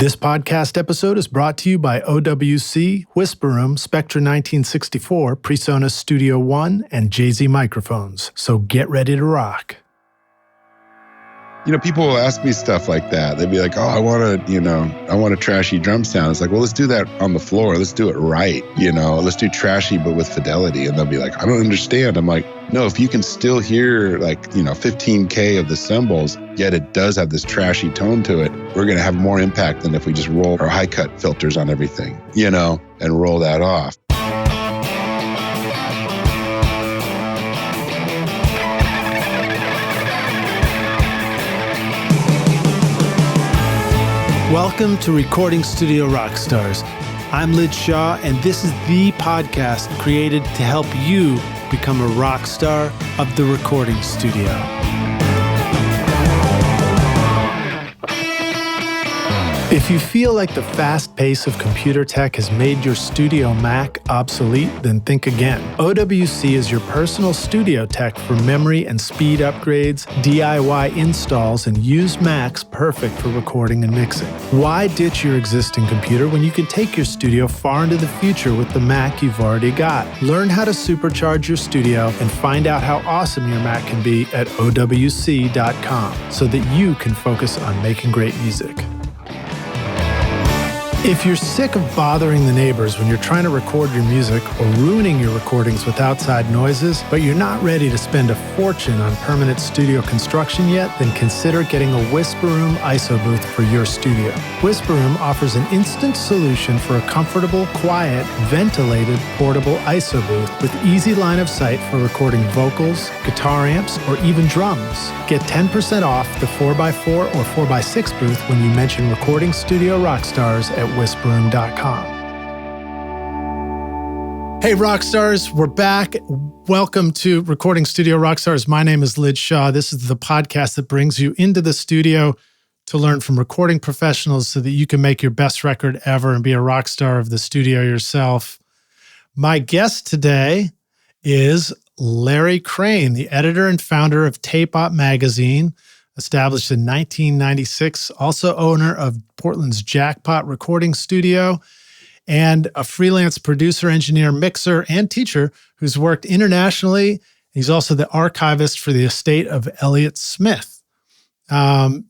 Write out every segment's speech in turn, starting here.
This podcast episode is brought to you by OWC, Whisper Room, Spectra 1964, PreSonus Studio One, and Jay-Z microphones. So get ready to rock. You know, people will ask me stuff like that. They'd be like, oh, I want a trashy drum sound. It's like, well, let's do that on the floor. Let's do it right. Let's do trashy, but with fidelity. And they'll be like, I don't understand. I'm like, no, if you can still hear 15K of the cymbals, yet it does have this trashy tone to it, we're going to have more impact than if we just roll our high cut filters on everything, and roll that off. Welcome to Recording Studio Rockstars. I'm Lid Shaw, and this is the podcast created to help you become a rock star of the recording studio. If you feel like the fast pace of computer tech has made your studio Mac obsolete, then think again. OWC is your personal studio tech for memory and speed upgrades, DIY installs, and used Macs perfect for recording and mixing. Why ditch your existing computer when you can take your studio far into the future with the Mac you've already got? Learn how to supercharge your studio and find out how awesome your Mac can be at OWC.com so that you can focus on making great music. If you're sick of bothering the neighbors when you're trying to record your music or ruining your recordings with outside noises, but you're not ready to spend a fortune on permanent studio construction yet, then consider getting a Whisper Room ISO booth for your studio. Whisper Room offers an instant solution for a comfortable, quiet, ventilated, portable ISO booth with easy line of sight for recording vocals, guitar amps, or even drums. Get 10% off the 4x4 or 4x6 booth when you mention Recording Studio Rockstars at whisperroom.com. Hey Rockstars, we're back. Welcome to Recording Studio Rockstars. My name is Lid Shaw. This is the podcast that brings you into the studio to learn from recording professionals so that you can make your best record ever and be a rock star of the studio yourself. My guest today is Larry Crane, the editor and founder of Tape Op magazine, established in 1996, also owner of Portland's Jackpot recording studio, and a freelance producer, engineer, mixer, and teacher who's worked internationally. He's also the archivist for the Estate of Elliott Smith.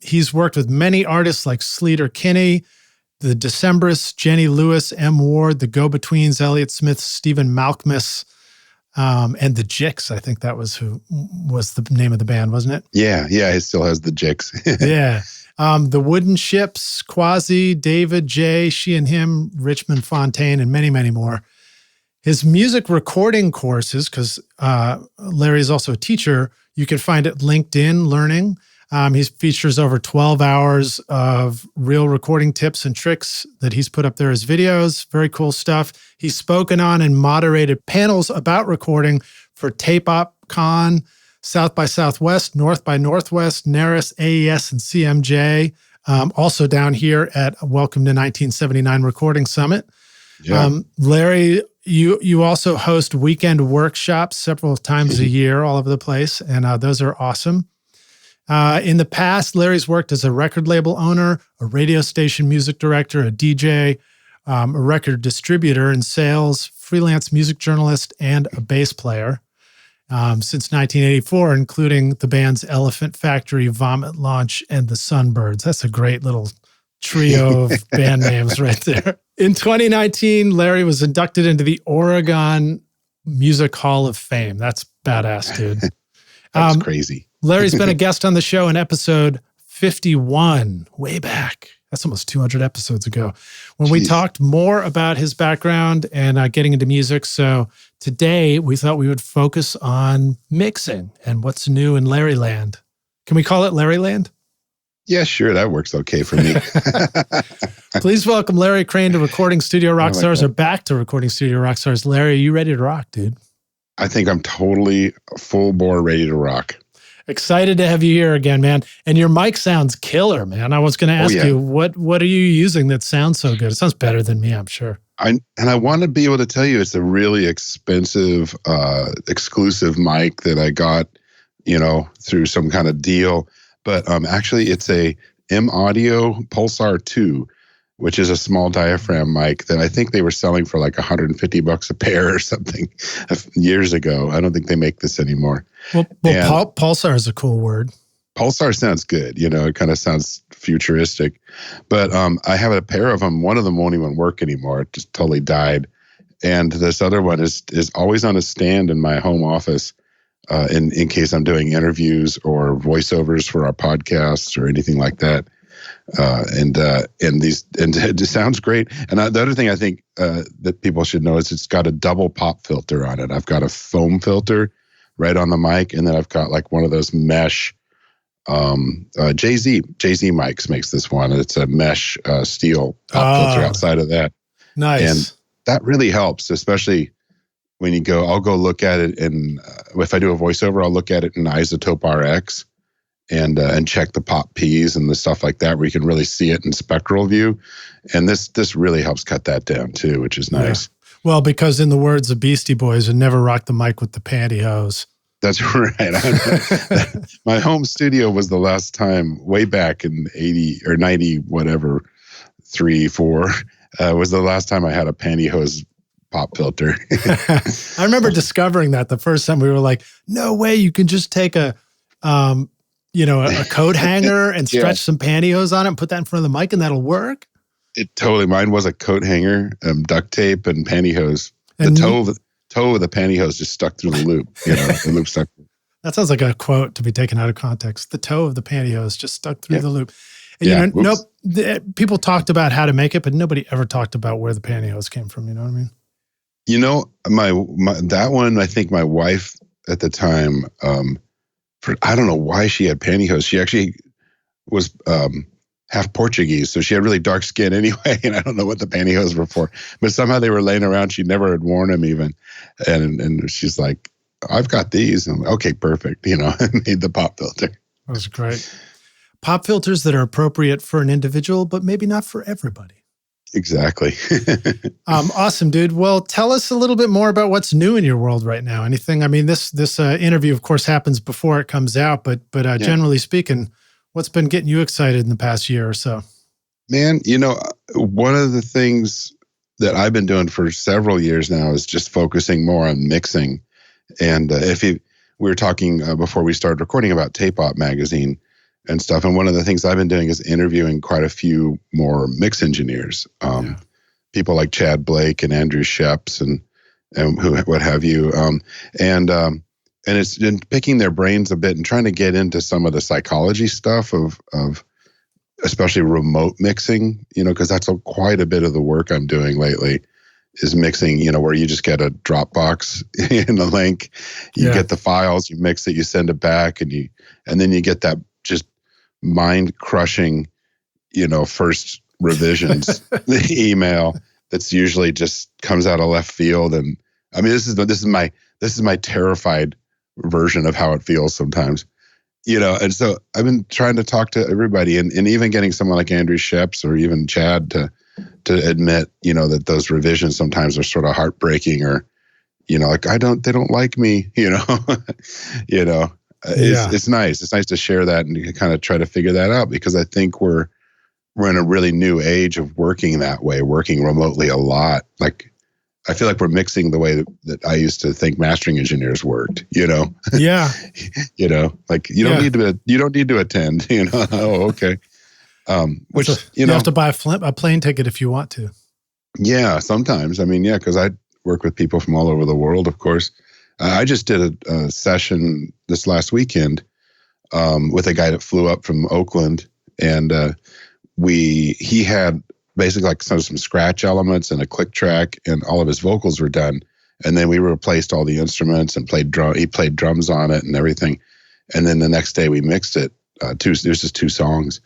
He's worked with many artists like Sleater-Kinney, the Decemberists, Jenny Lewis, M. Ward, the Go-Betweens, Elliott Smith, Stephen Malkmus, and the Shjips. I think that was who was the name of the band, wasn't it? Yeah, it still has the Shjips. Yeah. The Wooden Shjips, Quasi, David, Jay, She and Him, Richmond Fontaine, and many, many more. His music recording courses, because Larry is also a teacher, you can find at LinkedIn Learning. He features over 12 hours of real recording tips and tricks that he's put up there as videos. Very cool stuff. He's spoken on and moderated panels about recording for Tape Op Con, South by Southwest, North by Northwest, NARIS, AES, and CMJ. Also down here at Welcome to 1979 Recording Summit. Yeah. Larry, you also host weekend workshops several times a year all over the place, and those are awesome. In the past, Larry's worked as a record label owner, a radio station music director, a DJ, a record distributor in sales, freelance music journalist, and a bass player since 1984, including the bands Elephant Factory, Vomit Launch, and the Sunbirds. That's a great little trio of band names right there. In 2019, Larry was inducted into the Oregon Music Hall of Fame. That's badass, dude. That's crazy. Larry's been a guest on the show in episode 51, way back. That's almost 200 episodes ago, when we talked more about his background and getting into music. So today we thought we would focus on mixing and what's new in Larryland. Can we call it Larryland? Yeah, sure. That works okay for me. Please welcome Larry Crane to Recording Studio Rockstars, or back to Recording Studio Rockstars. Larry, are you ready to rock, dude? I think I'm totally full bore ready to rock. Excited to have you here again, man. And your mic sounds killer, man. I was going to ask you, what are you using that sounds so good? It sounds better than me, I'm sure. I want to be able to tell you it's a really expensive, exclusive mic that I got, through some kind of deal. But actually, it's a M Audio Pulsar 2. which is a small diaphragm mic that I think they were selling for like $150 a pair or something years ago. I don't think they make this anymore. Well, pulsar is a cool word. Pulsar sounds good. It kind of sounds futuristic. But I have a pair of them. One of them won't even work anymore. It just totally died. And this other one is always on a stand in my home office in case I'm doing interviews or voiceovers for our podcasts or anything like that. And it just sounds great. And the other thing I think that people should know is it's got a double pop filter on it. I've got a foam filter right on the mic, and then I've got like one of those mesh Jay-Z mics makes this one. It's a mesh steel pop filter outside of that. Nice. And that really helps, especially when I'll go look at it, and if I do a voiceover, I'll look at it in Isotope RX and check the pop Ps and the stuff like that, where you can really see it in spectral view. And this really helps cut that down too, which is nice. Yeah. Well, because in the words of Beastie Boys, "I never rock the mic with the pantyhose." That's right. My home studio was the last time, way back in 80 or 90, whatever, 3, 4, was the last time I had a pantyhose pop filter. I remember discovering that the first time. We were like, no way, you can just take a coat hanger and stretch some pantyhose on it and put that in front of the mic and that'll work? Mine was a coat hanger, duct tape and pantyhose. And the toe of the pantyhose just stuck through the loop. The loop stuck. That sounds like a quote to be taken out of context. The toe of the pantyhose just stuck through the loop. And people talked about how to make it, but nobody ever talked about where the pantyhose came from. You know what I mean? That one, I think my wife at the time, I don't know why she had pantyhose. She actually was half Portuguese, so she had really dark skin anyway, and I don't know what the pantyhose were for. But somehow they were laying around. She never had worn them even. And she's like, I've got these. And I'm like, okay, perfect. Made the pop filter. That was great. Pop filters that are appropriate for an individual, but maybe not for everybody. Exactly. Awesome, dude. Well, tell us a little bit more about what's new in your world right now. Anything? I mean, this interview, of course, happens before it comes out, but generally speaking, what's been getting you excited in the past year or so? Man, one of the things that I've been doing for several years now is just focusing more on mixing. And we were talking before we started recording about Tape Op magazine and stuff. And one of the things I've been doing is interviewing quite a few more mix engineers, people like Chad Blake and Andrew Shjips and what have you. And it's been picking their brains a bit and trying to get into some of the psychology stuff of especially remote mixing, because that's quite a bit of the work I'm doing lately is mixing, where you just get a Dropbox in a link, you get the files, you mix it, you send it back, and then you get that just mind-crushing, first revisions email that's usually just comes out of left field. And I mean, this is my terrified version of how it feels sometimes, and so I've been trying to talk to everybody and even getting someone like Andrew Shjips or even Chad to admit, that those revisions sometimes are sort of heartbreaking or, like they don't like me, It's nice. It's nice to share that and kind of try to figure that out because I think we're in a really new age of working that way, working remotely a lot. Like, I feel like we're mixing the way that I used to think mastering engineers worked, Yeah. Like you don't need to attend, Oh, okay. Which, you have to buy a plane ticket if you want to. Yeah, sometimes. I mean, because I work with people from all over the world, of course. I just did a session this last weekend with a guy that flew up from Oakland, and he had basically like some scratch elements and a click track, and all of his vocals were done. And then we replaced all the instruments and he played drums on it and everything. And then the next day we mixed it. There's just 2 songs,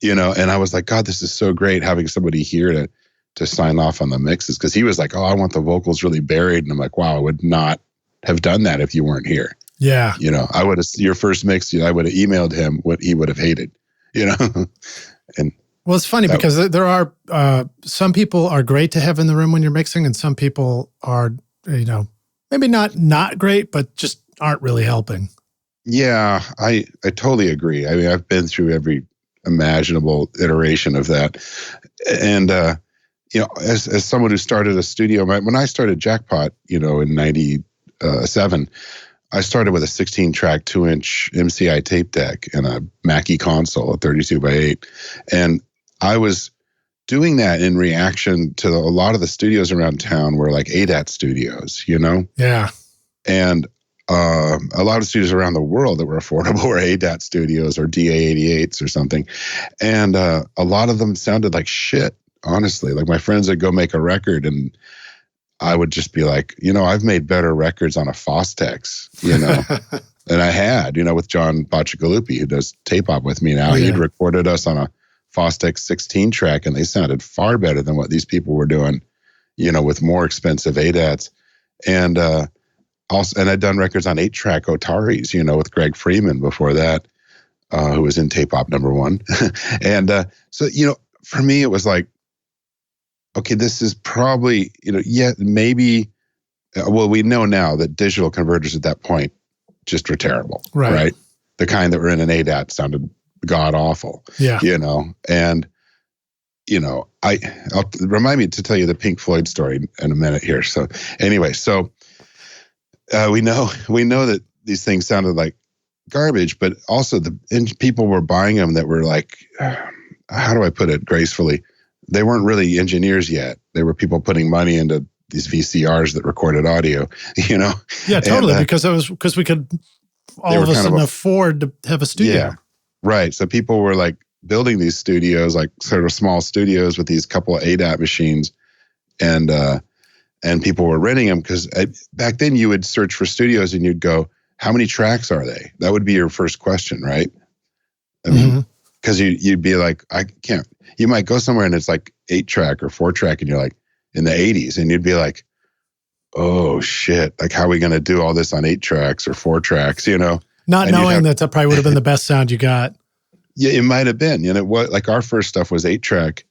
and I was like, God, this is so great having somebody here to sign off on the mixes. Cause he was like, oh, I want the vocals really buried. And I'm like, wow, I would not have done that if you weren't here. Yeah. I would have, your first mix, I would have emailed him what he would have hated, and well, it's funny because there are, some people are great to have in the room when you're mixing and some people are, maybe not great, but just aren't really helping. Yeah, I totally agree. I mean, I've been through every imaginable iteration of that. And, as someone who started a studio, when I started Jackpot, in 97, I started with a 16-track, 2-inch MCI tape deck and a Mackie console, a 32x8. And I was doing that in reaction to a lot of the studios around town were like ADAT studios, Yeah. And a lot of studios around the world that were affordable were ADAT studios or DA88s or something. And a lot of them sounded like shit, honestly. Like my friends would go make a record and I would just be like, I've made better records on a Fostex, than I had, with John Bacigalupi, who does tape op with me now. He'd recorded us on a Fostex 16-track, and they sounded far better than what these people were doing, with more expensive ADATs. And and I'd done records on 8-track Otaris, with Greg Freeman before that, who was in tape op #1. And so, for me, it was like, okay, this is probably, maybe, we know now that digital converters at that point just were terrible, right? The kind that were in an ADAT sounded god awful, and, I'll remind me to tell you the Pink Floyd story in a minute here. So anyway, we know that these things sounded like garbage, but also people were buying them that were like, how do I put it gracefully? They weren't really engineers yet. They were people putting money into these VCRs that recorded audio, Yeah, totally. And, because we could all of a sudden afford to have a studio. Yeah, right. So people were like building these studios, like sort of small studios with these couple of ADAT machines, and people were renting them because back then you would search for studios and you'd go, how many tracks are they? That would be your first question, right? I mean, because you'd be like, I can't. You might go somewhere and it's like 8-track or 4-track and you're like in the 80s and you'd be like, oh shit, like how are we going to do all this on 8 tracks or 4 tracks, Not and knowing that probably would have been the best sound you got. Yeah, it might have been. Like our first stuff was 8-track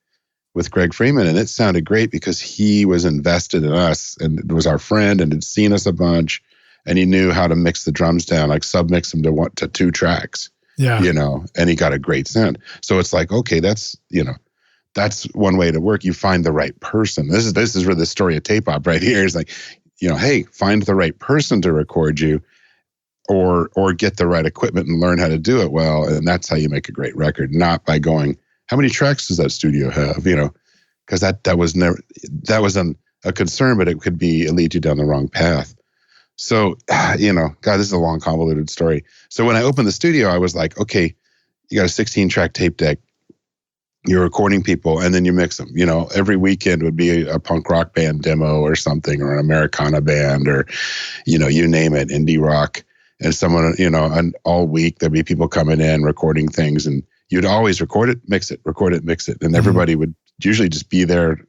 with Greg Freeman and it sounded great because he was invested in us and was our friend and had seen us a bunch and he knew how to mix the drums down, like submix them to 2 tracks. Yeah. And he got a great sound. So it's like, okay, that's one way to work. You find the right person. This is where the story of tape op right here is like, hey, find the right person to record you or get the right equipment and learn how to do it well. And that's how you make a great record, not by going, how many tracks does that studio have? Because that wasn't a concern, but it could lead you down the wrong path. So, God, this is a long, convoluted story. So when I opened the studio, I was like, okay, you got a 16-track tape deck. You're recording people, and then you mix them. Every weekend would be a punk rock band demo or something, or an Americana band, or, you name it, indie rock. And someone, and all week there'd be people coming in, recording things, and you'd always record it, mix it, and everybody would usually just be there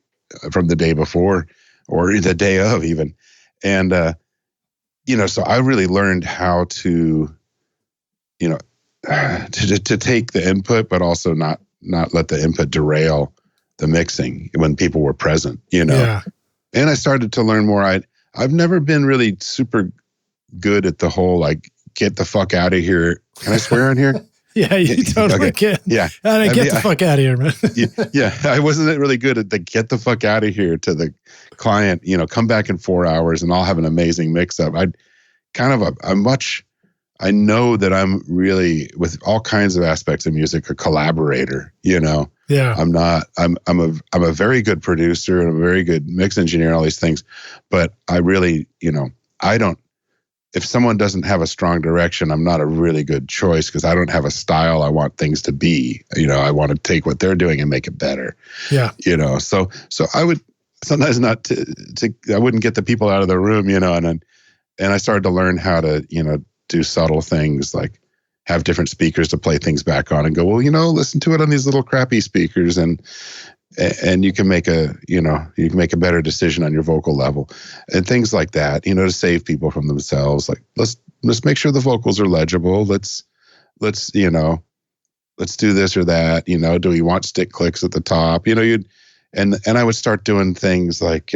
from the day before or the day of even. And, so I really learned how to, to take the input, but also not let the input derail the mixing when people were present, Yeah. And I started to learn more. I've never been really super good at the whole, like, get the fuck out of here. Can I swear on here? Yeah, you totally can. Yeah. Get the fuck out of here, man. Yeah, I wasn't really good at the get the fuck out of here to the client, come back in 4 hours and I'll have an amazing mix-up. I know that I'm really, with all kinds of aspects of music, a collaborator, Yeah. I'm a very good producer and a very good mix engineer, all these things. But I really, if someone doesn't have a strong direction, I'm not a really good choice because I don't have a style I want things to be. I want to take what they're doing and make it better. Yeah. So I would sometimes I wouldn't get the people out of the room, and I started to learn how to, do subtle things like have different speakers to play things back on and go, well, listen to it on these little crappy speakers and you can make a better decision on your vocal level and things like that, to save people from themselves. Like, let's make sure the vocals are legible. Let's do this or that, do we want stick clicks at the top? And I would start doing things like,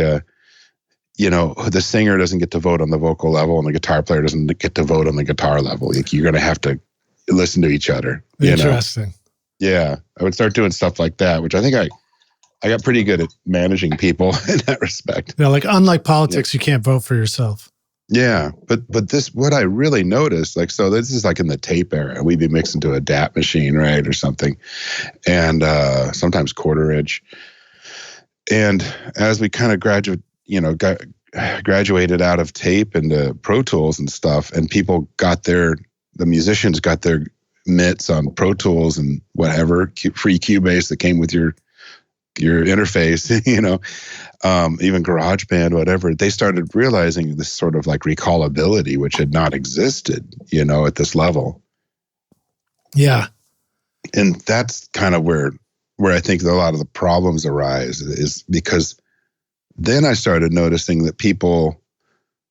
the singer doesn't get to vote on the vocal level and the guitar player doesn't get to vote on the guitar level. Like, you're going to have to listen to each other. Interesting. Yeah, I would start doing stuff like that, which I think I got pretty good at managing people in that respect. Yeah, like unlike politics, you can't vote for yourself. Yeah, but this, what I really noticed, like, so this is like in the tape era, we'd be mixing to a DAT machine, right, or something, and sometimes quarter inch. And as we kind of graduated out of tape into Pro Tools and stuff, and people the musicians got their mitts on Pro Tools and whatever, free Cubase that came with your interface, even GarageBand, whatever, they started realizing this sort of like recallability, which had not existed, at this level. Yeah. And that's kind of where I think a lot of the problems arise, is because then I started noticing that people,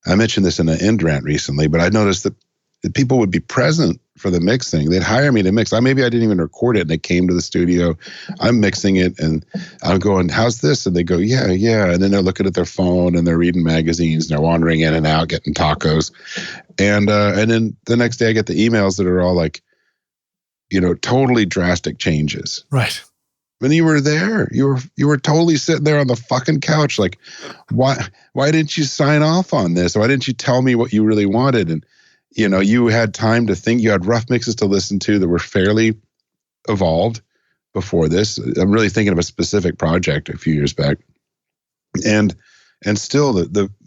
I mentioned this in an end rant recently, but I noticed that people would be present for the mixing. They'd hire me to mix. Maybe I didn't even record it, and they came to the studio. I'm mixing it, and I'm going, "How's this?" And they go, "Yeah, yeah." And then they're looking at their phone, and they're reading magazines, and they're wandering in and out, getting tacos. And then the next day, I get the emails that are all like, totally drastic changes. Right. When you were there, you were totally sitting there on the fucking couch, like, why didn't you sign off on this? Why didn't you tell me what you really wanted? And you had time to think. You had rough mixes to listen to that were fairly evolved before this. I'm really thinking of a specific project a few years back, and still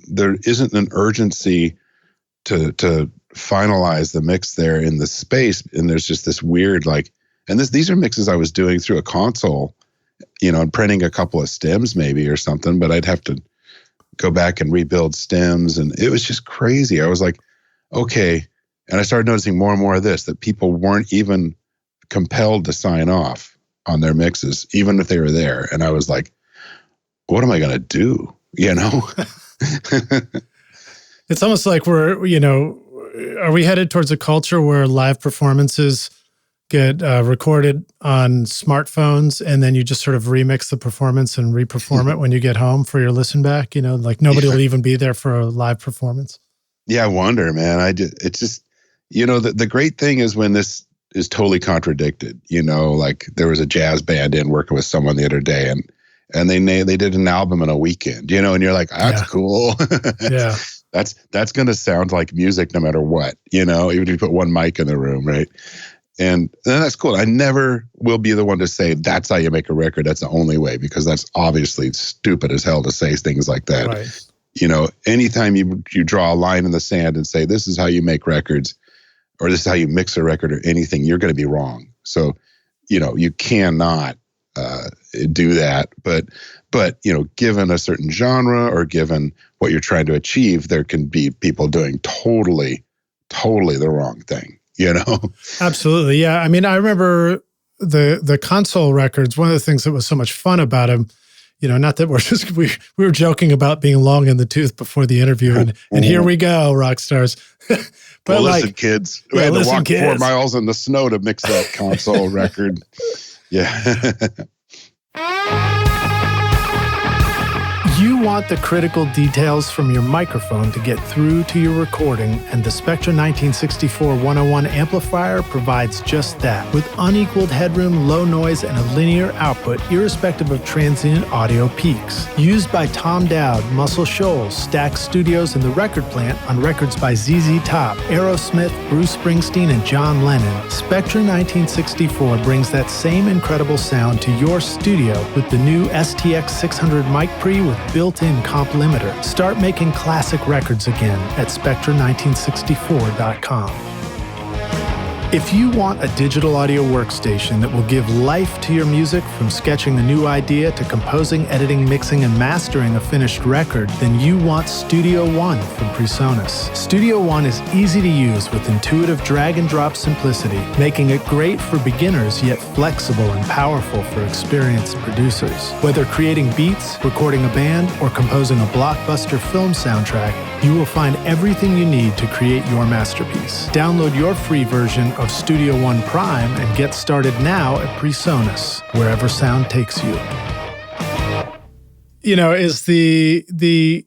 there isn't an urgency to finalize the mix there in the space. And there's just this weird these are mixes I was doing through a console, and printing a couple of stems maybe or something, but I'd have to go back and rebuild stems, and it was just crazy. I was like, okay. And I started noticing more and more of this, that people weren't even compelled to sign off on their mixes, even if they were there. And I was like, what am I going to do? It's almost like are we headed towards a culture where live performances get recorded on smartphones, and then you just sort of remix the performance and reperform it when you get home for your listen back? Like nobody will even be there for a live performance. Yeah, I wonder, man. It's just, the great thing is when this is totally contradicted. Like there was a jazz band in working with someone the other day, and they did an album in a weekend, and you're like, that's cool. Yeah. That's going to sound like music no matter what, even if you put one mic in the room, right? And then that's cool. I never will be the one to say that's how you make a record. That's the only way, because that's obviously stupid as hell to say things like that. Right. Anytime you draw a line in the sand and say this is how you make records, or this is how you mix a record or anything, you're going to be wrong. So, you cannot do that. But given a certain genre or given what you're trying to achieve, there can be people doing totally the wrong thing. Absolutely. Yeah. I mean, I remember the console records. One of the things that was so much fun about them, not that we were joking about being long in the tooth before the interview, and here we go, rock stars. But listen, kids, we had to walk 4 miles in the snow to mix that console record. Yeah. You want the critical details from your microphone to get through to your recording, and the Spectra 1964 101 amplifier provides just that. With unequaled headroom, low noise, and a linear output, irrespective of transient audio peaks. Used by Tom Dowd, Muscle Shoals, Stax Studios, and The Record Plant on records by ZZ Top, Aerosmith, Bruce Springsteen, and John Lennon, Spectra 1964 brings that same incredible sound to your studio with the new STX 600 mic pre with built-in comp limiter. Start making classic records again at Spectra1964.com. If you want a digital audio workstation that will give life to your music, from sketching a new idea to composing, editing, mixing, and mastering a finished record, then you want Studio One from PreSonus. Studio One is easy to use with intuitive drag-and-drop simplicity, making it great for beginners yet flexible and powerful for experienced producers. Whether creating beats, recording a band, or composing a blockbuster film soundtrack, you will find everything you need to create your masterpiece. Download your free version of Studio One Prime and get started now at PreSonus, wherever sound takes you. Is the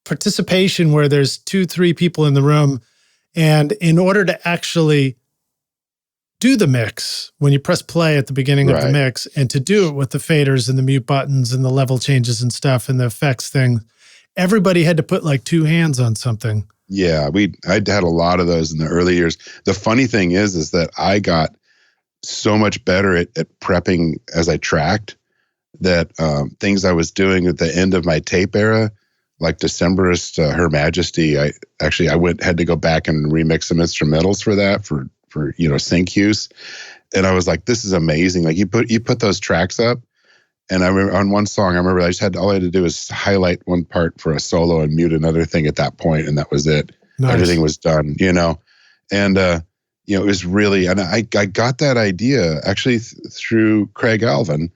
participation where there's 2-3 people in the room, and in order to actually do the mix when you press play at the beginning of the Right. mix, and to do it with the faders and the mute buttons and the level changes and stuff and the effects thing. Everybody had to put like two hands on something. Yeah, I'd had a lot of those in the early years. The funny thing is that I got so much better at prepping as I tracked that things I was doing at the end of my tape era, like Decemberists, Her Majesty, I had to go back and remix some instrumentals for that for sync use. And I was like, this is amazing. Like you put those tracks up, and I remember on one song, all I had to do was highlight one part for a solo and mute another thing at that point, and that was it. Nice. Everything was done, and it was really, and I got that idea actually through Craig Alvin,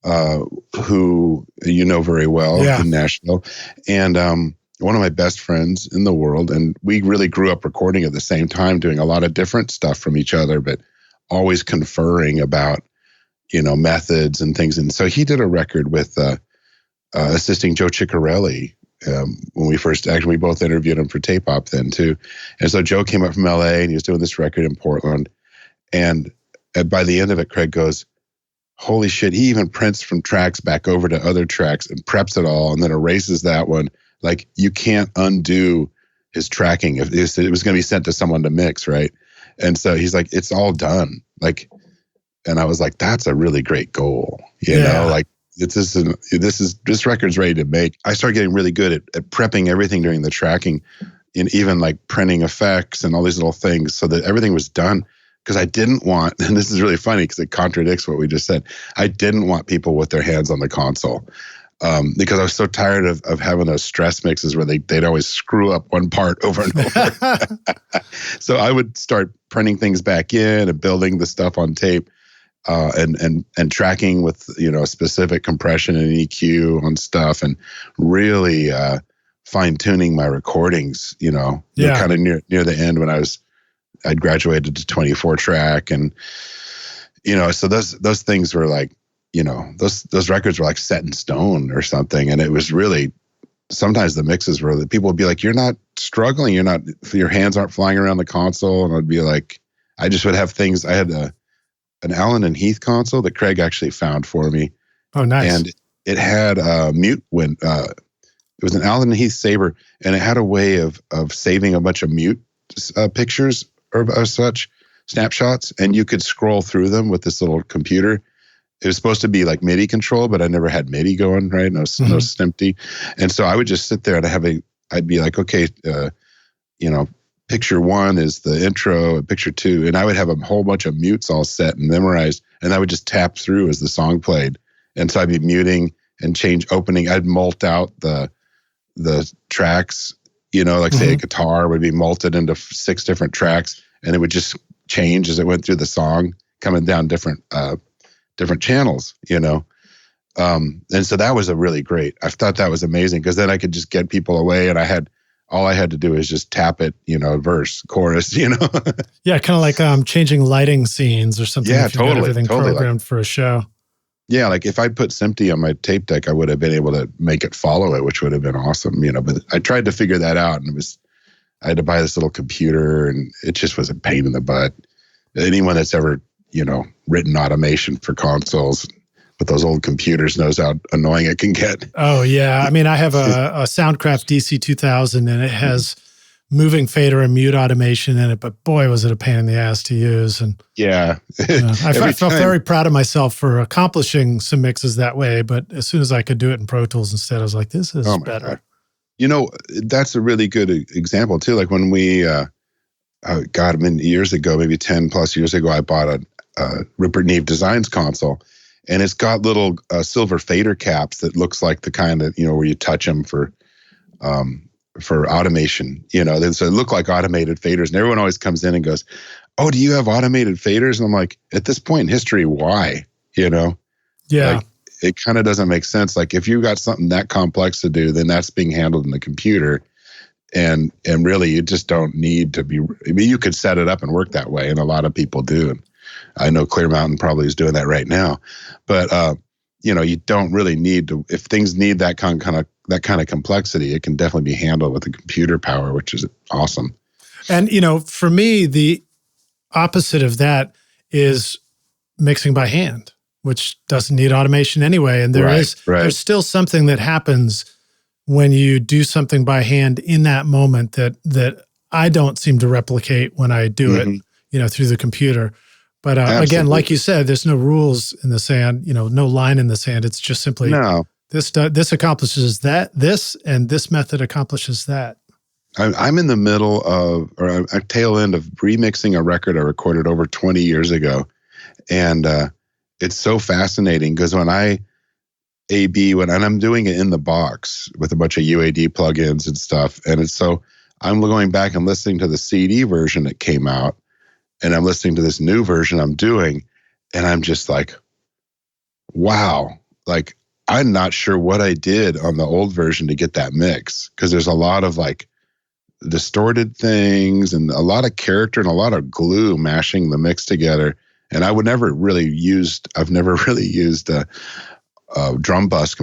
who you know very well in Nashville, and one of my best friends in the world. And we really grew up recording at the same time, doing a lot of different stuff from each other, but always conferring about, methods and things. And so he did a record with assisting Joe Ciccarelli when we both interviewed him for Tape Op then too. And so Joe came up from LA and he was doing this record in Portland. And by the end of it, Craig goes, holy shit, he even prints from tracks back over to other tracks and preps it all and then erases that one. Like, you can't undo his tracking. If it was going to be sent to someone to mix, right? And so he's like, it's all done. Like, and I was like, that's a really great goal. You know, like this record's ready to make. I started getting really good at prepping everything during the tracking, and even like printing effects and all these little things so that everything was done. Because I didn't want, and this is really funny because it contradicts what we just said, I didn't want people with their hands on the console. Because I was so tired of having those stress mixes where they'd always screw up one part over and over. So I would start printing things back in and building the stuff on tape, and tracking with specific compression and EQ on stuff, and really fine tuning my recordings. Kind of near the end when I'd graduated to 24 track, and so those things were like. Those records were like set in stone or something. And it was really, sometimes the mixes were, people would be like, you're not struggling. Your hands aren't flying around the console. And I'd be like, I just would have things. I had an Allen and Heath console that Craig actually found for me. Oh, nice. And it had mute when, it was an Allen and Heath Sabre, and it had a way of saving a bunch of mute pictures or such snapshots. And you could scroll through them with this little computer. It was supposed to be like MIDI control, but I never had MIDI going, right? No SNPD. And so I would just sit there and I'd be like, okay, picture one is the intro, and picture two. And I would have a whole bunch of mutes all set and memorized. And I would just tap through as the song played. And so I'd be muting and opening. I'd mult out the tracks, say a guitar would be multed into 6 different tracks, and it would just change as it went through the song, coming down different channels, and so that was a really great. I thought that was amazing because then I could just get people away, and all I had to do is just tap it, verse, chorus, Yeah, kind of like changing lighting scenes or something. Yeah, if you've got everything totally programmed for a show. Yeah, like if I put SMPTE on my tape deck, I would have been able to make it follow it, which would have been awesome, But I tried to figure that out, and I had to buy this little computer, and it just was a pain in the butt. Anyone that's ever written automation for consoles with those old computers knows how annoying it can get. Oh, yeah. I mean, I have a Soundcraft DC2000, and it has moving fader and mute automation in it, but boy, was it a pain in the ass to use. And yeah, I felt very proud of myself for accomplishing some mixes that way, but as soon as I could do it in Pro Tools instead, I was like, this is better. God. That's a really good example too. Like when we, years ago, maybe 10 plus years ago, I bought a Rupert Neve Designs console, and it's got little silver fader caps that looks like the kind of where you touch them for automation. So they look like automated faders, and everyone always comes in and goes, "Oh, do you have automated faders?" And I'm like, at this point in history, why? Yeah, like, it kind of doesn't make sense. Like if you got something that complex to do, then that's being handled in the computer. And really, you just don't need to be. I mean, you could set it up and work that way, and a lot of people do. I know Clear Mountain probably is doing that right now, but you don't really need to. If things need that kind of complexity, it can definitely be handled with the computer power, which is awesome. And for me, the opposite of that is mixing by hand, which doesn't need automation anyway. And there's still something that happens when you do something by hand in that moment that I don't seem to replicate when I do it, through the computer. But again, like you said, there's no rules in the sand, no line in the sand. It's just simply this accomplishes this, and this method accomplishes that. I'm in the middle of, or a tail end of remixing a record I recorded over 20 years ago. And it's so fascinating because when I'm doing it in the box with a bunch of UAD plugins and stuff. And I'm going back and listening to the CD version that came out, and I'm listening to this new version I'm doing, and I'm just like, wow, like, I'm not sure what I did on the old version to get that mix, because there's a lot of like distorted things and a lot of character and a lot of glue mashing the mix together. And I've never really used a drum bus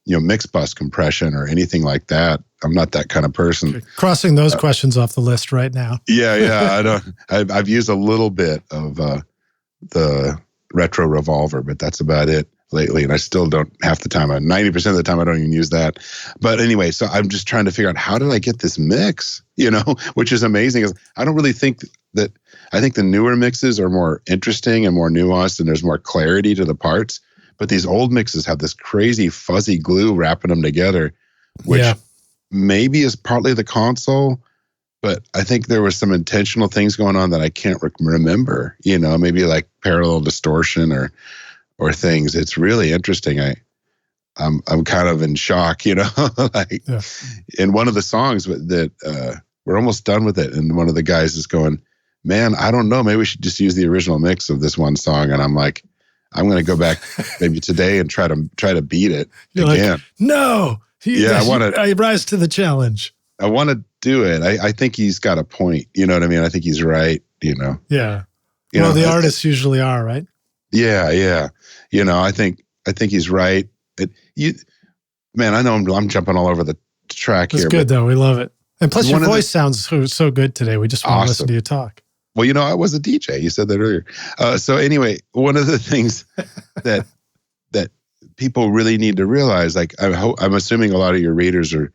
mix bus compression or anything like that. I'm not that kind of person. Okay. Crossing those questions off the list right now. Yeah. I've used a little bit of the retro revolver, but that's about it lately. And I still don't, half the time, 90% of the time, I don't even use that. But anyway, so I'm just trying to figure out, how did I get this mix, which is amazing. I don't really think that, I think the newer mixes are more interesting and more nuanced, and there's more clarity to the parts. But these old mixes have this crazy fuzzy glue wrapping them together, which maybe is partly the console, but I think there was some intentional things going on that I can't remember, maybe like parallel distortion or things. It's really interesting. I'm kind of in shock, In one of the songs that we're almost done with it, and one of the guys is going, man, I don't know, maybe we should just use the original mix of this one song. And I'm like, I'm going to go back maybe today and try to beat it again. Like, no. I rise to the challenge. I want to do it. I think he's got a point. You know what I mean? I think he's right, Yeah. The artists usually are, right? Yeah. I think he's right. Man, I know I'm jumping all over the track here. It's good though. We love it. And plus your voice sounds so good today. We just want to listen to you talk. Well, I was a DJ. You said that earlier. So anyway, one of the things that people really need to realize, like I'm assuming a lot of your readers are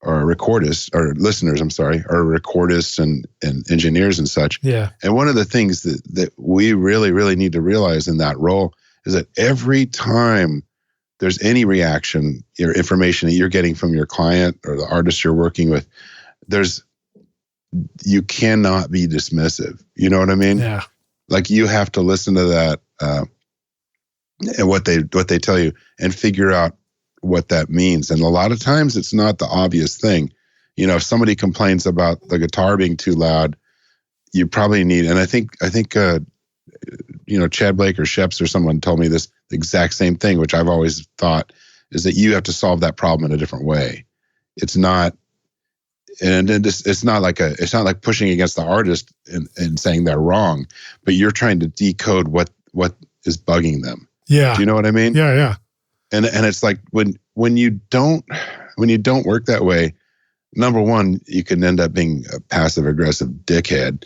recordists, or listeners, are recordists and engineers and such. Yeah. And one of the things that we really, really need to realize in that role is that every time there's any reaction or information that you're getting from your client or the artist you're working with, you cannot be dismissive. You know what I mean? Yeah. Like, you have to listen to that and what they tell you and figure out what that means. And a lot of times it's not the obvious thing. If somebody complains about the guitar being too loud, you probably need, and I think Chad Blake or Shjips or someone told me this exact same thing, which I've always thought, is that you have to solve that problem in a different way. It's not, and it's not like pushing against the artist and saying they're wrong, but you're trying to decode what is bugging them. Yeah. Do you know what I mean? Yeah. And it's like when you don't work that way, number one, you can end up being a passive aggressive dickhead,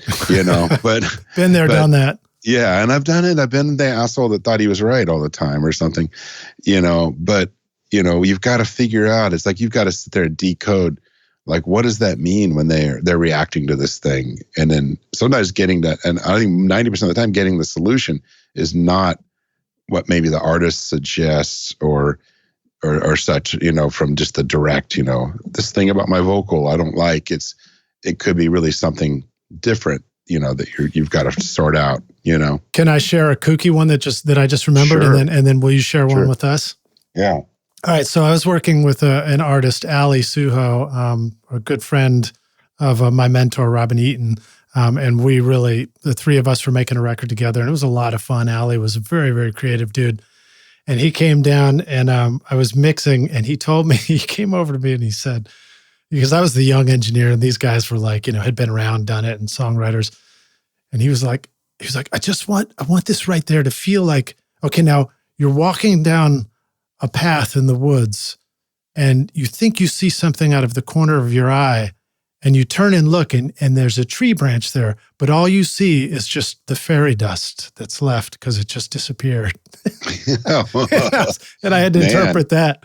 but been there, done that. Yeah. And I've done it. I've been the asshole that thought he was right all the time or something, but you've got to figure out, it's like, you've got to sit there and decode, like, what does that mean when they're reacting to this thing? And then sometimes getting that, and I think 90% of the time getting the solution is not what maybe the artist suggests or such, from just the direct, this thing about my vocal I don't like. It could be really something different, that you've got to sort out, Can I share a kooky one that I just remembered? Sure. And then will you share one with us? Yeah. All right, so I was working with an artist, Ali Suho, a good friend of my mentor, Robin Eaton, and the three of us were making a record together, and it was a lot of fun. Ali was a very, very creative dude, and he came down, and I was mixing, and he told me, he came over to me, and he said, because I was the young engineer, and these guys were like, had been around, done it, and songwriters, and he was like, I want this right there to feel like, okay, now you're walking down a path in the woods and you think you see something out of the corner of your eye and you turn and look, and there's a tree branch there, but all you see is just the fairy dust that's left because it just disappeared. And I had to interpret that.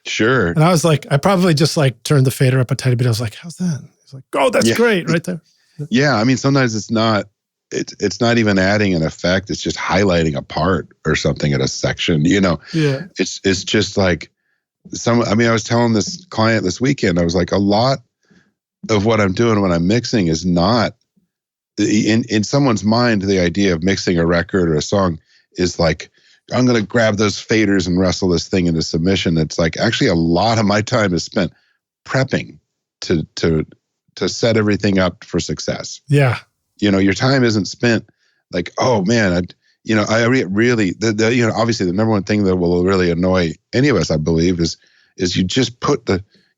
Sure. And I was like, I probably just like turned the fader up a tiny bit. I was like, how's that? He's like, oh, that's great right there. Yeah. I mean, sometimes it's not even adding an effect. It's just highlighting a part or something at a section, you know? Yeah. It's just like I was telling this client this weekend, I was like, a lot of what I'm doing when I'm mixing is not in someone's mind. The idea of mixing a record or a song is like, I'm going to grab those faders and wrestle this thing into submission. It's like, actually a lot of my time is spent prepping to set everything up for success. Yeah. You know, your time isn't spent like, oh man, obviously the number one thing that will really annoy any of us, I believe, is you just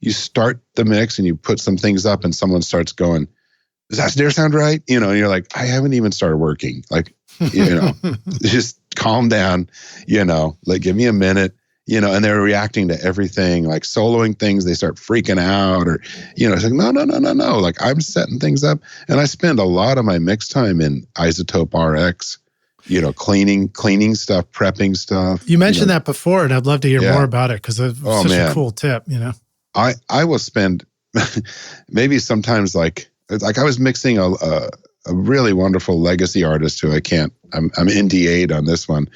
you start the mix and you put some things up and someone starts going, does that snare sound right? You know, and you're like, I haven't even started working. Like, you know, just calm down, you know, like give me a minute, you know, and they're reacting to everything, like soloing things, they start freaking out or, you know, it's like, no. Like I'm setting things up and I spend a lot of my mix time in Isotope RX, you know, cleaning stuff, prepping stuff. You mentioned that before, and I'd love to hear more about it because it's such a cool tip, you know. I will spend maybe sometimes like I was mixing a really wonderful legacy artist who I'm NDA'd on this one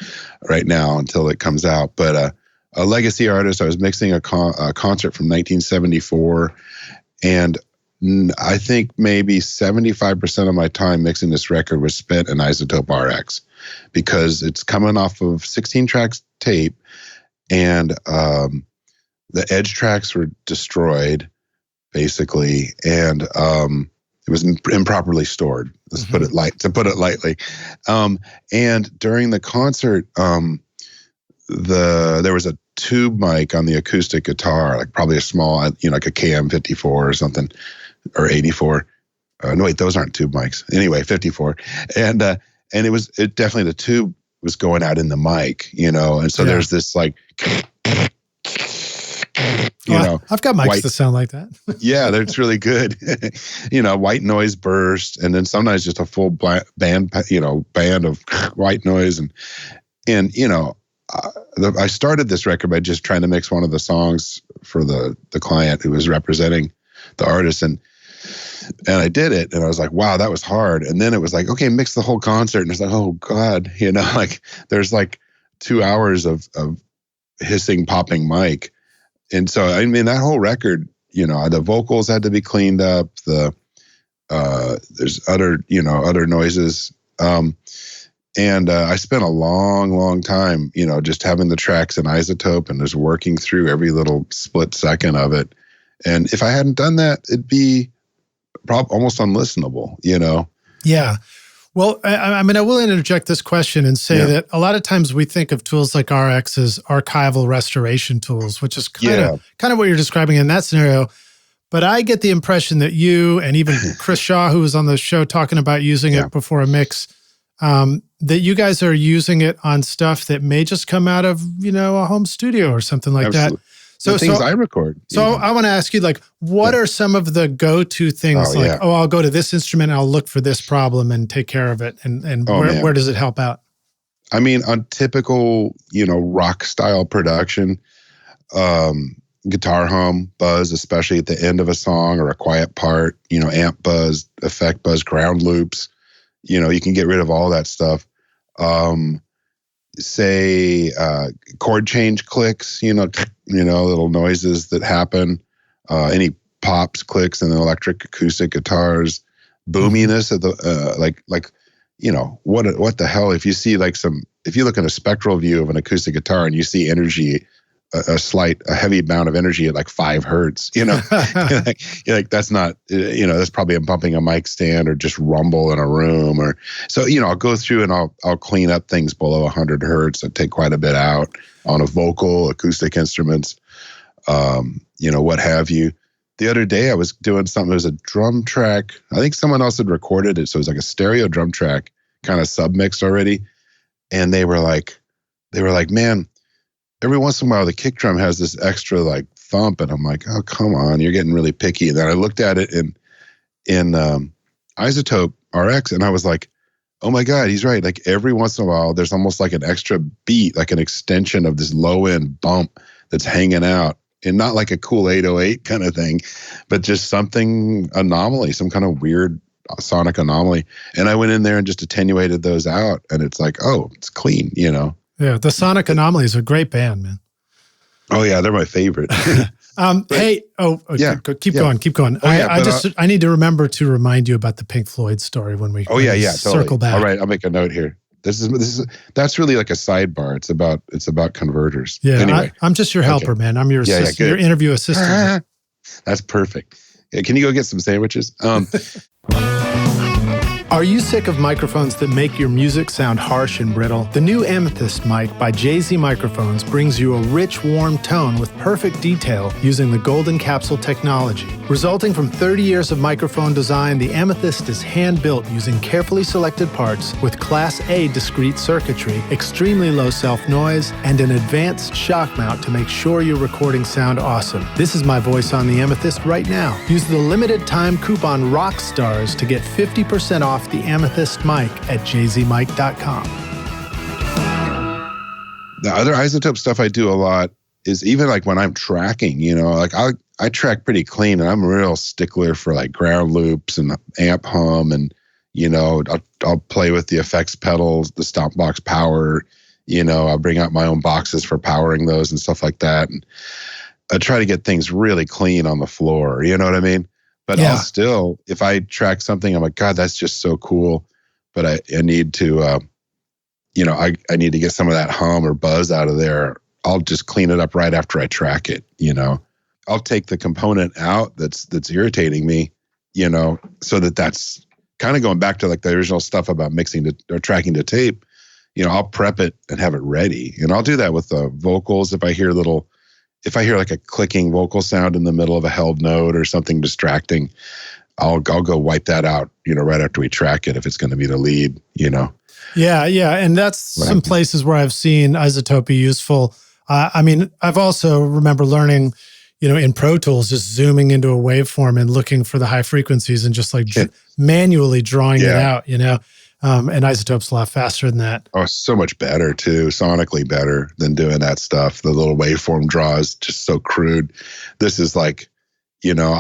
right now until it comes out. But a legacy artist, I was mixing a concert from 1974, and I think maybe 75% of my time mixing this record was spent in Isotope RX because it's coming off of 16 tracks tape, and the edge tracks were destroyed basically, and it was improperly stored. Let's put it lightly. And during the concert, there was a tube mic on the acoustic guitar, like probably a small, you know, like a KM54 or something, or 84. No, wait, those aren't tube mics. Anyway, 54. And it definitely, the tube was going out in the mic, you know, and so there's this like, you know, I've got mics that sound like that. Yeah, that's really good. You know, white noise burst, and then sometimes just a full band of white noise, and you know, I started this record by just trying to mix one of the songs for the client who was representing the artist, and I did it, and I was like, wow, that was hard. And then it was like, okay, mix the whole concert, and it's like, oh God, you know, like there's like 2 hours of hissing, popping mic. And so, I mean, that whole record, you know, the vocals had to be cleaned up. There's other noises. And I spent a long, long time, you know, just having the tracks in Isotope and just working through every little split second of it. And if I hadn't done that, it'd be almost unlistenable, you know? Yeah. Well, I mean, I will interject this question and say that a lot of times we think of tools like RX as archival restoration tools, which is kind of what you're describing in that scenario. But I get the impression that you and even Chris Shaw, who was on the show talking about using it before a mix, that you guys are using it on stuff that may just come out of, you know, a home studio or something like that. So things I record. So I want to ask you, like, what are some of the go-to things? I'll go to this instrument and I'll look for this problem and take care of it. And where does it help out? I mean, on typical, you know, rock style production, guitar hum, buzz, especially at the end of a song or a quiet part, you know, amp buzz, effect buzz, ground loops, you know, you can get rid of all that stuff. Say chord change clicks, you know, little noises that happen, any pops, clicks, and electric acoustic guitars, boominess of the like, you know, what the hell if you look at a spectral view of an acoustic guitar and you see energy, a heavy amount of energy at like 5 hertz, you know, you're like, that's not, you know, that's probably bumping a mic stand or just rumble in a room. Or so, you know, I'll go through and I'll clean up things below 100 hertz and take quite a bit out on a vocal, acoustic instruments, you know, what have you. The other day I was doing something, it was a drum track. I think someone else had recorded it. So it was like a stereo drum track, kind of submixed already. And they were like, man, every once in a while, the kick drum has this extra like thump, and I'm like, oh, come on, you're getting really picky. And then I looked at it, and in Isotope RX, and I was like, oh my God, he's right. Like every once in a while, there's almost like an extra beat, like an extension of this low end bump that's hanging out, and not like a cool 808 kind of thing, but just something anomaly, some kind of weird sonic anomaly. And I went in there and just attenuated those out, and it's like, oh, it's clean, you know? Yeah, the Sonic Anomalies are a great band, man. Oh yeah, they're my favorite. Hey, keep going. I need to remember to remind you about the Pink Floyd story when we circle back. All right, I'll make a note here. That's really like a sidebar. It's about converters. Yeah, anyway, I'm just your helper, man. I'm your assistant, your interview assistant. That's perfect. Yeah, can you go get some sandwiches? Are you sick of microphones that make your music sound harsh and brittle? The new Amethyst mic by Jay-Z Microphones brings you a rich, warm tone with perfect detail using the golden capsule technology. Resulting from 30 years of microphone design, the Amethyst is hand-built using carefully selected parts with Class A discrete circuitry, extremely low self-noise, and an advanced shock mount to make sure your recordings sound awesome. This is my voice on the Amethyst right now. Use the limited time coupon ROCKSTARS to get 50% off the Amethyst mic at jzmic.com. The other Isotope stuff I do a lot is even like when I'm tracking, you know, like I track pretty clean, and I'm a real stickler for like ground loops and amp hum, and you know, I'll play with the effects pedals, the stomp box power, you know, I'll bring out my own boxes for powering those and stuff like that, and I try to get things really clean on the floor, you know what I mean? But I'll still, if I track something, I'm like, God, that's just so cool. But I need to, you know, I need to get some of that hum or buzz out of there. I'll just clean it up right after I track it, you know. I'll take the component out that's irritating me, you know, so that's kind of going back to like the original stuff about mixing or tracking to tape. You know, I'll prep it and have it ready. And I'll do that with the vocals. If I hear like a clicking vocal sound in the middle of a held note or something distracting, I'll go wipe that out, you know, right after we track it if it's going to be the lead, you know. Yeah. And that's some places where I've seen Isotope be useful. I mean, I've also remember learning, you know, in Pro Tools, just zooming into a waveform and looking for the high frequencies and just like manually drawing it out, you know. And Isotope's a lot faster than that. Oh, so much better too, sonically better than doing that stuff. The little waveform draw is just so crude. This is like, you know,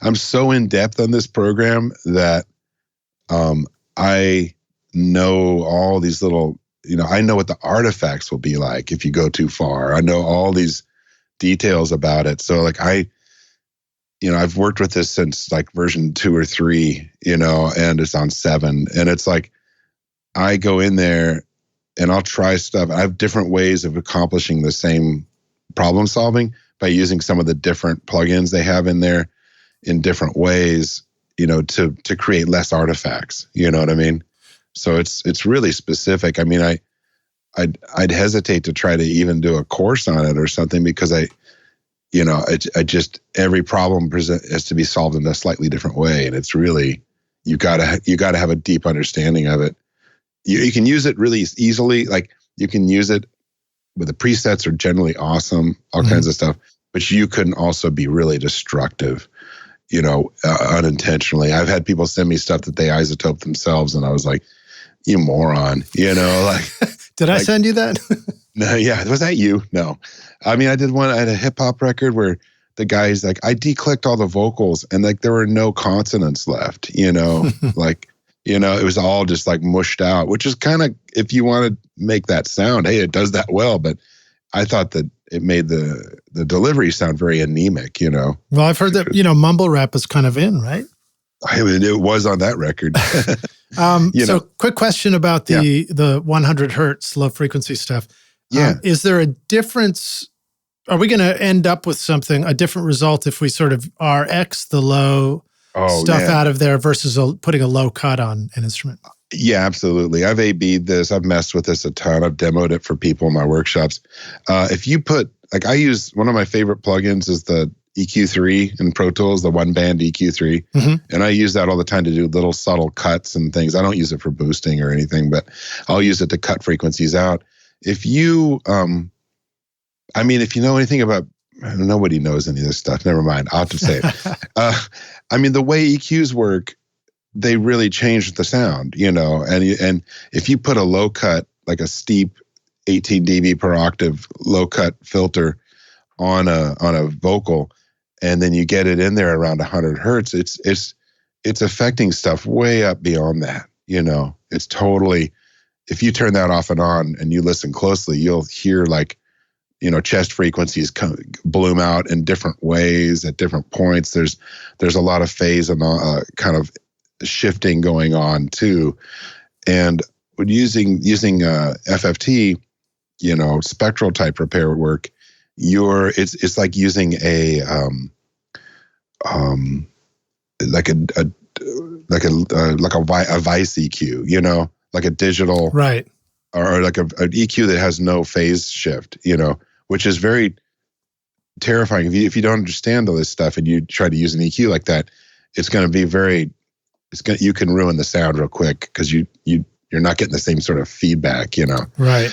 I'm so in depth on this program that I know all these little, you know, I know what the artifacts will be like if you go too far. I know all these details about it. So like I've worked with this since like version 2 or 3, you know, and it's on 7. And it's like, I go in there and I'll try stuff. I have different ways of accomplishing the same problem solving by using some of the different plugins they have in there in different ways, you know, to create less artifacts, you know what I mean? So it's really specific. I mean, I'd hesitate to try to even do a course on it or something because I just every problem has to be solved in a slightly different way, and it's really you gotta have a deep understanding of it. You can use it really easily, like you can use it with the presets are generally awesome, all kinds of stuff. But you can also be really destructive, you know, unintentionally. I've had people send me stuff that they isotope themselves, and I was like, "You moron," you know, like. Did I send you that? No, yeah. Was that you? No. I mean, I had a hip hop record where the guy's like, I declicked all the vocals and like there were no consonants left, you know, like, you know, it was all just like mushed out, which is kind of, if you want to make that sound, hey, it does that well. But I thought that it made the delivery sound very anemic, you know. Well, I've heard that, you know, mumble rap is kind of in, right? I mean, it was on that record. So quick question about the 100 hertz low frequency stuff. Yeah. Is there a difference? Are we going to end up with a different result if we sort of RX the low stuff out of there versus putting a low cut on an instrument? Yeah, absolutely. I've A/B'd this. I've messed with this a ton. I've demoed it for people in my workshops. If you put, like I use, one of my favorite plugins is the EQ3 in Pro Tools, the one band EQ3. And I use that all the time to do little subtle cuts and things. I don't use it for boosting or anything, but I'll use it to cut frequencies out. If you, if you know anything about nobody knows any of this stuff. Never mind. I'll have to say it. I mean, the way EQs work, they really change the sound, and if you put a low cut, like a steep 18 dB per octave low cut filter on a vocal, and then you get it in there around 100 hertz, it's affecting stuff way up beyond that. It's totally, if you turn that off and on and you listen closely, you'll hear chest frequencies bloom out in different ways at different points. There's a lot of phase and kind of shifting going on too. And when using FFT, spectral type repair work, it's like using a Vice EQ, like a digital, right, or like an EQ that has no phase shift, which is very terrifying. If you don't understand all this stuff and you try to use an EQ like that, it's going to be you can ruin the sound real quick because you're not getting the same sort of feedback, Right.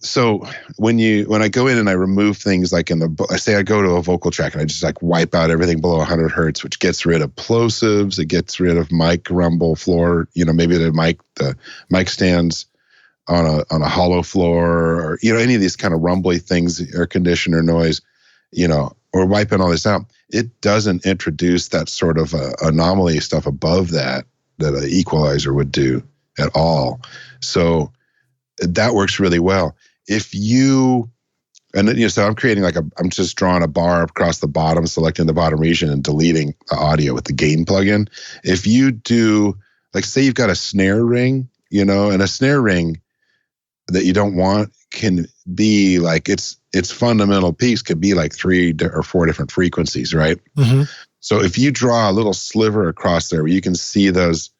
So when I go in and I remove things like I say I go to a vocal track and I just like wipe out everything below 100 hertz, which gets rid of plosives, it gets rid of mic rumble floor, maybe the mic stands on a hollow floor, or any of these kind of rumbly things, air conditioner noise, or wiping all this out. It doesn't introduce that sort of anomaly stuff above that an equalizer would do at all. So that works really well. So I'm creating I'm just drawing a bar across the bottom, selecting the bottom region and deleting the audio with the gain plugin. If you do, say you've got a snare ring, and a snare ring that you don't want can be its fundamental piece could be 3 or 4 different frequencies, right? Mm-hmm. So if you draw a little sliver across there where you can see the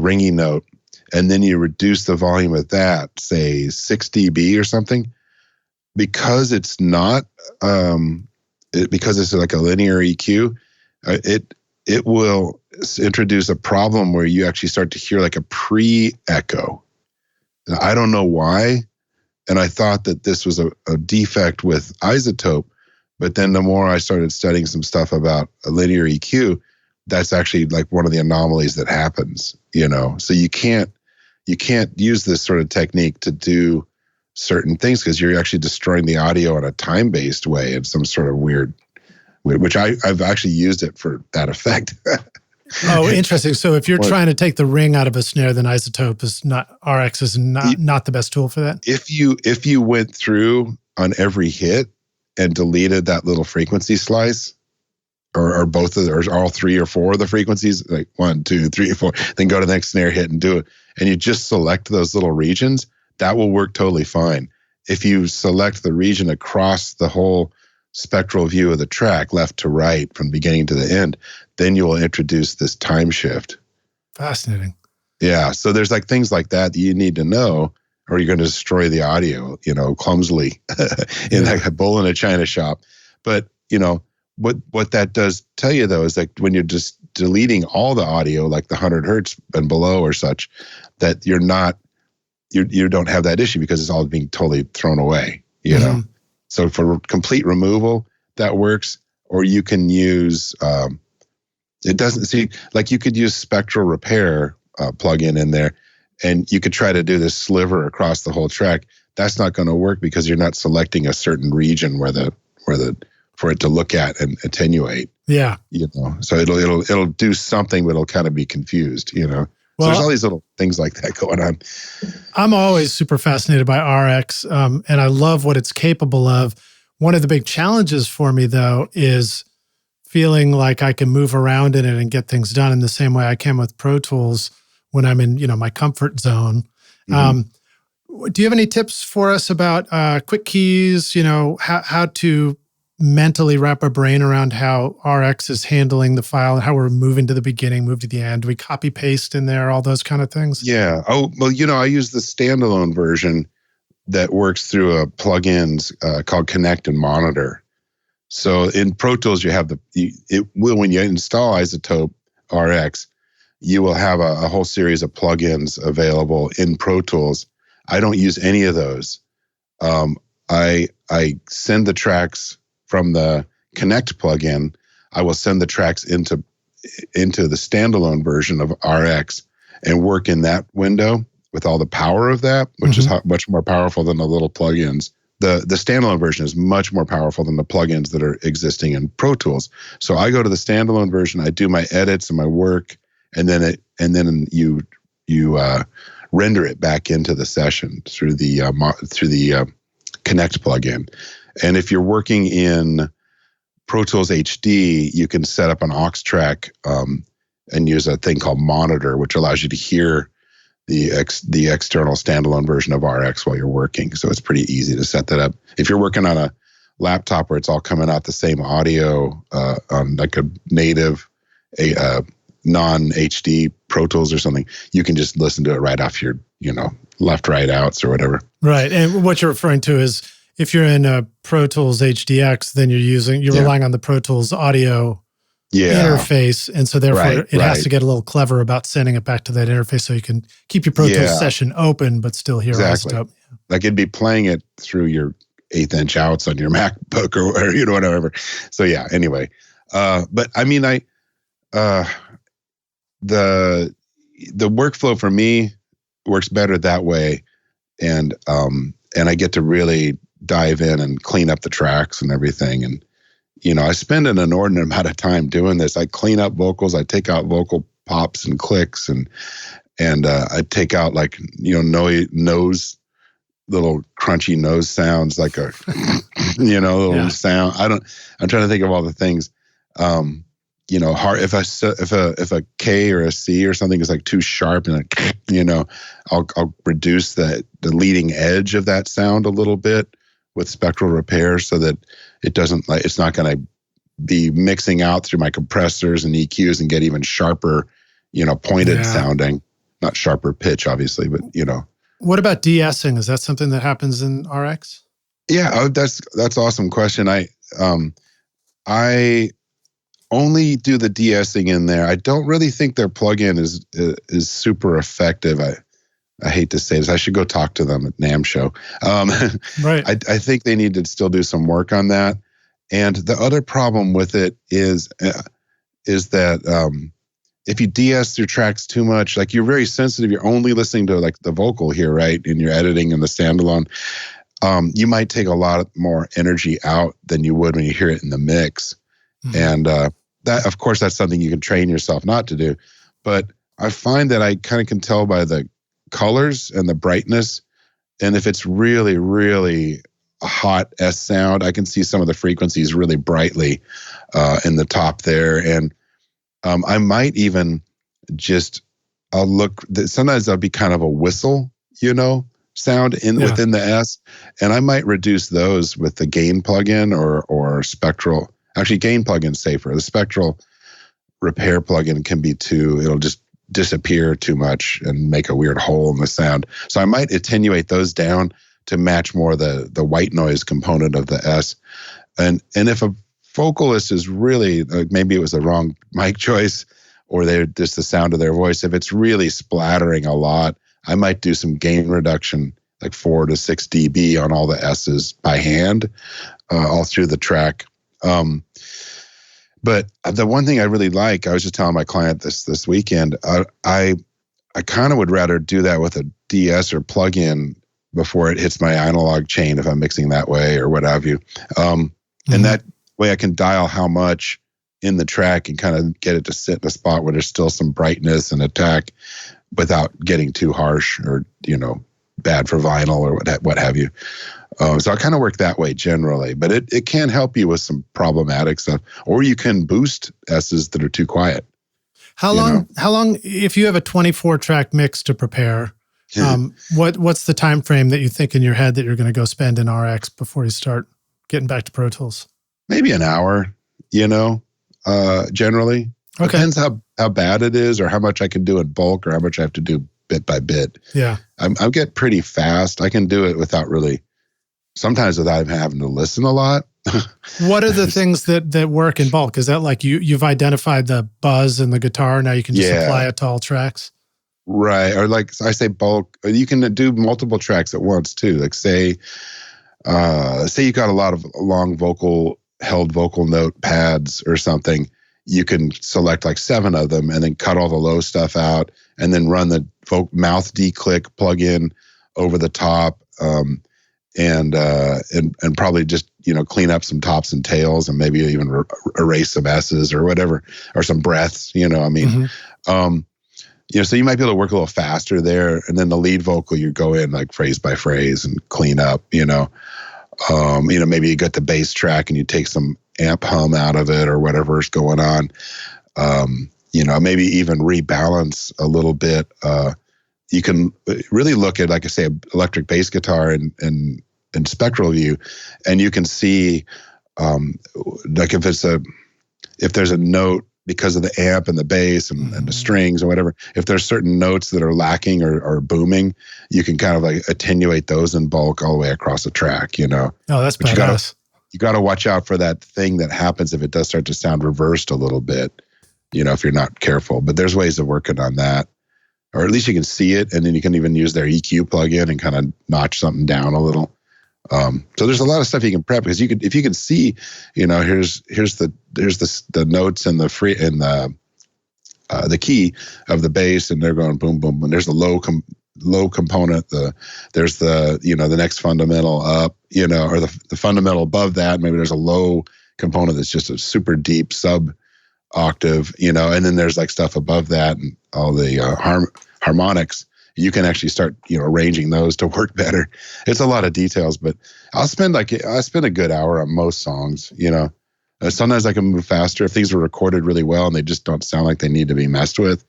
ringing note, and then you reduce the volume of that, say 6 dB or something, because it's not, because it's like a linear EQ, it will introduce a problem where you actually start to hear like a pre-echo. Now, I don't know why, and I thought that this was a defect with isotope, but then the more I started studying some stuff about a linear EQ, that's actually like one of the anomalies that happens, So you can't use this sort of technique to do certain things because you're actually destroying the audio in a time-based way in some sort of weird, which I've actually used it for that effect. Oh, interesting. So if you're trying to take the ring out of a snare, then isotope is RX is not the best tool for that. If you went through on every hit and deleted that little frequency slice, or both of or all 3 or 4 of the frequencies, like 1, 2, 3, 4, then go to the next snare hit and do it, and you just select those little regions, that will work totally fine. If you select the region across the whole spectral view of the track, left to right, from beginning to the end, then you will introduce this time shift. Fascinating. Yeah. So there's things like that you need to know, or you're going to destroy the audio, clumsily like a bull in a china shop. But, what that does tell you though, is when you're just deleting all the audio, like the 100 hertz and below or such, that you don't have that issue because it's all being totally thrown away, Mm-hmm. So for complete removal, that works. Or you can use, you could use spectral repair plugin in there, and you could try to do this sliver across the whole track. That's not going to work because you're not selecting a certain region for it to look at and attenuate. Yeah. So it'll do something, but it'll kind of be confused, So there's all these little things like that going on. I'm always super fascinated by RX, and I love what it's capable of. One of the big challenges for me, though, is feeling like I can move around in it and get things done in the same way I can with Pro Tools when I'm in, my comfort zone. Mm-hmm. Do you have any tips for us about quick keys, how to mentally wrap our brain around how RX is handling the file, how we're moving to the beginning, move to the end? Do we copy paste in there, all those kind of things? Yeah. Oh, well, I use the standalone version that works through a plugins called Connect and Monitor. So in Pro Tools, you have when you install Isotope RX, you will have a whole series of plugins available in Pro Tools. I don't use any of those. I send the tracks from the Connect plugin. I will send the tracks into the standalone version of RX and work in that window with all the power of that, which is much more powerful than the little plugins. The standalone version is much more powerful than the plugins that are existing in Pro Tools. So I go to the standalone version, I do my edits and my work, and then you render it back into the session through the Connect plugin. And if you're working in Pro Tools HD, you can set up an aux track and use a thing called Monitor, which allows you to hear the external standalone version of RX while you're working. So it's pretty easy to set that up. If you're working on a laptop where it's all coming out the same audio on like a native non-HD Pro Tools or something, you can just listen to it right off your left, right outs or whatever. Right. And what you're referring to is if you're in a Pro Tools HDX, then you're relying on the Pro Tools audio interface. And so therefore it has to get a little clever about sending it back to that interface so you can keep your Pro Tools session open, but still hear all the stuff. Like it'd be playing it through your 1/8" outs on your MacBook or whatever. So yeah, anyway. But I mean, the workflow for me works better that way. And I get to really dive in and clean up the tracks and everything. And, I spend an inordinate amount of time doing this. I clean up vocals. I take out vocal pops and clicks and I take out nose, little crunchy nose sounds, like a, little sound. I'm trying to think of all the things. Hard, if a K or a C or something is like too sharp and I'll reduce the leading edge of that sound a little bit with spectral repair so that it's not going to be mixing out through my compressors and EQs and get even sharper, pointed sounding, not sharper pitch obviously, but What about de-essing? Is that something that happens in RX? Yeah, that's an awesome question. I only do the de-essing in there. I don't really think their plugin is super effective. I hate to say this. I should go talk to them at NAMM show. Right. I think they need to still do some work on that. And the other problem with it is that if you de-ess your tracks too much, like you're very sensitive, you're only listening to like the vocal here, right? In your editing and the standalone, you might take a lot more energy out than you would when you hear it in the mix. And that, of course, that's something you can train yourself not to do. But I find that I kind of can tell by the colors and the brightness. And if it's really, really a hot S sound, I can see some of the frequencies really brightly in the top there. And I might even sometimes there'll be kind of a whistle, sound within the S. And I might reduce those with the gain plugin or spectral. Actually, gain plugin's safer. The spectral repair plugin can be too. It'll just disappear too much and make a weird hole in the sound. So I might attenuate those down to match more the white noise component of the S. And if a vocalist is really, maybe it was the wrong mic choice or they're just the sound of their voice, if it's really splattering a lot, I might do some gain reduction, like 4 to 6 dB on all the S's by hand, all through the track. But the one thing I really like, I was just telling my client this weekend, I kind of would rather do that with a DS or plugin before it hits my analog chain if I'm mixing that way or what have you. And that way I can dial how much in the track and kind of get it to sit in a spot where there's still some brightness and attack without getting too harsh or, bad for vinyl or what have you. So I kind of work that way generally, but it can help you with some problematic stuff, or you can boost S's that are too quiet. How long, if you have a 24-track mix to prepare, what's the time frame that you think in your head that you're going to go spend in RX before you start getting back to Pro Tools? Maybe an hour, generally. Okay. Depends how bad it is or how much I can do in bulk or how much I have to do bit by bit. Yeah. I get pretty fast. I can do it sometimes without having to listen a lot. What are the things that work in bulk? Is that like you've identified the buzz and the guitar, now you can just apply it to all tracks? Right. Or like I say bulk, you can do multiple tracks at once too. Like say, say you got a lot of long held vocal note pads or something, you can select like 7 of them and then cut all the low stuff out and then run the mouth declick plugin over the top, and probably just, clean up some tops and tails and maybe even erase some S's or whatever, or some breaths, so you might be able to work a little faster there. And then the lead vocal, you go in like phrase by phrase and clean up, maybe you got the bass track and you take some amp hum out of it or whatever's going on. Maybe even rebalance a little bit. You can really look at, like I say, electric bass guitar and spectral view, and you can see like if there's a note because of the amp and the bass and the strings or whatever, if there's certain notes that are lacking or booming, you can kind of like attenuate those in bulk all the way across the track, Oh, that's badass. You got to watch out for that thing that happens if it does start to sound reversed a little bit, if you're not careful. But there's ways of working on that. Or at least you can see it, and then you can even use their EQ plugin and kind of notch something down a little. So there's a lot of stuff you can prep, because if you can see, here's the notes and the key of the bass, and they're going boom boom, and there's the low component. There's the next fundamental up, or the fundamental above that. Maybe there's a low component that's just a super deep sub octave, and then there's like stuff above that and all the harmonics. You can actually start, arranging those to work better. It's a lot of details, but I spend a good hour on most songs. Sometimes I can move faster if things are recorded really well and they just don't sound like they need to be messed with.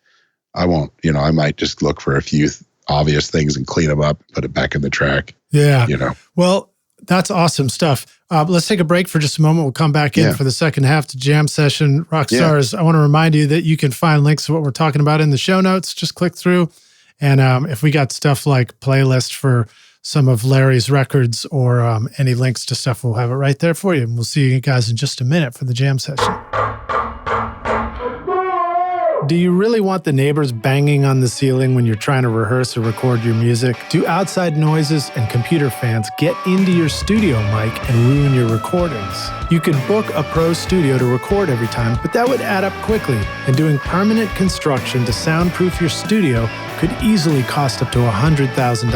I won't. I might just look for a few obvious things and clean them up, put it back in the track. Yeah. Well, that's awesome stuff. Let's take a break for just a moment. We'll come back in for the second half to Jam Session. Rockstars, I want to remind you that you can find links to what we're talking about in the show notes. Just click through. And if we got stuff like playlist for some of Larry's records or any links to stuff, we'll have it right there for you. And we'll see you guys in just a minute for the Jam Session. Do you really want the neighbors banging on the ceiling when you're trying to rehearse or record your music? Do outside noises and computer fans get into your studio mic and ruin your recordings? You could book a pro studio to record every time, but that would add up quickly, and doing permanent construction to soundproof your studio could easily cost up to $100,000.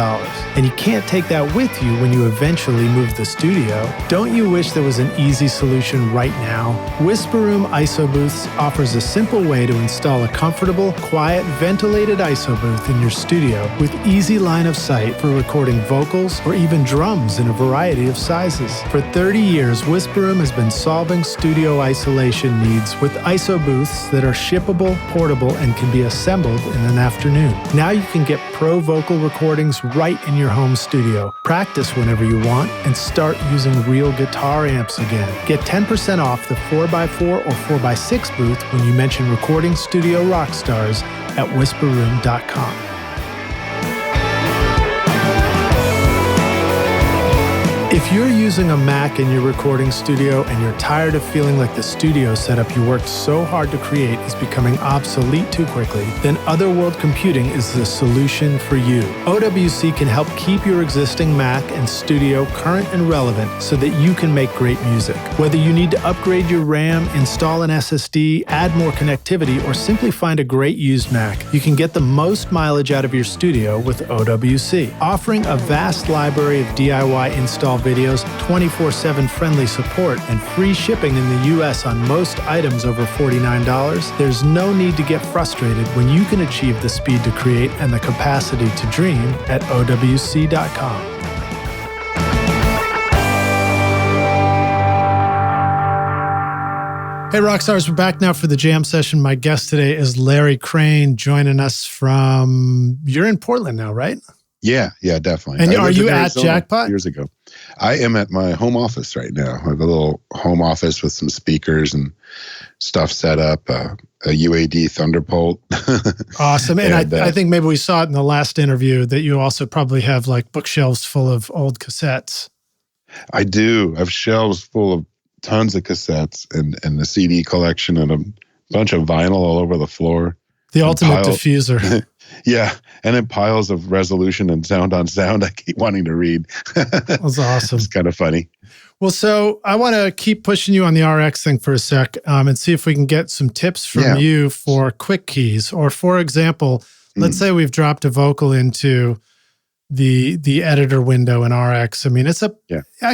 And you can't take that with you when you eventually move the studio. Don't you wish there was an easy solution right now? Whisper Room ISO Booths offers a simple way to install a comfortable, quiet, ventilated ISO booth in your studio with easy line of sight for recording vocals or even drums in a variety of sizes. For 30 years, Whisper Room has been solving studio isolation needs with ISO booths that are shippable, portable, and can be assembled in an afternoon. Now you can get pro vocal recordings right in your home studio, practice whenever you want, and start using real guitar amps again. Get 10% off the 4x4 or 4x6 booth when you mention Recording Studio Rockstars at whisperroom.com. If you're using a Mac in your recording studio and you're tired of feeling like the studio setup you worked so hard to create is becoming obsolete too quickly, then Otherworld Computing is the solution for you. OWC can help keep your existing Mac and studio current and relevant so that you can make great music. Whether you need to upgrade your RAM, install an SSD, add more connectivity, or simply find a great used Mac, you can get the most mileage out of your studio with OWC. Offering a vast library of DIY install videos, 24/7 friendly support, and free shipping in the US on most items over $49, there's no need to get frustrated when you can achieve the speed to create and the capacity to dream at OWC.com. Hey, Rockstars, we're back now for the Jam Session. My guest today is Larry Crane, joining us from, you're in Portland now, right? Yeah, definitely. And are you at Jackpot? Years ago. I am at my home office right now. I have a little home office with some speakers and stuff set up, a UAD Thunderbolt. Awesome. And I think maybe we saw it in the last interview that you also probably have like bookshelves full of old cassettes. I do. I have shelves full of tons of cassettes and the CD collection and a bunch of vinyl all over the floor. The and ultimate diffuser. Yeah, and then piles of resolution and sound on sound I keep wanting to read. That's awesome. It's kind of funny. Well, so I want to keep pushing you on the RX thing for a sec and see if we can get some tips from you for quick keys. Or for example, let's say we've dropped a vocal into the editor window in RX. I mean, it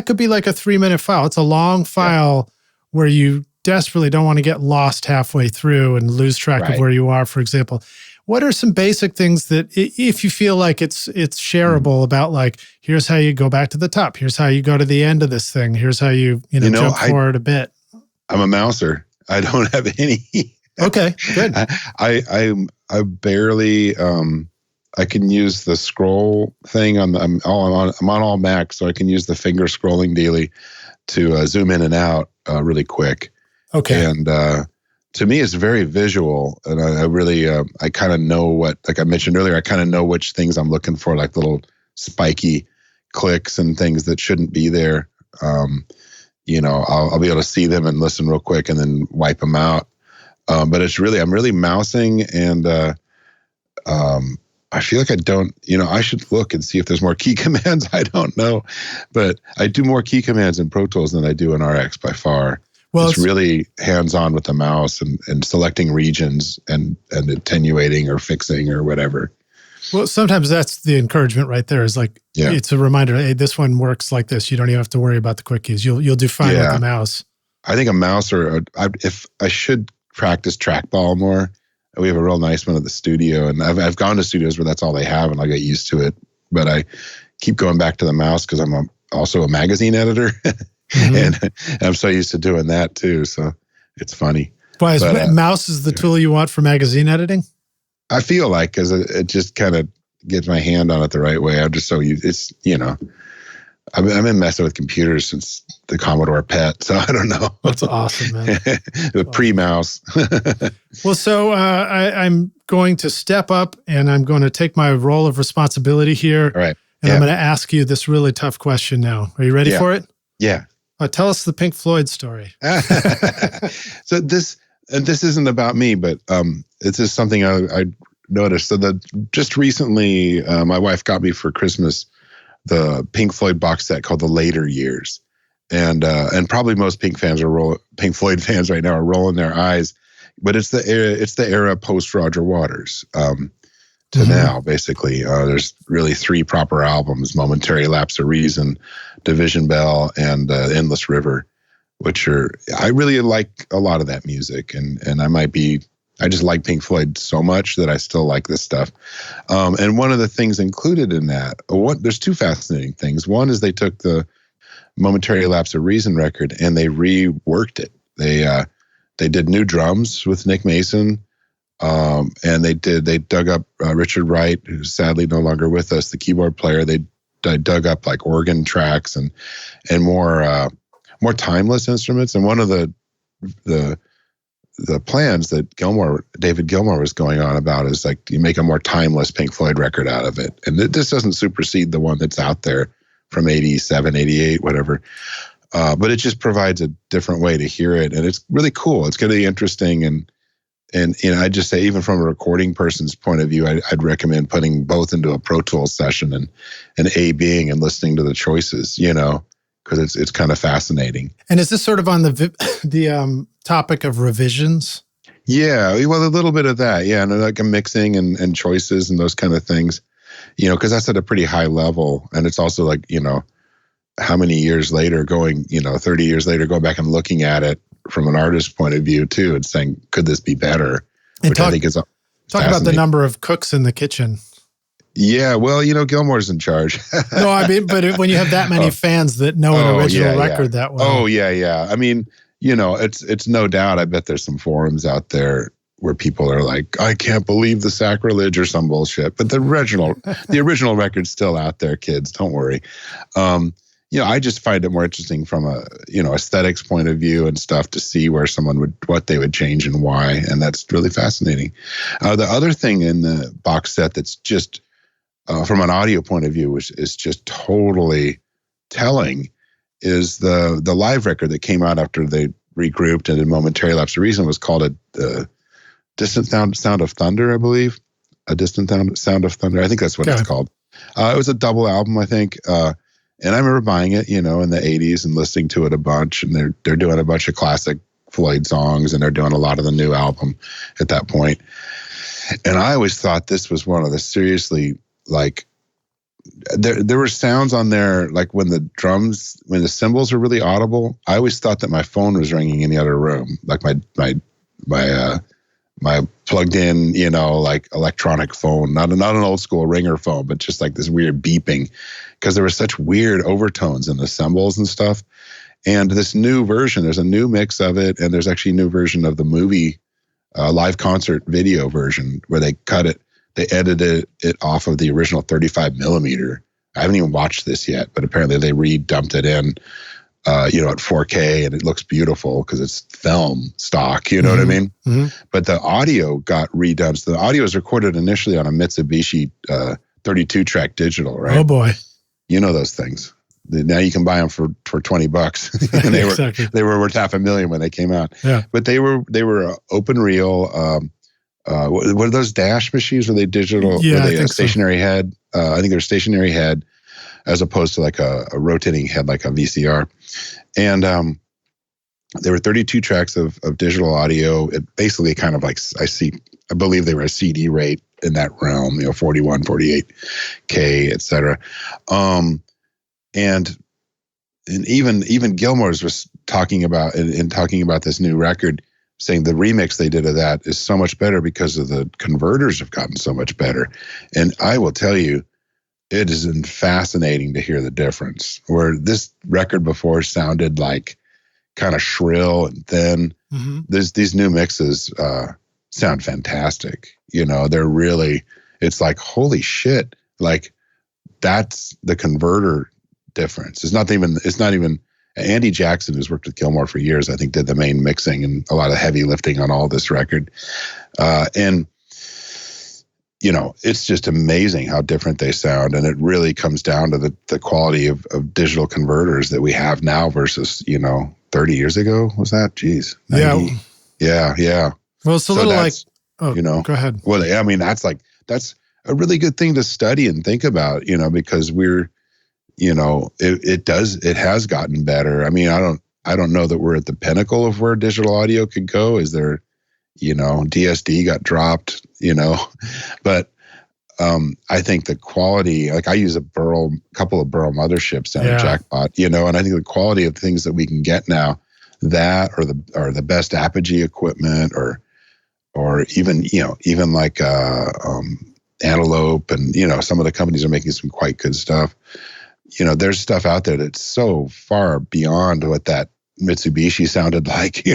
could be like a 3-minute file. It's a long file where you desperately don't want to get lost halfway through and lose track of where you are, for example. What are some basic things that, if you feel like it's shareable, about like, here's how you go back to the top, here's how you go to the end of this thing, here's how you jump forward a bit? I'm a mouser. I don't have any. Okay, good. I barely. I can use the scroll thing I'm on all Mac, so I can use the finger scrolling daily to zoom in and out really quick. Okay, and to me, it's very visual, and I really, I kind of know what, like I mentioned earlier, I kind of know which things I'm looking for, like little spiky clicks and things that shouldn't be there. I'll be able to see them and listen real quick and then wipe them out. But I'm really mousing, and I feel like I don't, I should look and see if there's more key commands. I don't know, but I do more key commands in Pro Tools than I do in RX by far. Well, it's really hands-on with the mouse and selecting regions and attenuating or fixing or whatever. Well, sometimes that's the encouragement right there, is like, it's a reminder, hey, this one works like this. You don't even have to worry about the quick keys. You'll do fine with the mouse. I think a mouse, if I should practice trackball more. We have a real nice one at the studio, and I've gone to studios where that's all they have, and I get used to it. But I keep going back to the mouse because I'm also a magazine editor. And I'm so used to doing that too. So it's funny. Why is mouse is the tool you want for magazine editing? I feel like, because it just kind of gets my hand on it the right way. I'm just so used. It's, I've been messing with computers since the Commodore PET. So I don't know. That's awesome, man. The pre-mouse. Well, so I'm going to step up, and I'm going to take my role of responsibility here. All right. And I'm going to ask you this really tough question now. Are you ready for it? Yeah. Tell us the Pink Floyd story. So this isn't about me, but it's just something I noticed. So just recently, my wife got me for Christmas the Pink Floyd box set called The Later Years, and probably most Pink Floyd fans right now are rolling their eyes, but it's the era post Roger Waters to now, basically. There's really 3 proper albums: Momentary Lapse of Reason, Division Bell, and Endless River, which I really like a lot of that music, and I just like Pink Floyd so much that I still like this stuff. And one of the things included in that, there's 2 fascinating things. One is they took the Momentary Lapse of Reason record and they reworked it. They did new drums with Nick Mason, and they dug up Richard Wright, who's sadly no longer with us, the keyboard player. They dug up like organ tracks and more timeless instruments. And one of the plans that David Gilmour was going on about is like, you make a more timeless Pink Floyd record out of it. And this doesn't supersede the one that's out there from 87, 88, whatever. But it just provides a different way to hear it. And it's really cool. It's going to be interesting. And I just say, even from a recording person's point of view, I'd recommend putting both into a Pro Tools session and A-Bing and listening to the choices, because it's kind of fascinating. And is this sort of on the topic of revisions? Yeah, well, a little bit of that, yeah, and like a mixing and choices and those kind of things, because that's at a pretty high level, and it's also like, how many years later, 30 years later, go back and looking at it from an artist's point of view too, and saying, could this be better? Which I think is talk about the number of cooks in the kitchen. Yeah, well, Gilmour's in charge. No, I mean, but when you have that many fans that know an original record that well. Oh, yeah. I mean, it's no doubt. I bet there's some forums out there where people are like, I can't believe the sacrilege or some bullshit. But the original record's still out there, kids. Don't worry. I just find it more interesting from a, aesthetics point of view and stuff, to see where what they would change and why. And that's really fascinating. The other thing in the box set that's just, from an audio point of view, which is just totally telling, is the live record that came out after they regrouped and did Momentary Lapse of Reason, was called Distant Sound of Thunder, I believe. A Distant Sound of Thunder. I think that's what it's called. It was a double album, I think. And I remember buying it, in the 80s and listening to it a bunch. And they're doing a bunch of classic Floyd songs, and they're doing a lot of the new album at that point. And I always thought this was one of the seriously, like, there were sounds on there, like when the cymbals are really audible. I always thought that my phone was ringing in the other room, like my plugged in, like electronic phone, not an old school ringer phone, but just like this weird beeping, because there were such weird overtones in the cymbals and stuff. And this new version, there's a new mix of it, and there's actually a new version of the movie live concert video version where they edited it off of the original 35 millimeter. I haven't even watched this yet, but apparently they re-dumped it in, at 4K, and it looks beautiful because it's film stock, you know what I mean? Mm-hmm. But the audio got redone. So the audio was recorded initially on a Mitsubishi 32-track digital, right? Oh boy. You know those things. Now you can buy them for $20, and they were worth $500,000 when they came out. Yeah. But they were open reel. What are those Dash machines? Were they digital? Yeah, were they a stationary so. head? I think they're stationary head, as opposed to like a rotating head, like a VCR. And there were 32 tracks of digital audio. It basically kind of like I believe they were a CD rate in that realm, 41, 48K, et cetera. And even Gilmour's was talking about this new record, saying the remix they did of that is so much better because of the converters have gotten so much better. And I will tell you, it has been fascinating to hear the difference. Where this record before sounded like kind of shrill and thin, these new mixes sound fantastic. They're really, it's like, holy shit, like that's the converter difference. It's not even Andy Jackson, who's worked with Gilmour for years, I think did the main mixing and a lot of heavy lifting on all this record. And it's just amazing how different they sound. And it really comes down to the quality of digital converters that we have now versus, 30 years ago. Was that? Jeez. 90? Yeah. Well, it's a little like, go ahead. Well, I mean, that's a really good thing to study and think about, because we're, it has gotten better. I mean, I don't know that we're at the pinnacle of where digital audio could go. Is there, DSD got dropped, but I think the quality, like I use a couple of Burl motherships down at Jackpot, and I think the quality of things that we can get now, that or the best Apogee equipment or even like Antelope, and some of the companies are making some quite good stuff. There's stuff out there that's so far beyond what that Mitsubishi sounded like,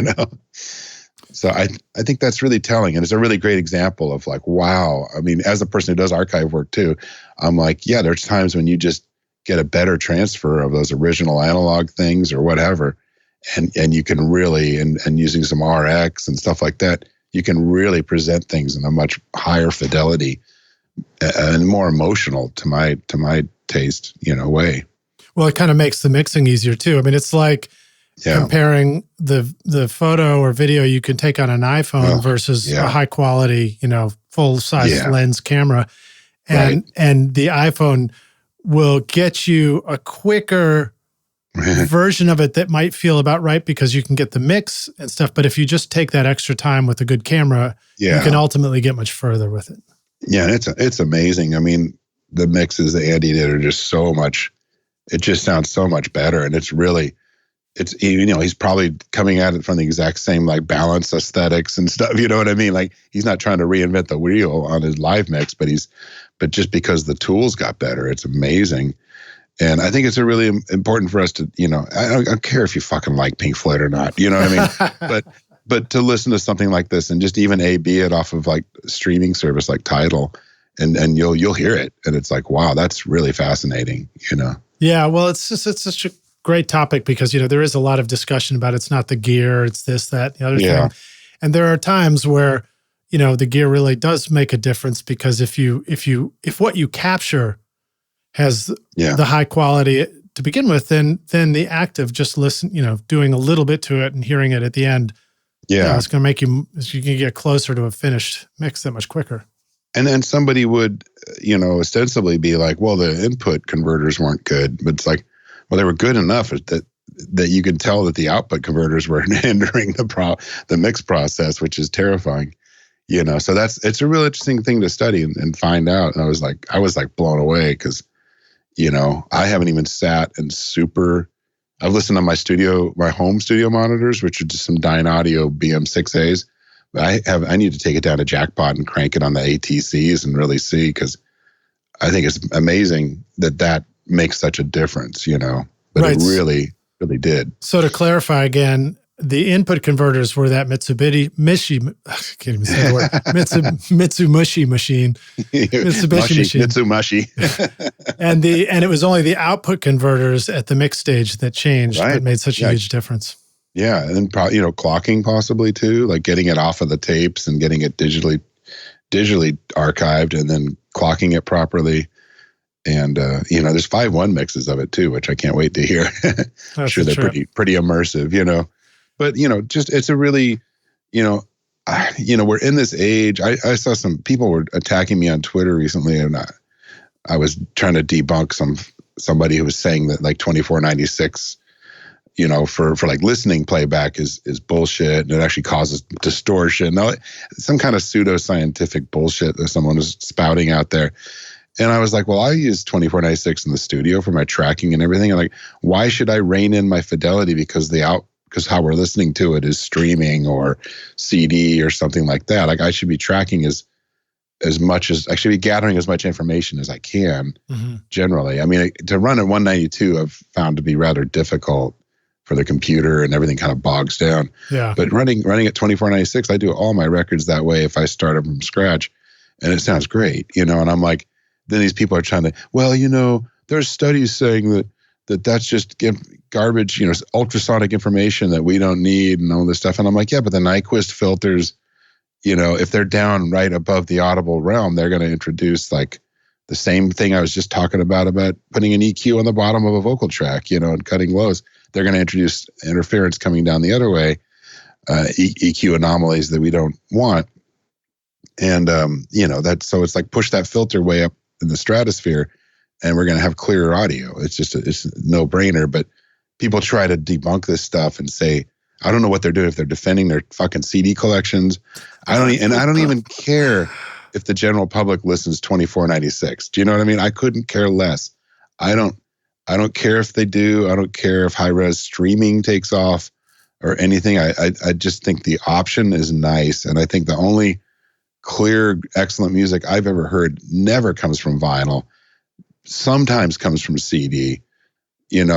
So I think that's really telling. And it's a really great example of like, wow. I mean, as a person who does archive work too, I'm like, yeah, there's times when you just get a better transfer of those original analog things or whatever. And you can really, and using some RX and stuff like that, you can really present things in a much higher fidelity and more emotional to my taste, way. Well, it kind of makes the mixing easier too. I mean, it's like comparing the photo or video you can take on an iPhone versus a high quality, full size lens camera. And the iPhone will get you a quicker version of it that might feel about right because you can get the mix and stuff. But if you just take that extra time with a good camera, you can ultimately get much further with it. Yeah, it's amazing. I mean, the mixes that Andy did are just so much, it just sounds so much better. And he's probably coming at it from the exact same like balance aesthetics and stuff. You know what I mean? Like he's not trying to reinvent the wheel on his live mix, but just because the tools got better, it's amazing. And I think it's a really important for us to, I don't care if you fucking like Pink Floyd or not, you know what I mean? But to listen to something like this and just even A/B it off of like a streaming service like Tidal, and you'll hear it, and it's like, wow, that's really fascinating, Yeah, well, it's such a great topic because there is a lot of discussion about it's not the gear, it's this, that, the other thing, and there are times where the gear really does make a difference because if what you capture has the high quality to begin with, then the act of just doing a little bit to it and hearing it at the end Yeah. It's going to make you can get closer to a finished mix that much quicker. And then somebody would, ostensibly be like, well, the input converters weren't good. But it's like, well, they were good enough that you could tell that the output converters were hindering the mix process, which is terrifying. So it's a real interesting thing to study and find out. And I was like blown away because, I haven't even sat and I've listened on my home studio monitors, which are just some Dyne Audio BM6As. But I need to take it down to Jackpot and crank it on the ATCs and really see, because I think it's amazing that makes such a difference, but right. It really, really did. So to clarify again, the input converters were that Mitsubishi machine. and it was only the output converters at the mix stage that changed, right. That made such a huge difference. Yeah, and then probably clocking possibly too, like getting it off of the tapes and getting it digitally archived and then clocking it properly. And there's 5.1 mixes of it too, which I can't wait to hear. I'm sure they're pretty immersive, But just it's a really, we're in this age. I saw some people were attacking me on Twitter recently, and I was trying to debunk somebody who was saying that like 2496. For like listening playback is bullshit, and it actually causes distortion. Some kind of pseudoscientific bullshit that someone was spouting out there. And I was like, well, I use 2496 in the studio for my tracking and everything. And like, why should I rein in my fidelity because how we're listening to it is streaming or CD or something like that? Like, I should be tracking as much as I should be gathering as much information as I can. Mm-hmm. Generally, I mean, to run at 192, I've found to be rather difficult for the computer, and everything kind of bogs down. Yeah. But running at 2496, I do all my records that way if I start them from scratch, and it sounds great, And I'm like, then these people are trying to, well, there's studies saying that's just garbage, ultrasonic information that we don't need and all this stuff. And I'm like, yeah, but the Nyquist filters, if they're down right above the audible realm, they're going to introduce like the same thing I was just talking about putting an EQ on the bottom of a vocal track, and cutting lows. They're going to introduce interference coming down the other way, EQ anomalies that we don't want. And, so it's like push that filter way up in the stratosphere and we're going to have clearer audio. It's just it's a no-brainer. But people try to debunk this stuff and say, I don't know what they're doing, if they're defending their fucking CD collections. I don't even care if the general public listens 2496. Do you know what I mean? I couldn't care less. I don't care if they do. I don't care if high-res streaming takes off or anything. I just think the option is nice. And I think the only clear, excellent music I've ever heard never comes from vinyl. Sometimes comes from CD.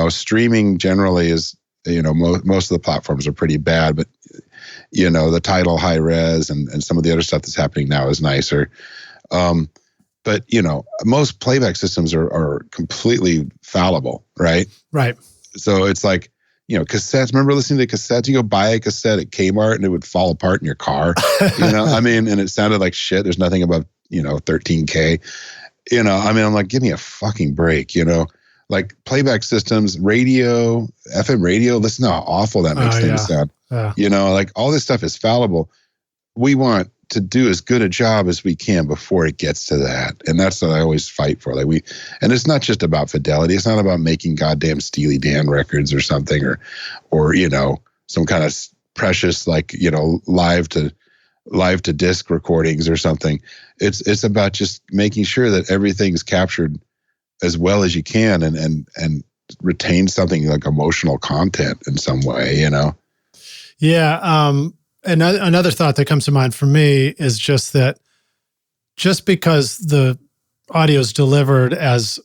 Streaming generally is, most of the platforms are pretty bad, but, the Tidal high-res and some of the other stuff that's happening now is nicer. But, most playback systems are completely fallible, right? Right. So it's like, cassettes. Remember listening to cassettes? You go buy a cassette at Kmart and it would fall apart in your car, and it sounded like shit. There's nothing above, 13K. I'm like, give me a fucking break, like playback systems, radio, FM radio. Listen to how awful that makes things sound. Yeah. Like all this stuff is fallible. We want to do as good a job as we can before it gets to that. And that's what I always fight for. And it's not just about fidelity. It's not about making goddamn Steely Dan records or something, or some kind of precious, live to disc recordings or something. It's about just making sure that everything's captured as well as you can and retain something like emotional content in some way, Yeah. Another thought that comes to mind for me is just that just because the audio is delivered as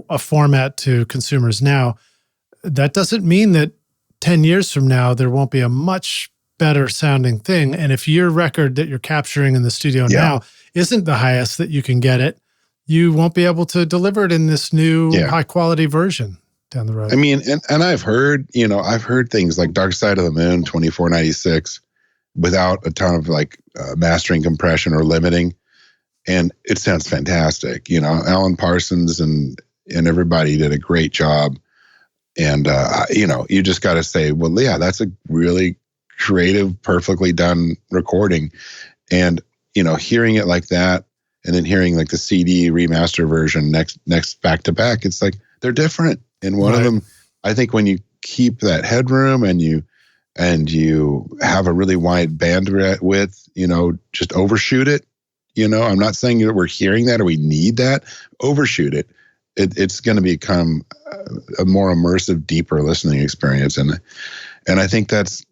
a format to consumers now, that doesn't mean that 10 years from now, there won't be a much better sounding thing. And if your record that you're capturing in the studio now isn't the highest that you can get it, you won't be able to deliver it in this new high quality version down the road. I mean, and I've heard things like Dark Side of the Moon, 2496, without a ton of mastering, compression, or limiting. And it sounds fantastic. Alan Parsons and everybody did a great job. And, you just got to say, well, yeah, that's a really creative, perfectly done recording. And, hearing it like that, and then hearing like the CD remaster version next back to back, it's like they're different. And one of them, I think when you keep that headroom and you have a really wide bandwidth, just overshoot it. I'm not saying that we're hearing that or we need that. Overshoot it. It's going to become a more immersive, deeper listening experience. And I think that's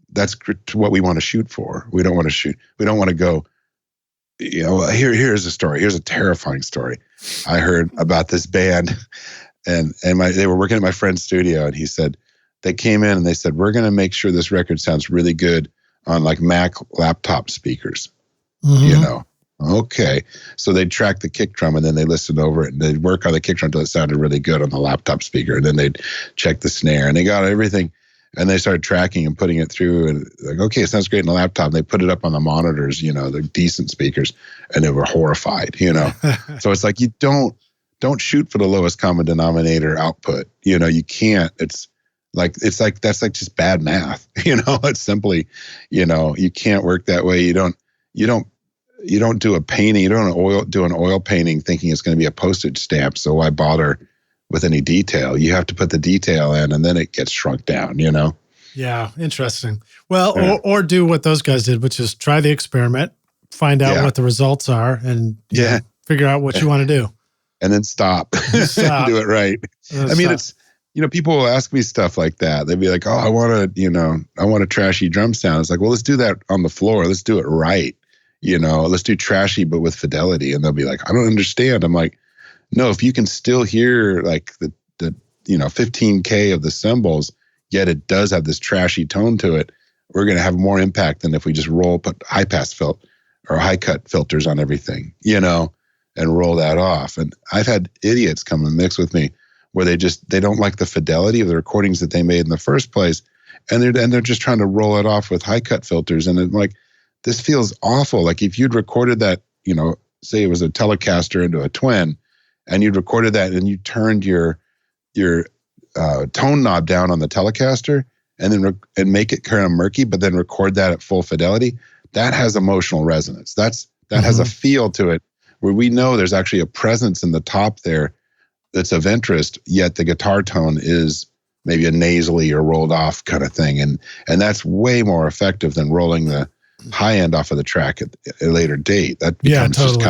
what we want to shoot for. We don't want to go, here's a story. Here's a terrifying story. I heard about this band and they were working at my friend's studio, and he said, they came in and they said, we're going to make sure this record sounds really good on like Mac laptop speakers, Okay. So they'd track the kick drum and then they listened over it and they'd work on the kick drum until it sounded really good on the laptop speaker. And then they'd check the snare and they got everything. And they started tracking and putting it through and like, okay, it sounds great in the laptop. And they put it up on the monitors, the decent speakers, and they were horrified, So it's like, you don't shoot for the lowest common denominator output. You can't. It's like that's like just bad math. It's simply, you can't work that way. You don't do a painting. You don't do an oil painting thinking it's going to be a postage stamp. So why bother with any detail? You have to put the detail in, and then it gets shrunk down. Yeah, interesting. Well, or do what those guys did, which is try the experiment, find out what the results are, and figure out what you want to do, and then stop. Do it right. I mean, it's people will ask me stuff like that. They'd be like, "Oh, I want a trashy drum sound." It's like, well, let's do that on the floor. Let's do it right. Let's do trashy, but with fidelity. And they'll be like, I don't understand. I'm like, no, if you can still hear like the 15K of the cymbals, yet it does have this trashy tone to it, we're going to have more impact than if we just put high pass filter or high cut filters on everything, and roll that off. And I've had idiots come and mix with me where they don't like the fidelity of the recordings that they made in the first place. And they're just trying to roll it off with high cut filters. And I'm like, this feels awful. Like if you'd recorded that, say it was a Telecaster into a Twin, and you'd recorded that and you turned your tone knob down on the Telecaster and then and make it kind of murky, but then record that at full fidelity, that has emotional resonance. That has a feel to it where we know there's actually a presence in the top there that's of interest, yet the guitar tone is maybe a nasally or rolled off kind of thing. And that's way more effective than rolling the high end off of the track at a later date. That becomes just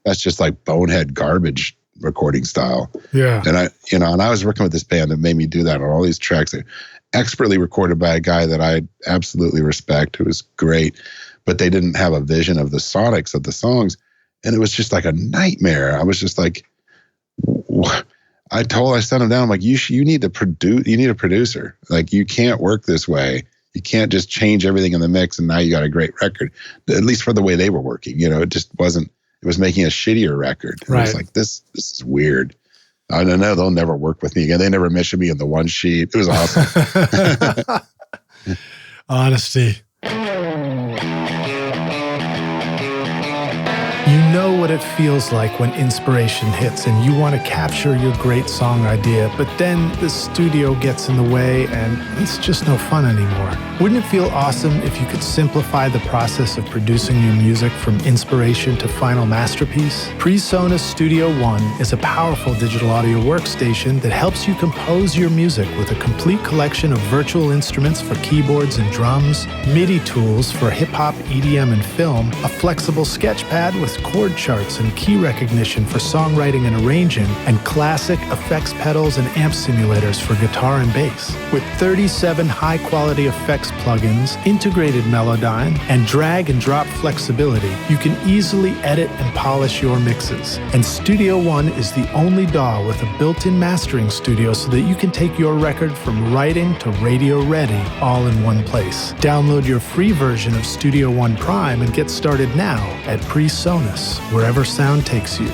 that's just like bonehead garbage recording style. Yeah. And I was working with this band that made me do that on all these tracks. They're expertly recorded by a guy that I absolutely respect, who was great, but they didn't have a vision of the sonics of the songs. And it was just like a nightmare. I was just like, I sent him down. I'm like, you need to produce. You need a producer. Like, you can't work this way. You can't just change everything in the mix and now you got a great record. At least for the way they were working, it just wasn't. It was making a shittier record. And I was like, this is weird. I don't know. They'll never work with me again. They never mentioned me in the one sheet. It was awesome. Honesty. You know what it feels like when inspiration hits and you want to capture your great song idea, but then the studio gets in the way and it's just no fun anymore. Wouldn't it feel awesome if you could simplify the process of producing your music from inspiration to final masterpiece? PreSonus Studio One is a powerful digital audio workstation that helps you compose your music with a complete collection of virtual instruments for keyboards and drums, MIDI tools for hip-hop, EDM, and film, a flexible sketchpad with chord charts and key recognition for songwriting and arranging, and classic effects pedals and amp simulators for guitar and bass. With 37 high-quality effects plugins, integrated Melodyne, and drag and drop flexibility, you can easily edit and polish your mixes. And Studio One is the only DAW with a built-in mastering studio so that you can take your record from writing to radio ready all in one place. Download your free version of Studio One Prime and get started now at PreSonus, wherever sound takes you.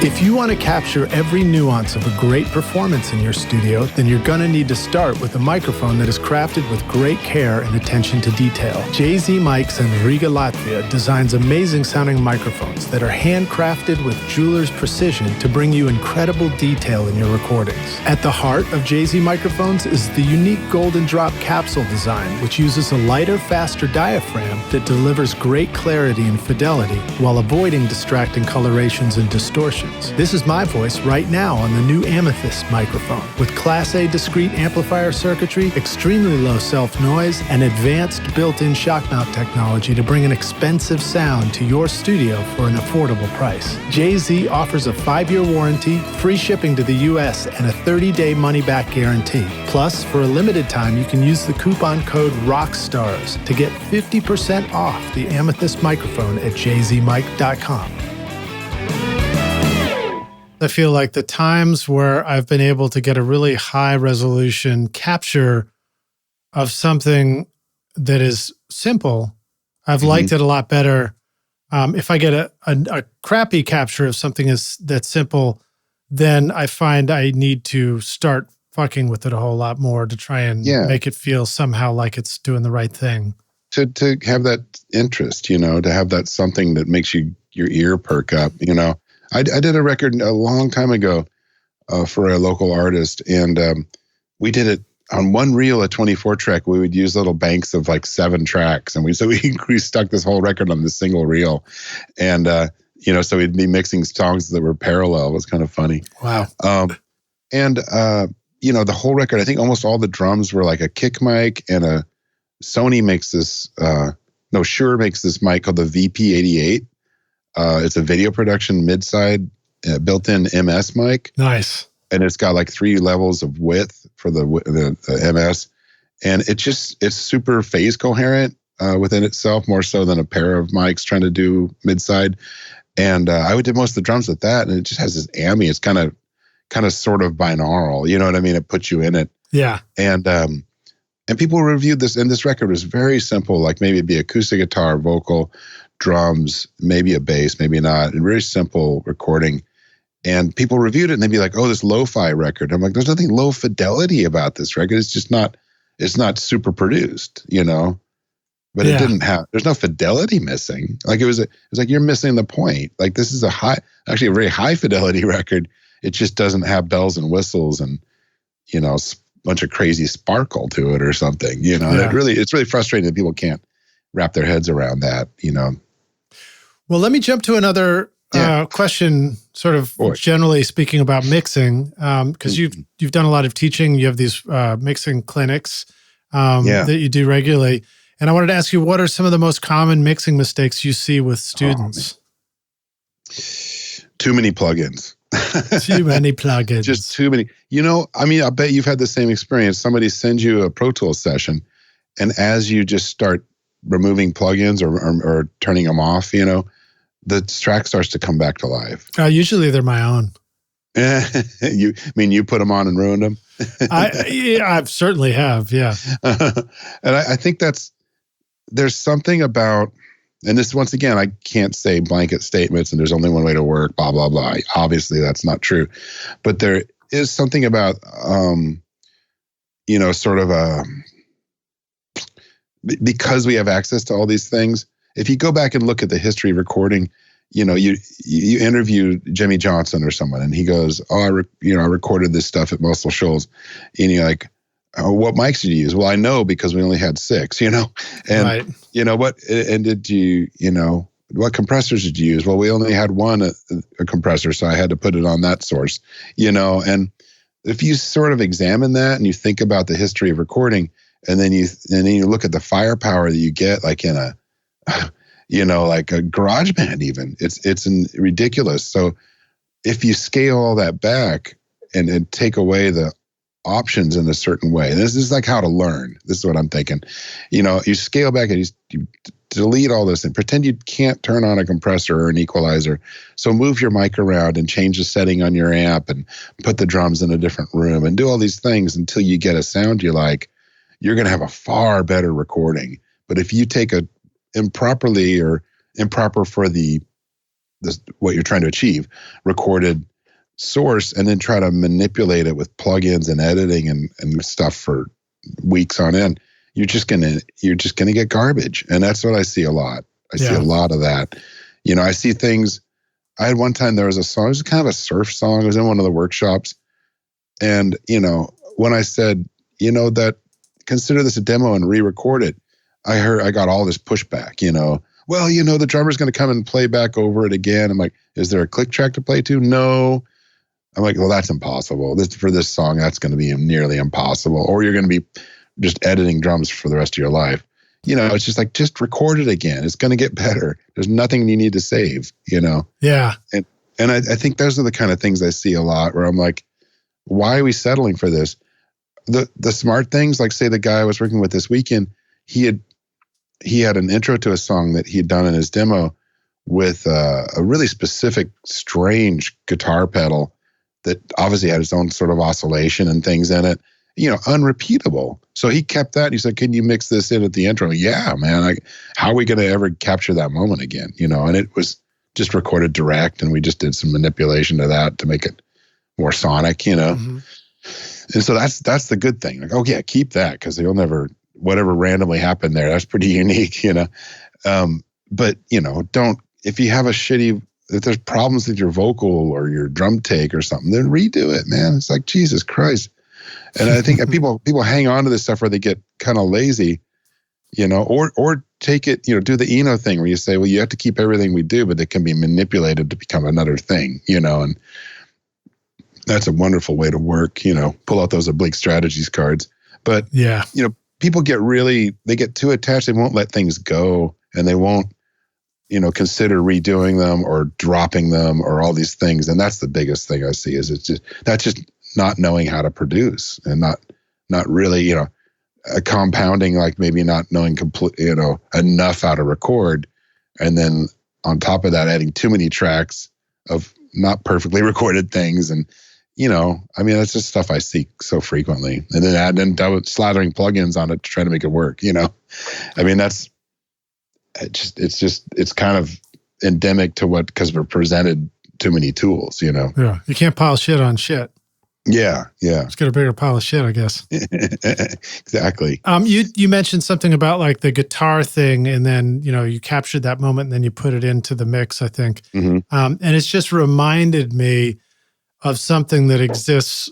If you want to capture every nuance of a great performance in your studio, then you're going to need to start with a microphone that is crafted with great care and attention to detail. JZ Mics in Riga, Latvia designs amazing sounding microphones that are handcrafted with jeweler's precision to bring you incredible detail in your recordings. At the heart of JZ microphones is the unique Golden Drop capsule design, which uses a lighter, faster diaphragm that delivers great clarity and fidelity while avoiding distracting colorations and distortions. This is my voice right now on the new Amethyst microphone with Class A discrete amplifier circuitry, extremely low self-noise, and advanced built-in shock mount technology to bring an expensive sound to your studio for an affordable price. JZ offers a 5-year warranty, free shipping to the US, and a 30-day money-back guarantee. Plus, for a limited time, you can use the coupon code ROCKSTARS to get 50% off the Amethyst microphone at jzmic.com. I feel like the times where I've been able to get a really high resolution capture of something that is simple, I've liked it a lot better. If I get a crappy capture of something that's simple, then I find I need to start fucking with it a whole lot more to try and make it feel somehow like it's doing the right thing. To have that interest, to have that something that makes your ear perk up, I did a record a long time ago for a local artist, and we did it on one reel, a 24-track. We would use little banks of like 7 tracks, and we stuck this whole record on this single reel, and so we'd be mixing songs that were parallel. It was kind of funny. Wow. The whole record, I think almost all the drums were like a kick mic, and a Sony makes this. Shure makes this mic called the VP88. It's a video production mid-side built-in MS mic. Nice. And it's got like 3 levels of width for the MS. And it's super phase coherent within itself, more so than a pair of mics trying to do mid-side. And I would do most of the drums with that, and it just has this ambi. It's kind of sort of binaural. You know what I mean? It puts you in it. Yeah. And people reviewed this, and this record was very simple, like maybe it'd be acoustic guitar, vocal, drums, maybe a bass, maybe not. A very simple recording. And people reviewed it and they'd be like, oh, this lo-fi record. I'm like, there's nothing low fidelity about this record. It's just not, it's not super produced, But it didn't have, there's no fidelity missing. Like it was like, you're missing the point. Like this is a very high fidelity record. It just doesn't have bells and whistles and, a bunch of crazy sparkle to it or something, And it's really frustrating that people can't wrap their heads around that, Well, let me jump to another question, sort of generally speaking about mixing, because you've done a lot of teaching. You have these mixing clinics that you do regularly. And I wanted to ask you, what are some of the most common mixing mistakes you see with students? Too many plugins. Too many plugins. Just too many. I bet you've had the same experience. Somebody sends you a Pro Tools session, and as you just start removing plugins or turning them off, the track starts to come back to life. Usually they're my own. You put them on and ruined them? I certainly have, yeah. And I think there's something about, and this, once again, I can't say blanket statements and there's only one way to work, blah, blah, blah. Obviously that's not true. But there is something about, sort of because we have access to all these things. If you go back and look at the history of recording, you interview Jimmy Johnson or someone, and he goes, "Oh, I recorded this stuff at Muscle Shoals," and you're like, "Oh, what mics did you use?" Well, I know because we only had 6, and right. What? And did you, what compressors did you use? Well, we only had one a compressor, so I had to put it on that source, And if you sort of examine that and you think about the history of recording, and then you look at the firepower that you get, like in a, like a garage band even. It's ridiculous. So if you scale all that back and take away the options in a certain way, this is like how to learn. This is what I'm thinking. You scale back and you delete all this and pretend you can't turn on a compressor or an equalizer. So move your mic around and change the setting on your amp and put the drums in a different room and do all these things until you get a sound you like. You're going to have a far better recording. But if you take a improper for the what you're trying to achieve, recorded source, and then try to manipulate it with plugins and editing and stuff for weeks on end, you're just gonna get garbage. And that's what I see a lot. I see a lot of that. I see things. I had one time, there was a song, it was kind of a surf song. It was in one of the workshops. And, when I said, that consider this a demo and re-record it, I got all this pushback, well, the drummer's going to come and play back over it again. I'm like, is there a click track to play to? No. I'm like, well, that's impossible. For this song, that's going to be nearly impossible. Or you're going to be just editing drums for the rest of your life. It's just like, just record it again. It's going to get better. There's nothing you need to save, Yeah. And I think those are the kind of things I see a lot where I'm like, why are we settling for this? The smart things, like say the guy I was working with this weekend, he had an intro to a song that he had done in his demo with a really specific, strange guitar pedal that obviously had its own sort of oscillation and things in it, unrepeatable. So he kept that. And he said, can you mix this in at the intro? Yeah, man. How are we going to ever capture that moment again? And it was just recorded direct, and we just did some manipulation to that to make it more sonic, Mm-hmm. And so that's the good thing. Like, oh yeah, keep that, because you'll never, whatever randomly happened there, that's pretty unique, But don't, if you have if there's problems with your vocal or your drum take or something, then redo it, man. It's like, Jesus Christ. And I think people hang on to this stuff where they get kind of lazy, or take it, do the Eno thing where you say, well, you have to keep everything we do, but it can be manipulated to become another thing, and that's a wonderful way to work, pull out those oblique strategies cards. But, people they get too attached. They won't let things go, and they won't, consider redoing them or dropping them or all these things. And that's the biggest thing I see is that's just not knowing how to produce, and not really, compounding, like maybe not knowing enough how to record. And then on top of that, adding too many tracks of not perfectly recorded things. And, that's just stuff I see so frequently. And then slathering plugins on it to try to make it work, it's kind of endemic to because we're presented too many tools, Yeah. You can't pile shit on shit. Yeah. Just get a bigger pile of shit, I guess. Exactly. You mentioned something about like the guitar thing, and then, you captured that moment and then you put it into the mix, I think. Mm-hmm. And it's just reminded me of something that exists.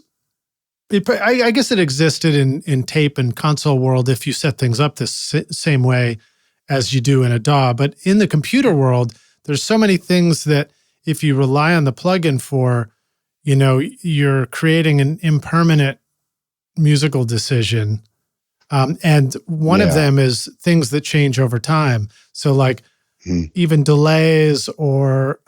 I guess it existed in tape and console world if you set things up this same way as you do in a DAW. But in the computer world, there's so many things that if you rely on the plugin for, you're creating an impermanent musical decision. And one of them is things that change over time. So like even delays or,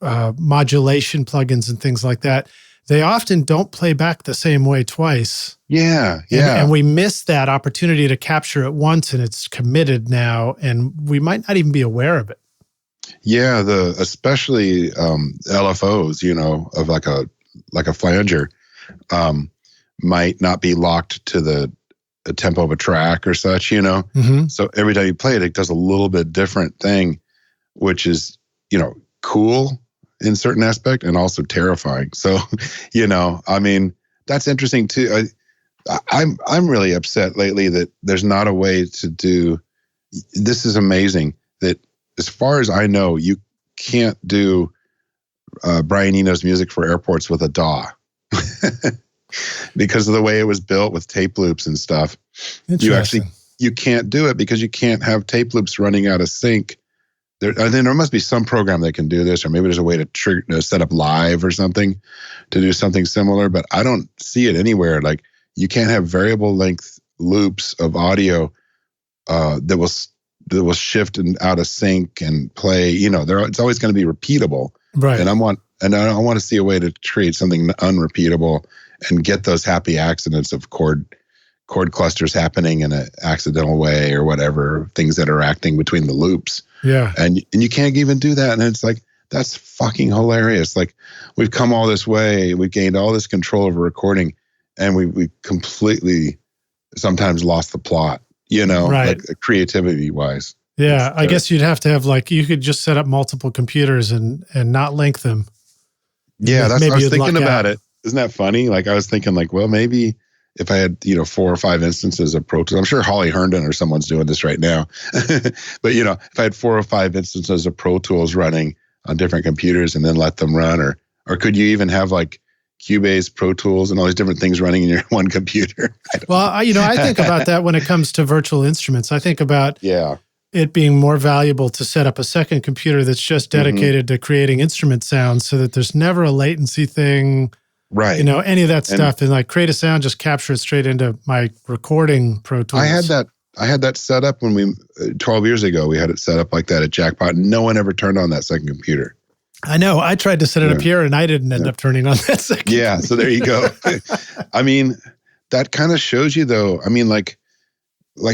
modulation plugins and things like that, they often don't play back the same way twice. Yeah. And we miss that opportunity to capture it once, and it's committed now, and we might not even be aware of it. Yeah, especially LFOs, of like a flanger, might not be locked to the tempo of a track or such, Mm-hmm. So every time you play it, it does a little bit different thing, which is, cool in certain aspect and also terrifying. So, that's interesting too. I'm really upset lately that there's not a way to do. This is amazing that, as far as I know, you can't do Brian Eno's music for airports with a DAW because of the way it was built with tape loops and stuff. You can't do it because you can't have tape loops running out of sync. There must be some program that can do this, or maybe there's a way to set up live or something to do something similar, but I don't see it anywhere. Like, you can't have variable length loops of audio that will shift and out of sync and play. It's always going to be repeatable, right? And I want to see a way to create something unrepeatable and get those happy accidents of chord clusters happening in an accidental way or whatever, things that are acting between the loops. Yeah. And you can't even do that. And it's like, that's fucking hilarious. Like, we've come all this way, we've gained all this control over recording, and we completely sometimes lost the plot, right. like creativity wise. Yeah, I guess you'd have to have you could just set up multiple computers and not link them. Yeah, I was thinking about it. Isn't that funny? I was thinking well, maybe if I had, 4 or 5 instances of Pro Tools, I'm sure Holly Herndon or someone's doing this right now. But, if I had 4 or 5 instances of Pro Tools running on different computers and then let them run, or could you even have Cubase, Pro Tools, and all these different things running in your one computer? I think about that when it comes to virtual instruments. I think about it being more valuable to set up a second computer that's just dedicated to creating instrument sounds so that there's never a latency thing, right? Any of that stuff, and create a sound, just capture it straight into my recording Pro Tools. I had that set up when 12 years ago, we had it set up like that at Jackpot. No one ever turned on that second computer. I know. I tried to set it up here and I didn't end up turning on that second. Yeah. So there you go. I mean, that kind of shows you though. I mean,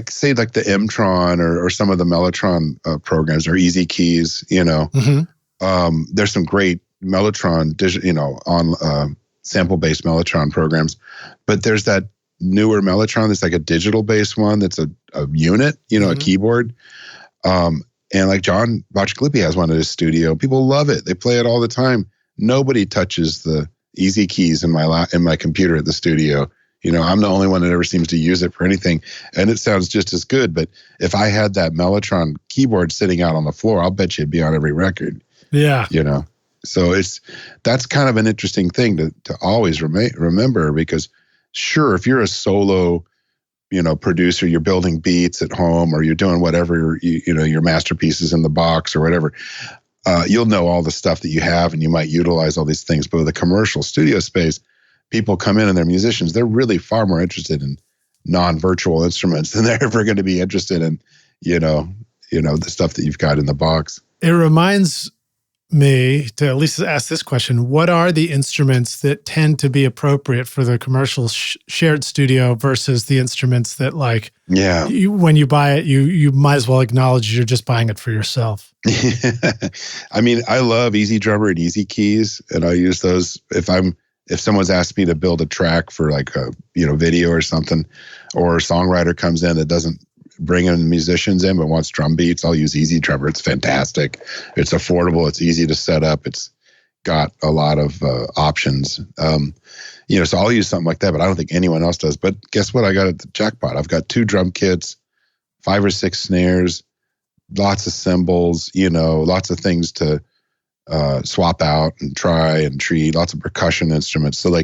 say the M-Tron or some of the Mellotron programs or Easy Keys, there's some great Mellotron, on sample-based Mellotron programs, but there's that newer Mellotron that's a digital-based one that's a unit, a keyboard. And John Bocciolippi has one at his studio. People love it. They play it all the time. Nobody touches the Easy Keys in my computer at the studio. I'm the only one that ever seems to use it for anything, and it sounds just as good. But if I had that Mellotron keyboard sitting out on the floor, I'll bet you it'd be on every record. Yeah. So that's kind of an interesting thing to always remember, because sure, if you're a solo, producer, you're building beats at home or you're doing whatever, your masterpieces in the box or whatever, you'll know all the stuff that you have and you might utilize all these things. But with a commercial studio space, people come in and they're musicians. They're really far more interested in non-virtual instruments than they're ever going to be interested in, the stuff that you've got in the box. It reminds me to at least ask this question. What are the instruments that tend to be appropriate for the commercial shared studio versus the instruments that when you buy it, you might as well acknowledge you're just buying it for yourself? I mean, I love Easy Drummer and Easy Keys, and I use those if someone's asked me to build a track for a video or something, or a songwriter comes in that doesn't bring in musicians in but wants drum beats, I'll use Easy Drummer. It's fantastic. It's affordable. It's easy to set up. It's got a lot of options. So I'll use something like that, but I don't think anyone else does. But guess what I got at the Jackpot? I've got 2 drum kits, 5 or 6 snares, lots of cymbals, lots of things to swap out and try and treat, lots of percussion instruments. So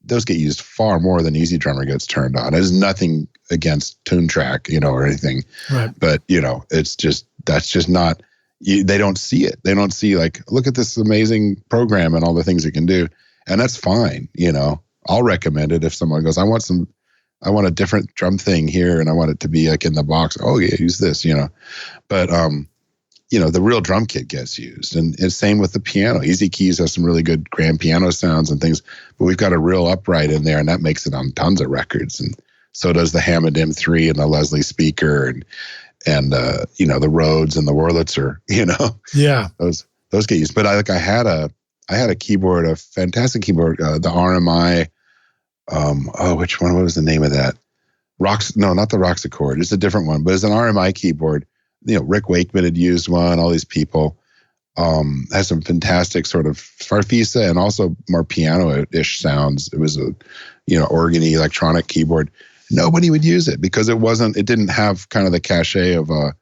those get used far more than Easy Drummer gets turned on. There's nothing against TuneTrack, or anything. Right. But, that's just not, they don't see it. They don't see look at this amazing program and all the things it can do. And that's fine. I'll recommend it if someone goes, I want a different drum thing here and I want it to be in the box. Oh yeah, use this, But, the real drum kit gets used. And it's same with the piano. Easy Keys has some really good grand piano sounds and things, but we've got a real upright in there, and that makes it on tons of records. And so does the Hammond M3 and the Leslie speaker and the Rhodes and the Wurlitzer, Yeah. Those get used. But I had a keyboard, a fantastic keyboard, the RMI, which one? What was the name of that? No, not the Roxachord. It's a different one, but it's an RMI keyboard. Rick Wakeman had used one, all these people. Has some fantastic sort of Farfisa and also more piano-ish sounds. It was a, organy electronic keyboard. Nobody would use it because it didn't have kind of the cachet of a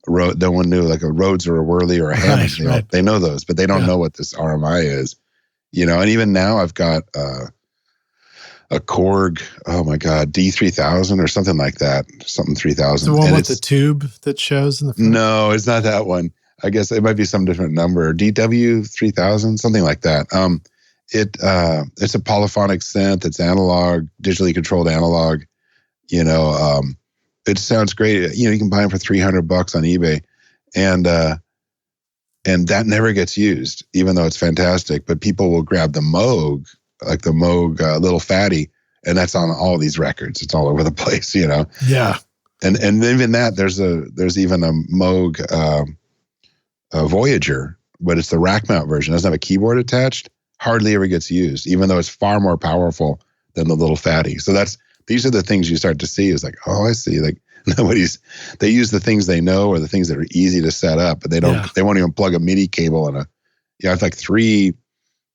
Rhodes. No one knew a Rhodes or a Worley or a Hammond. Right. They know those, but they don't know what this RMI is. And even now I've got a Korg, oh my God, D3000 or something like that, something 3000. The one with the tube that shows in the front? No, it's not that one. I guess it might be some different number, DW3000, something like that. It's a polyphonic synth. It's analog, digitally controlled analog. It sounds great. You can buy them for $300 on eBay, and that never gets used, even though it's fantastic. But people will grab the Moog, like the Moog Little Fatty, and that's on all these records. It's all over the place, Yeah. And even that, there's even a Moog Voyager, but it's the rack mount version. It doesn't have a keyboard attached. Hardly ever gets used, even though it's far more powerful than the Little Fatty. So these are the things you start to see is oh, I see. They use the things they know or the things that are easy to set up, but they won't even plug a MIDI cable in I have like 3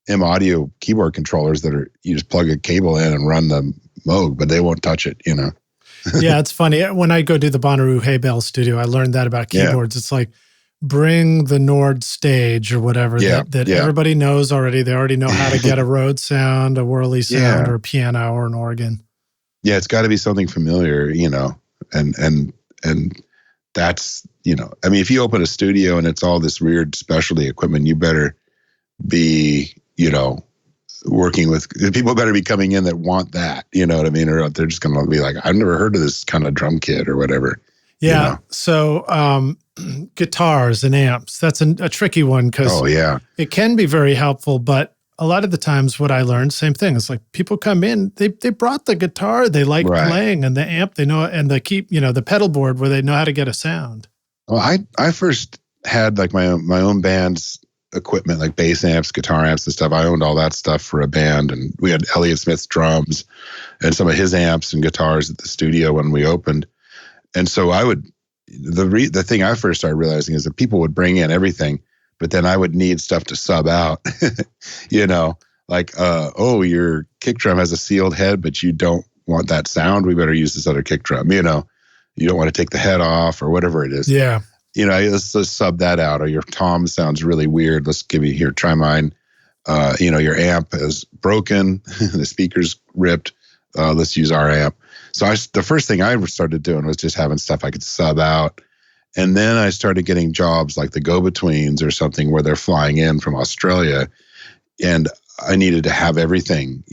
M Audio keyboard controllers you just plug a cable in and run the Moog, but they won't touch it, Yeah, it's funny. When I go do the Bonnaroo Hay Bale studio, I learned that about keyboards. It's like, bring the Nord Stage or whatever that everybody knows already. They already know how to get a Rhodes sound, a Whirly sound, or a piano or an organ. Yeah, it's got to be something familiar, and that's, I mean, if you open a studio and it's all this weird specialty equipment, you better be, working with people better be coming in that want that, you know what I mean? Or they're just going to be like, I've never heard of this kind of drum kit or whatever. Yeah. So, guitars and amps, that's a tricky one because it can be very helpful, but a lot of the times what I learned, same thing. It's like people come in, they brought the guitar, they like playing, and the amp, they know, and the pedal board where they know how to get a sound. Well, I first had like my own band's equipment, like bass amps, guitar amps and stuff. I owned all that stuff for a band, and we had Elliott Smith's drums and some of his amps and guitars at the studio when we opened. And so the thing I first started realizing is that people would bring in everything, but then I would need stuff to sub out, like, your kick drum has a sealed head, but you don't want that sound. We better use this other kick drum. You don't want to take the head off or whatever it is. Yeah. Let's sub that out. Or your tom sounds really weird. Let's give you here, try mine. Your amp is broken. The speaker's ripped. Let's use our amp. So the first thing I started doing was just having stuff I could sub out. And then I started getting jobs like the Go-Betweens or something where they're flying in from Australia. And I needed to have everything,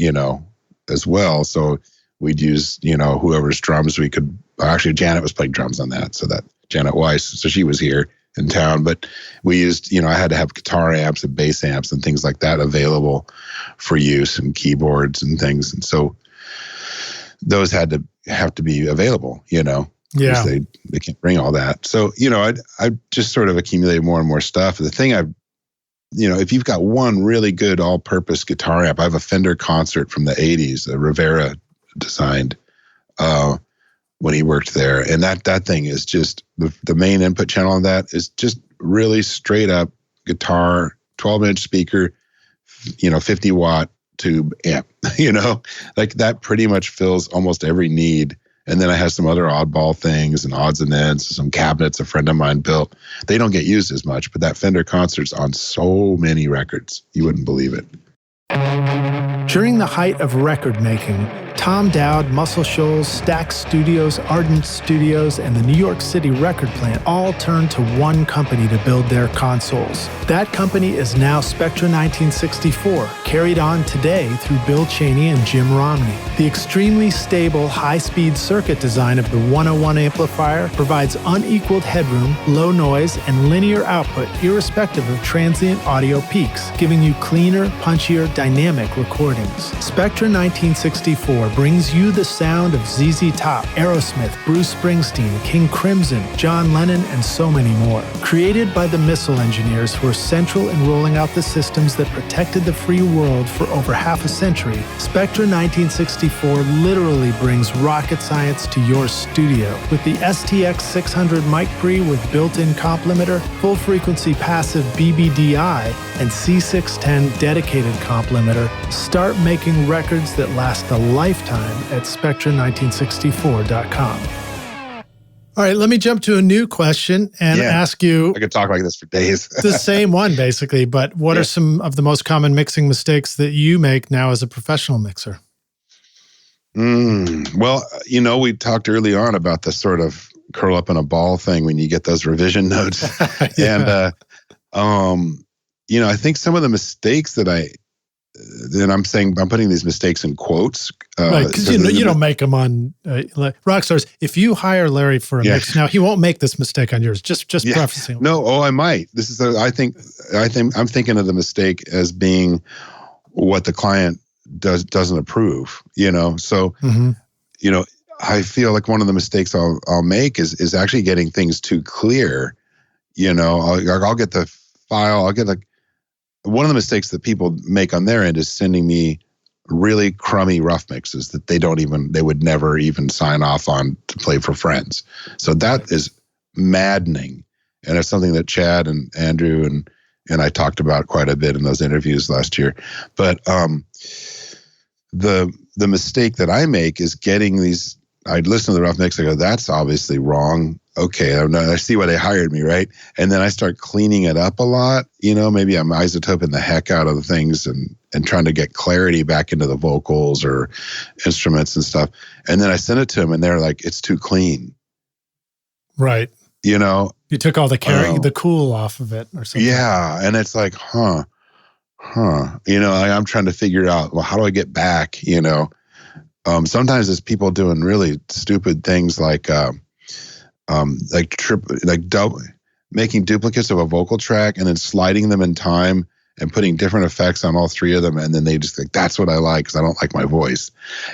as well. So we'd use, whoever's drums we could. Actually, Janet was playing drums on that. So that Janet Weiss. So she was here in town. But we used, I had to have guitar amps and bass amps and things like that available for use, and keyboards and things. And so those have to be available, Yeah. They can't bring all that. So, I just sort of accumulated more and more stuff. The thing if you've got one really good all-purpose guitar amp, I have a Fender Concert from the 80s, that Rivera designed when he worked there. And that thing is just, the main input channel on that is just really straight up guitar, 12-inch speaker, 50-watt tube amp, like that pretty much fills almost every need. And then I have some other oddball things and odds and ends, some cabinets a friend of mine built. They don't get used as much, but that Fender Concert's on so many records. You wouldn't believe it. During the height of record making, Tom Dowd, Muscle Shoals, Stax Studios, Ardent Studios, and the New York City record plant all turned to one company to build their consoles. That company is now Spectra 1964, carried on today through Bill Cheney and Jim Romney. The extremely stable, high-speed circuit design of the 101 amplifier provides unequaled headroom, low noise, and linear output irrespective of transient audio peaks, giving you cleaner, punchier, dynamic recordings. Spectra 1964 brings you the sound of ZZ Top, Aerosmith, Bruce Springsteen, King Crimson, John Lennon, and so many more. Created by the missile engineers who were central in rolling out the systems that protected the free world for over half a century, Spectra 1964 literally brings rocket science to your studio. With the STX 600 mic pre with built-in comp limiter, full-frequency passive BBDI, and C610 dedicated comp limiter, start making records that last a lifetime at Spectra1964.com. All right, let me jump to a new question and ask you. I could talk like this for days. The same one, basically, but what are some of the most common mixing mistakes that you make now as a professional mixer? Well, we talked early on about the sort of curl up in a ball thing when you get those revision notes. And, I think some of the mistakes that I'm putting these mistakes in quotes. Right, because you don't make them on Rockstars. If you hire Larry for a mix, now he won't make this mistake on yours. Just prefacing. No, I might. This is I'm thinking of the mistake as being what the client doesn't approve. So I feel like one of the mistakes I'll make is actually getting things too clear. I'll get the file. One of the mistakes that people make on their end is sending me really crummy rough mixes that they would never even sign off on to play for friends. So that is maddening. And it's something that Chad and Andrew and I talked about quite a bit in those interviews last year. But the mistake that I make is getting these, I'd listen to the rough mix, I go, that's obviously wrong. Okay, I see why they hired me, right? And then I start cleaning it up a lot. Maybe I'm isotoping the heck out of the things and trying to get clarity back into the vocals or instruments and stuff. And then I send it to them and they're like, it's too clean. Right. You took all the cool off of it or something. Yeah. And it's like, I'm trying to figure out, well, how do I get back? Sometimes it's people doing really stupid things like making duplicates of a vocal track and then sliding them in time and putting different effects on all three of them. And then they just think, that's what I like because I don't like my voice.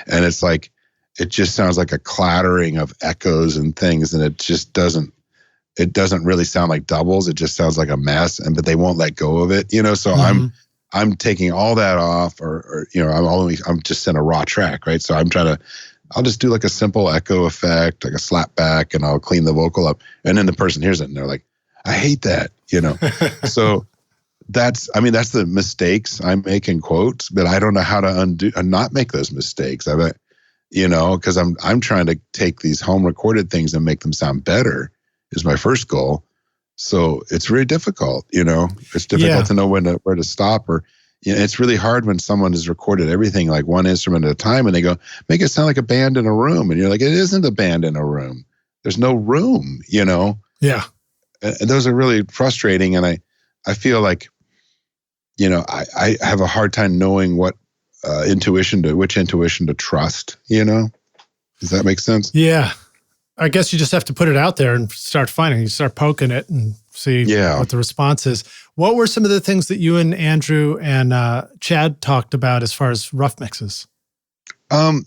And it's like, it just sounds like a clattering of echoes and things. And it just doesn't really sound like doubles. It just sounds like a mess. But they won't let go of it, so I'm taking all that off or I'm just in a raw track, right? So I'll just do like a simple echo effect, like a slap back, and I'll clean the vocal up. And then the person hears it and they're like, I hate that, So that's the mistakes I make in quotes, but I don't know how to undo and not make those mistakes. Because I'm trying to take these home recorded things and make them sound better is my first goal. So it's really difficult, it's difficult to know where to stop or, it's really hard when someone has recorded everything like one instrument at a time and they go, make it sound like a band in a room. And you're like, it isn't a band in a room. There's no room, Yeah. And those are really frustrating. And I feel like, I have a hard time knowing which intuition to trust, Does that make sense? Yeah. I guess you just have to put it out there and start finding. You start poking it and see what the response is. What were some of the things that you and Andrew and Chad talked about as far as rough mixes?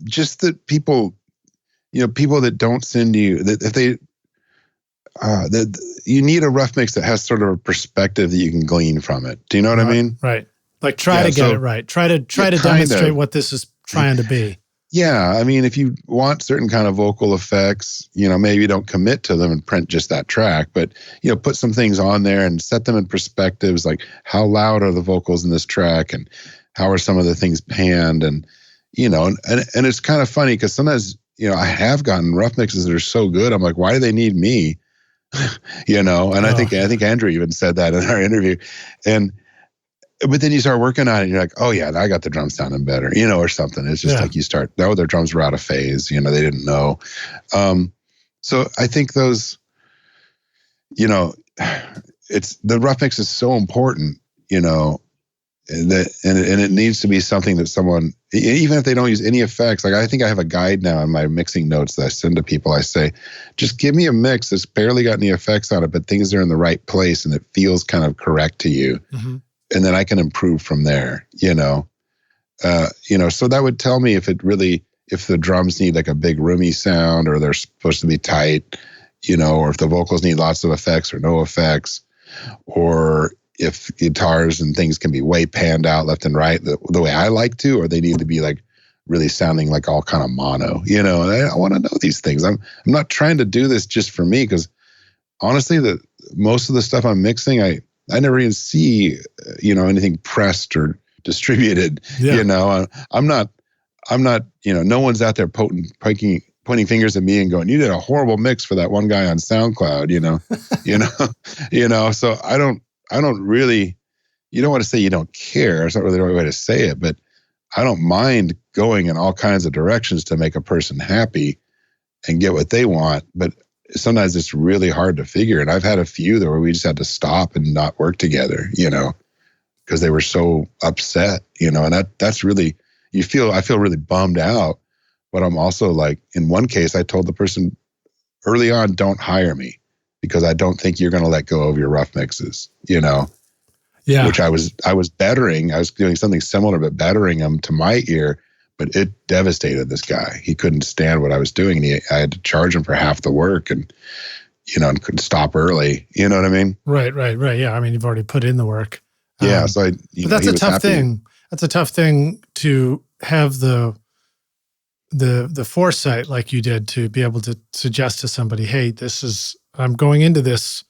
Just that people that don't send you that if they that you need a rough mix that has sort of a perspective that you can glean from it. Do you know what I mean? Right. Like try to get it right. Try to demonstrate what this is trying to be. Yeah, if you want certain kind of vocal effects, maybe don't commit to them and print just that track, but, put some things on there and set them in perspectives, like how loud are the vocals in this track and how are some of the things panned and, and it's kind of funny because sometimes, I have gotten rough mixes that are so good. I'm like, why do they need me? And I think Andrew even said that in our interview. But then you start working on it and you're like, oh yeah, I got the drums sounding better, or something. It's just like you start, their drums were out of phase, they didn't know. So I think those, it's the rough mix is so important, and it needs to be something that someone, even if they don't use any effects, like I think I have a guide now in my mixing notes that I send to people. I say, just give me a mix that's barely got any effects on it, but things are in the right place and it feels kind of correct to you. Mm-hmm. And then I can improve from there, so that would tell me if the drums need like a big roomy sound or they're supposed to be tight, or if the vocals need lots of effects or no effects, or if guitars and things can be way panned out left and right the way I like to, or they need to be like really sounding like all kind of mono, and I want to know these things. I'm not trying to do this just for me because honestly, most of the stuff I'm mixing, I never even see, anything pressed or distributed. Yeah. I'm not, no one's out there pointing fingers at me and going, you did a horrible mix for that one guy on SoundCloud, So I don't really, you don't want to say you don't care. It's not really the right way to say it, but I don't mind going in all kinds of directions to make a person happy and get what they want. But sometimes it's really hard to figure. And I've had a few where we just had to stop and not work together, because they were so upset, and that's really, I feel really bummed out. But I'm also like, in one case, I told the person early on, don't hire me because I don't think you're going to let go of your rough mixes, Yeah. Which I was bettering. I was doing something similar, but bettering them to my ear. But it devastated this guy. He couldn't stand what I was doing. And I had to charge him for half the work and, and couldn't stop early. You know what I mean? Right. Yeah. You've already put in the work. Yeah. So but that's a tough thing. that's a tough thing to have the foresight like you did to be able to suggest to somebody, hey, I'm going into this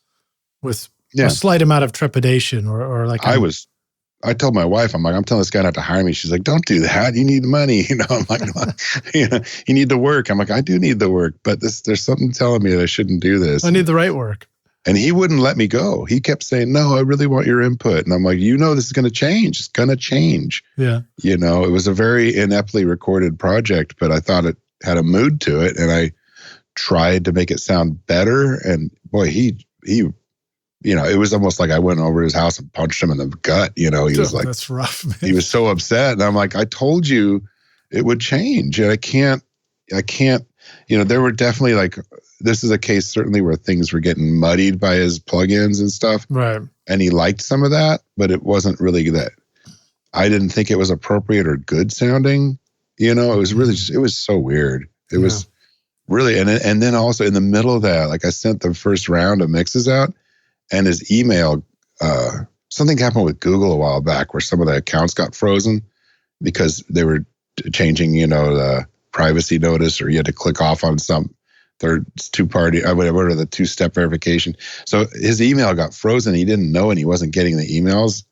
with a slight amount of trepidation or like I told my wife, I'm telling this guy not to hire me. She's like, don't do that. You need money. I'm like, you need the work. I'm like, I do need the work, but there's something telling me that I shouldn't do this. I need the right work. And he wouldn't let me go. He kept saying, no, I really want your input. And I'm like, this is going to change. It's going to change. Yeah. It was a very ineptly recorded project, but I thought it had a mood to it. And I tried to make it sound better. And boy, he it was almost like I went over his house and punched him in the gut. He was like, that's rough, man. He was so upset. And I'm like, I told you it would change. And I can't, there were definitely like, this is a case certainly where things were getting muddied by his plugins and stuff. Right. And he liked some of that, but it wasn't really that. I didn't think it was appropriate or good sounding. It was really it was so weird. It was really, and then also in the middle of that, like I sent the first round of mixes out, and his email, something happened with Google a while back where some of the accounts got frozen because they were changing, the privacy notice, or you had to click off on some third two-party, whatever, the two-step verification. So his email got frozen. He didn't know, and he wasn't getting the emails.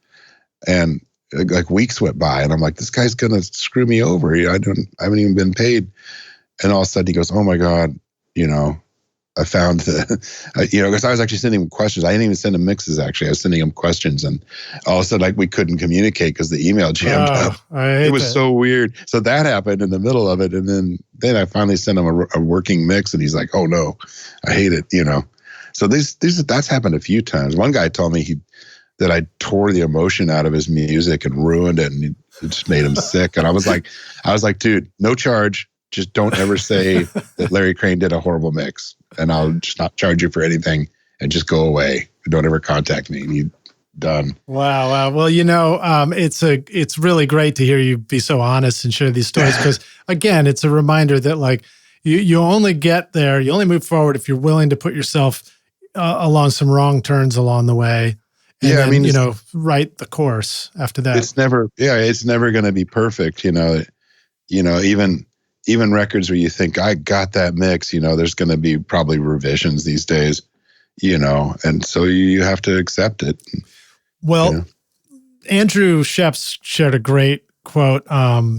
And like weeks went by, and I'm like, this guy's going to screw me over. I haven't even been paid. And all of a sudden he goes, oh my God, I found because I was actually sending him questions. I didn't even send him mixes, actually. I was sending him questions, and all of a sudden, like, we couldn't communicate because the email jammed up. It was so weird. So that happened in the middle of it, and then I finally sent him a working mix, and he's like, oh no, I hate it, So that's happened a few times. One guy told me that I tore the emotion out of his music and ruined it, and it just made him sick. And I was like, dude, no charge. Just don't ever say that Larry Crane did a horrible mix, and I'll just not charge you for anything, and just go away. Don't ever contact me. You done. Wow. Well, it's really great to hear you be so honest and share these stories, because again, it's a reminder that like you only get there, you only move forward if you're willing to put yourself along some wrong turns along the way. And then, right the course after that. It's never going to be perfect. Even records where you think I got that mix, there's going to be probably revisions these days, and so you have to accept it. Well, Andrew Shjips shared a great quote. I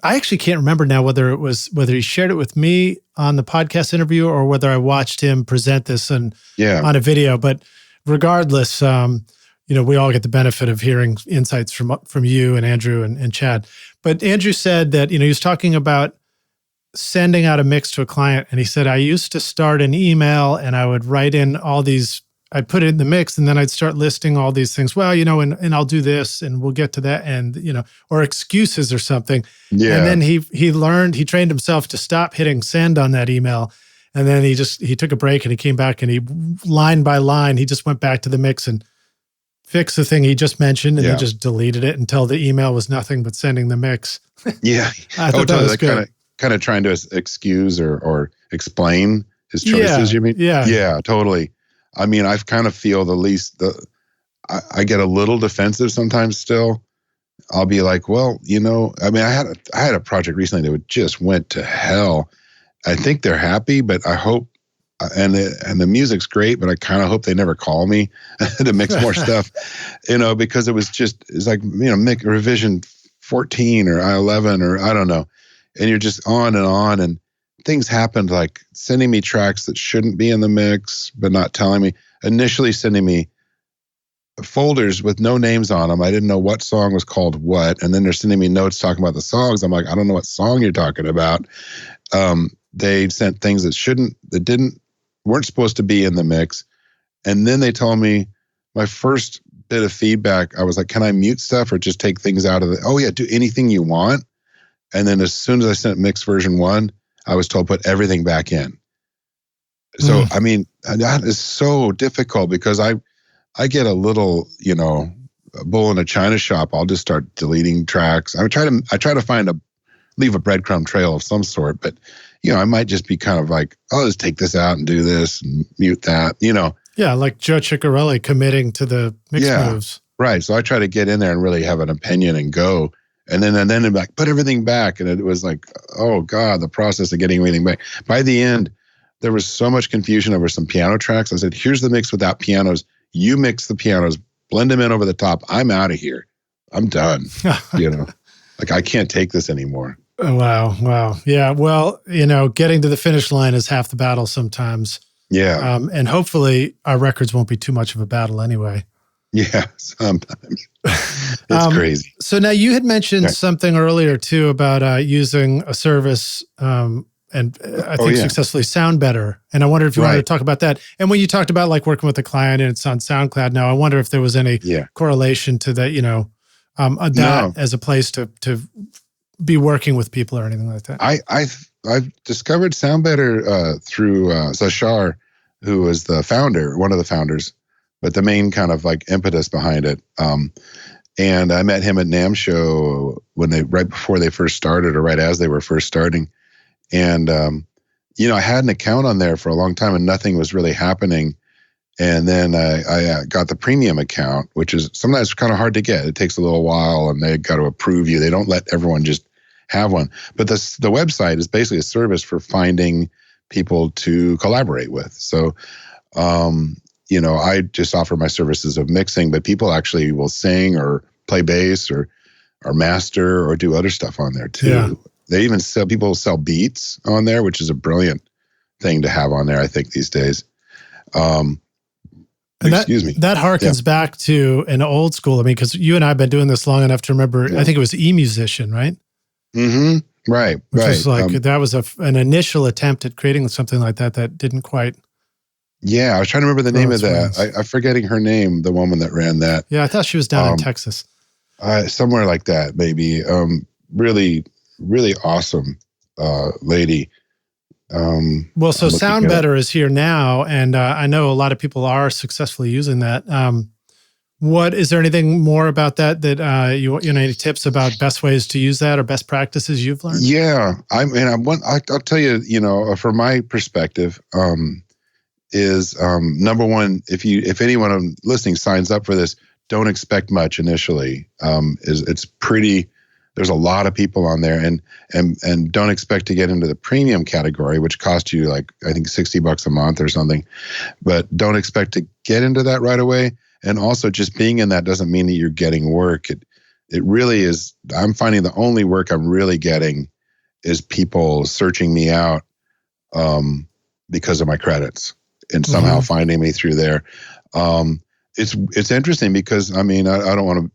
actually can't remember now whether he shared it with me on the podcast interview or whether I watched him present this on a video. But regardless, we all get the benefit of hearing insights from you and Andrew and Chad. But Andrew said that, he was talking about sending out a mix to a client. And he said, I used to start an email and I would write in all these, I'd put it in the mix and then I'd start listing all these things. Well, and I'll do this and we'll get to that. And, or excuses or something. Yeah. And then he trained himself to stop hitting send on that email. And then he took a break and he came back and he line by line, he just went back to the mix and fixed the thing he just mentioned and then just deleted it until the email was nothing but sending the mix. Yeah. I thought that was good. Kind of trying to excuse or explain his choices, you mean? Yeah. Yeah, totally. I mean, I kind of feel I get a little defensive sometimes still. I'll be like, well, I had a project recently that just went to hell. I think they're happy, but I hope, and the music's great, but I kind of hope they never call me to mix more stuff, because it's like, make revision 14 or 11 or I don't know. And you're just on, and things happened like sending me tracks that shouldn't be in the mix, but not telling me. Initially sending me folders with no names on them. I didn't know what song was called what. And then they're sending me notes talking about the songs. I'm like, I don't know what song you're talking about. They sent things that weren't supposed to be in the mix. And then they told me my first bit of feedback, I was like, can I mute stuff or just take things out of it? Oh yeah, do anything you want. And then as soon as I sent mix version 1, I was told put everything back in. So, I mean, that is so difficult because I get a little, bull in a china shop. I'll just start deleting tracks. I try to leave a breadcrumb trail of some sort, but, I might just be kind of like, I'll just take this out and do this and mute that, Yeah, like Joe Ciccarelli committing to the mix moves. Right. So I try to get in there and really have an opinion and go. And then I'm like, put everything back. And it was like, oh God, the process of getting everything back. By the end, there was so much confusion over some piano tracks. I said, here's the mix without pianos. You mix the pianos, blend them in over the top. I'm out of here. I'm done. Like I can't take this anymore. Wow. Yeah. Well, getting to the finish line is half the battle sometimes. Yeah. And hopefully our records won't be too much of a battle anyway. Yeah, sometimes. It's crazy. So now you had mentioned something earlier too about using a service and I think successfully sound better. And I wonder if you wanted to talk about that. And when you talked about like working with a client and it's on SoundCloud now, I wonder if there was any correlation to that, that as a place to be working with people or anything like that. I've discovered Sound Better through Zashar, who was one of the founders, but the main kind of like impetus behind it. And I met him at NAMM Show right before they first started, or right as they were first starting. And, I had an account on there for a long time and nothing was really happening. And then I got the premium account, which is sometimes kind of hard to get. It takes a little while and they got to approve you. They don't let everyone just have one. But the website is basically a service for finding people to collaborate with. So, I just offer my services of mixing, but people actually will sing or play bass or master or do other stuff on there too. Yeah. They even people sell beats on there, which is a brilliant thing to have on there, I think, these days. Excuse me. That harkens back to an old school. I mean, because you and I have been doing this long enough to remember, I think it was eMusician, right? Mm-hmm. Right. Which was like, that was an initial attempt at creating something like that didn't quite. Yeah, I was trying to remember the name of that. I'm forgetting her name, the woman that ran that. Yeah, I thought she was down in Texas. Somewhere like that, maybe. Really, really awesome lady. Well, so Sound Better is here now, and I know a lot of people are successfully using that. Is there anything more about that any tips about best ways to use that or best practices you've learned? Yeah, I'll tell you, from my perspective, is number one, if anyone listening signs up for this, don't expect much initially. It's pretty. There's a lot of people on there, and don't expect to get into the premium category, which costs you like I think $60 a month or something. But don't expect to get into that right away. And also, just being in that doesn't mean that you're getting work. It really is. I'm finding the only work I'm really getting is people searching me out because of my credits and somehow finding me through there. It's interesting because I don't want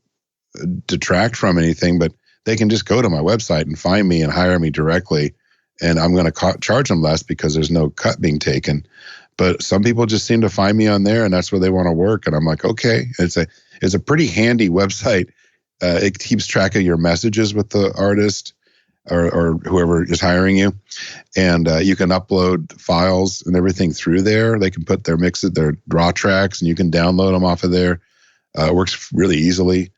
to detract from anything, but they can just go to my website and find me and hire me directly, and I'm going to charge them less because there's no cut being taken. But some people just seem to find me on there, and that's where they want to work. And I'm like, okay, it's a pretty handy website. It keeps track of your messages with the artist or whoever is hiring you, and you can upload files and everything through there. They can put their mixes, their raw tracks, and you can download them off of there. It works really easily.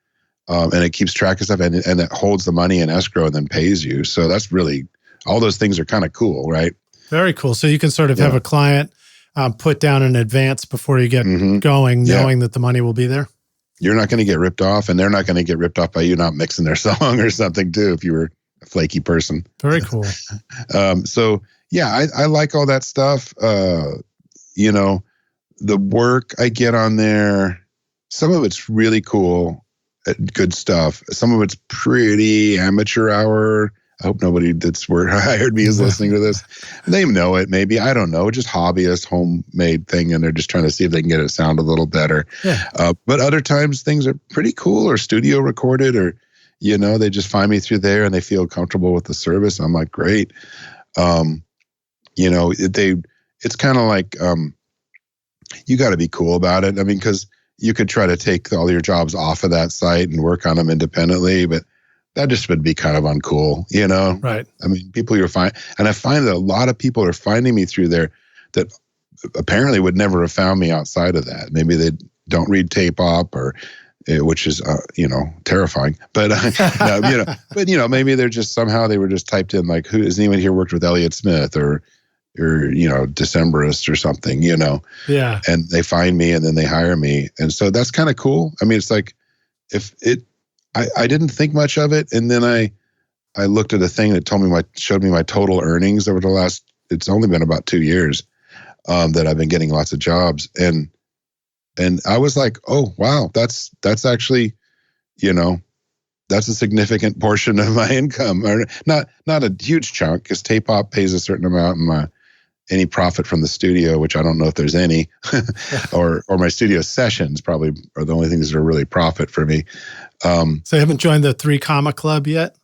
And it keeps track of stuff and it holds the money in escrow and then pays you. So that's really, all those things are kind of cool, right? Very cool. So you can sort of have a client put down an advance before you get going, knowing that the money will be there. You're not going to get ripped off, and they're not going to get ripped off by you not mixing their song or something too, if you were a flaky person. Very cool. So yeah, I like all that stuff. The work I get on there, some of it's really cool. Good stuff. Some of it's pretty amateur hour. I hope nobody that's hired me is listening to this. They know it, maybe. I don't know. Just hobbyist, homemade thing, and they're just trying to see if they can get it sound a little better. Yeah. But other times things are pretty cool or studio recorded or, they just find me through there and they feel comfortable with the service. I'm like, great. It's kind of like you got to be cool about it. I mean, because you could try to take all your jobs off of that site and work on them independently, but that just would be kind of uncool, Right. I mean, people you're fine. And I find that a lot of people are finding me through there that apparently would never have found me outside of that. Maybe they don't read tape op which is, terrifying. But, maybe they're just somehow they were just typed in like, who has anyone here worked with Elliott Smith or Decemberists or something, Yeah. And they find me and then they hire me. And so that's kind of cool. I mean, it's like, I didn't think much of it, and then I looked at a thing that showed me my total earnings over the last. It's only been about 2 years that I've been getting lots of jobs, and I was like, oh wow, that's actually, that's a significant portion of my income, or not a huge chunk, because Tape-Op pays a certain amount, and any profit from the studio, which I don't know if there's any, or my studio sessions probably are the only things that are really profit for me. So you haven't joined the 3 Comma Club yet?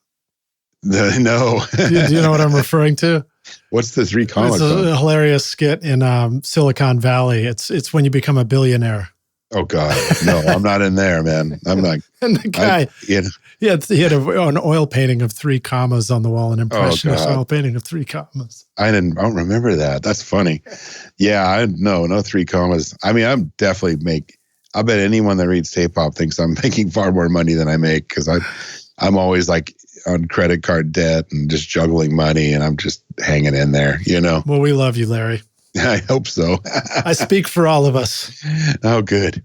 No. do you know what I'm referring to? What's the 3 Comma Club? It's a hilarious skit in Silicon Valley. It's when you become a billionaire. Oh God, no, I'm not in there, man. I'm not. And the guy, he had an oil painting of 3 commas on the wall, an impressionist oil painting of 3 commas. I don't remember that. That's funny. Yeah, no 3 commas. I mean, I'm definitely I bet anyone that reads Tape-Op thinks I'm making far more money than I make, because I'm always like on credit card debt and just juggling money, and I'm just hanging in there, Well, we love you, Larry. I hope so. I speak for all of us. Oh, good.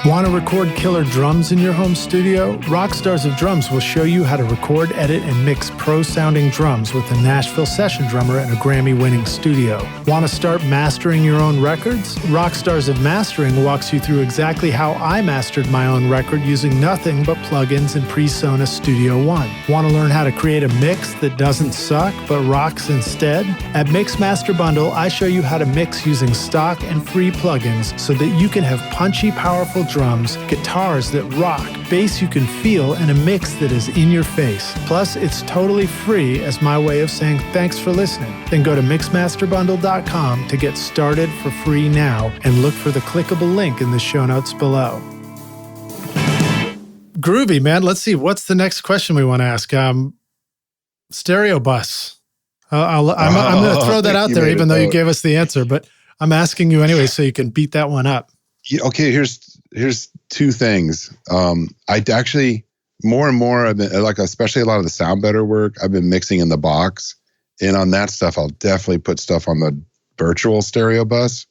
Want to record killer drums in your home studio? Rockstars of Drums will show you how to record, edit, and mix pro-sounding drums with a Nashville session drummer in a Grammy-winning studio. Want to start mastering your own records? Rockstars of Mastering walks you through exactly how I mastered my own record using nothing but plugins in PreSonus Studio One. Want to learn how to create a mix that doesn't suck but rocks instead? At Mixmaster Bundle, I show you how to mix using stock and free plugins so that you can have punchy, powerful drums, guitars that rock, bass you can feel, and a mix that is in your face. Plus, it's totally free as my way of saying thanks for listening. Then go to mixmasterbundle.com to get started for free now, and look for the clickable link in the show notes below. Groovy, man. Let's see. What's the next question we want to ask? Stereo bus. I'm going to throw that out there, even though you gave us the answer, but I'm asking you anyway so you can beat that one up. Okay, here's 2 things. I actually more and more I've been, like, especially a lot of the sound better work, I've been mixing in the box, and on that stuff I'll definitely put stuff on the virtual stereo bus,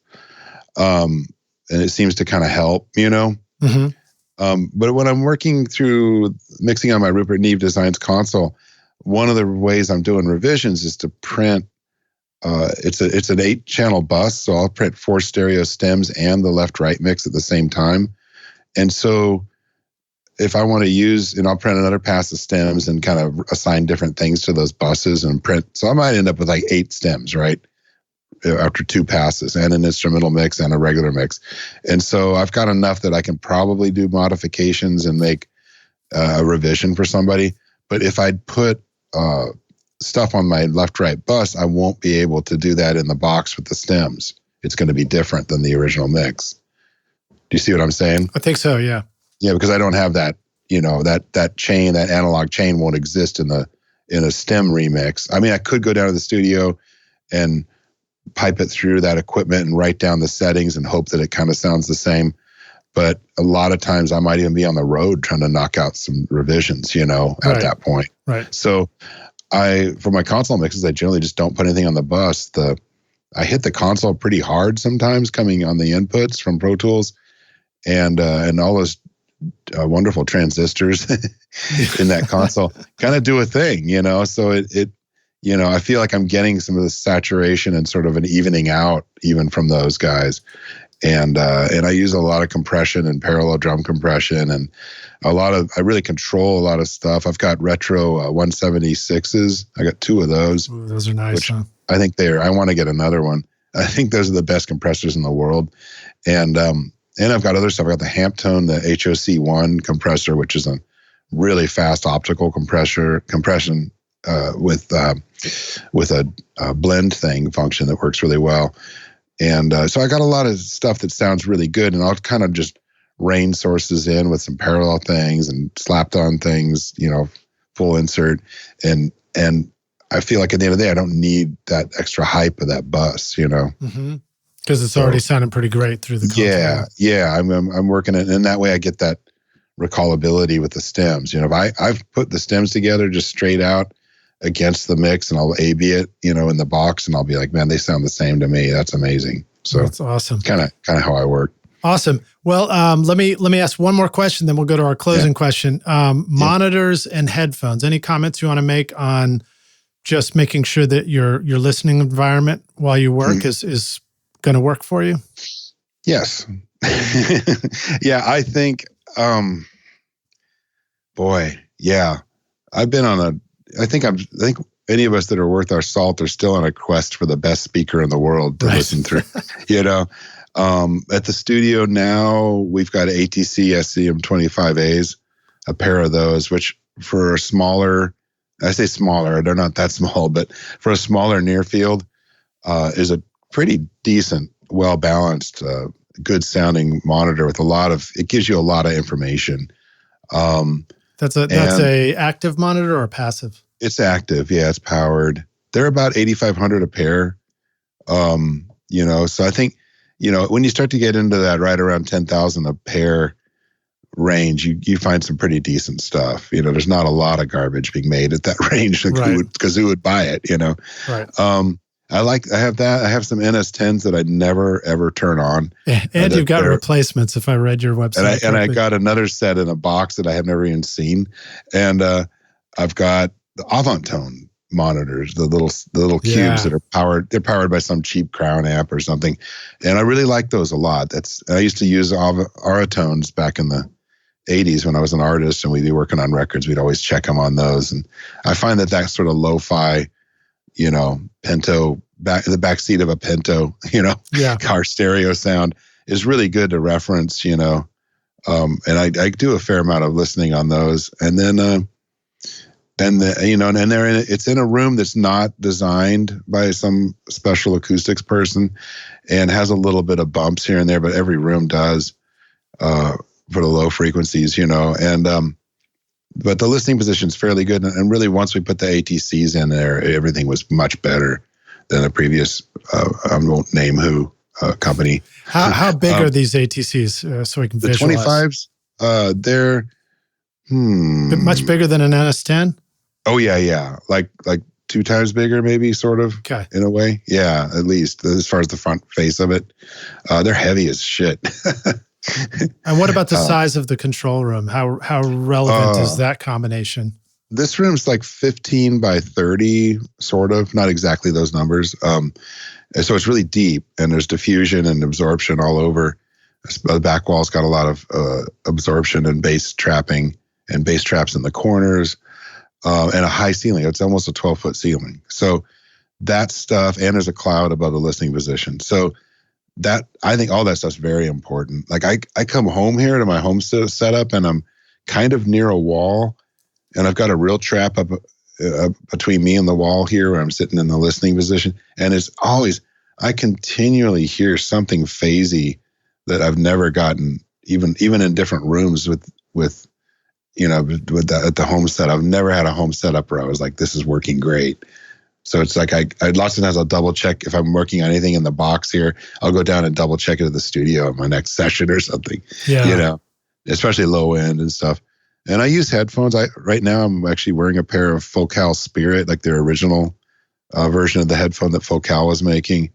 and it seems to kind of help, Mm-hmm. But when I'm working through mixing on my Rupert Neve Designs console, one of the ways I'm doing revisions is to print. It's an 8-channel bus, so I'll print 4 stereo stems and the left-right mix at the same time. And so if I want to use, and I'll print another pass of stems and kind of assign different things to those buses and print. So I might end up with like 8 stems, right? After 2 passes, and an instrumental mix and a regular mix. And so I've got enough that I can probably do modifications and make a revision for somebody. But if I'd put stuff on my left-right bus, I won't be able to do that in the box with the stems. It's going to be different than the original mix. Do you see what I'm saying? I think so, yeah. Yeah, because I don't have that, that chain, that analog chain won't exist in a stem remix. I mean, I could go down to the studio and pipe it through that equipment and write down the settings and hope that it kind of sounds the same. But a lot of times I might even be on the road trying to knock out some revisions, at that point. Right. So for my console mixes, I generally just don't put anything on the bus. I hit the console pretty hard sometimes coming on the inputs from Pro Tools, and all those wonderful transistors in that console kind of do a thing, So it I feel like I'm getting some of the saturation and sort of an evening out even from those guys. And I use a lot of compression and parallel drum compression, and I really control a lot of stuff. I've got retro 176s. I got 2 of those. Ooh, those are nice, huh? I think I want to get another one. I think those are the best compressors in the world. And I've got other stuff. I got the Hamptone, the HOC1 compressor, which is a really fast optical compression with a blend thing function that works really well. And so I got a lot of stuff that sounds really good, and I'll kind of just rain sources in with some parallel things and slapped on things, full insert. And I feel like at the end of the day, I don't need that extra hype of that bus, Mm-hmm. Because it's already sounding pretty great through the console. Yeah. I'm working it, and that way I get that recallability with the stems. I've put the stems together just straight out against the mix, and I'll A/B it, in the box, and I'll be like, man, they sound the same to me. That's amazing. So that's awesome. Kind of how I work. Awesome. Well, let me ask one more question, then we'll go to our closing question. Monitors and headphones. Any comments you want to make on just making sure that your listening environment while you work is going to work for you? Yes. Yeah, I think, I've been on I think any of us that are worth our salt are still on a quest for the best speaker in the world to listen through, At the studio now, we've got ATC SCM25As, a pair of those, which for a smaller, I say smaller, they're not that small, but for a smaller near field, is a pretty decent, well-balanced, good sounding monitor with it gives you a lot of information. That's a active monitor or a passive? It's active. Yeah, it's powered. They're about 8,500 a pair. So I think, when you start to get into that right around 10,000 a pair range, you find some pretty decent stuff. There's not a lot of garbage being made at that range because who would buy it, Right. I have that. I have some NS10s that I never, ever turn on. And you've got replacements if I read your website. And I got another set in a box that I have never even seen. And I've got the Avantone monitors, the little cubes that are powered. They're powered by some cheap Crown amp or something. And I really like those a lot. I used to use Aratones back in the 80s when I was an artist and we'd be working on records. We'd always check them on those. And I find that sort of lo-fi, Pinto, the back seat of a Pinto, car stereo sound is really good to reference, and I do a fair amount of listening on those. And then, it's in a room that's not designed by some special acoustics person and has a little bit of bumps here and there, but every room does, for the low frequencies, but the listening position is fairly good. And really, once we put the ATCs in there, everything was much better than the previous, I won't name who, company. How big are these ATCs so we can visualize? The 25s, they're much bigger than an NS10? Oh, yeah. Like 2 times bigger, maybe, sort of, in a way. Yeah, at least, as far as the front face of it. They're heavy as shit. And what about the size of the control room? How relevant is that combination? This room's like 15 by 30, sort of. Not exactly those numbers. So it's really deep, and there's diffusion and absorption all over. The back wall's got a lot of absorption and bass trapping, and bass traps in the corners, and a high ceiling. It's almost a 12-foot ceiling. So that stuff, and there's a cloud above the listening position. So I think all that stuff's very important. Like I come home here to my home setup, and I'm kind of near a wall, and I've got a real trap up between me and the wall here where I'm sitting in the listening position. And it's always, I continually hear something phasey that I've never gotten, even in different rooms at the home set. I've never had a home setup where I was like, this is working great. So it's like I lots of times I'll double check if I'm working on anything in the box here. I'll go down and double check it at the studio in my next session or something. Yeah. Especially low end and stuff. And I use headphones. Right now I'm actually wearing a pair of Focal Spirit, like their original version of the headphone that Focal was making.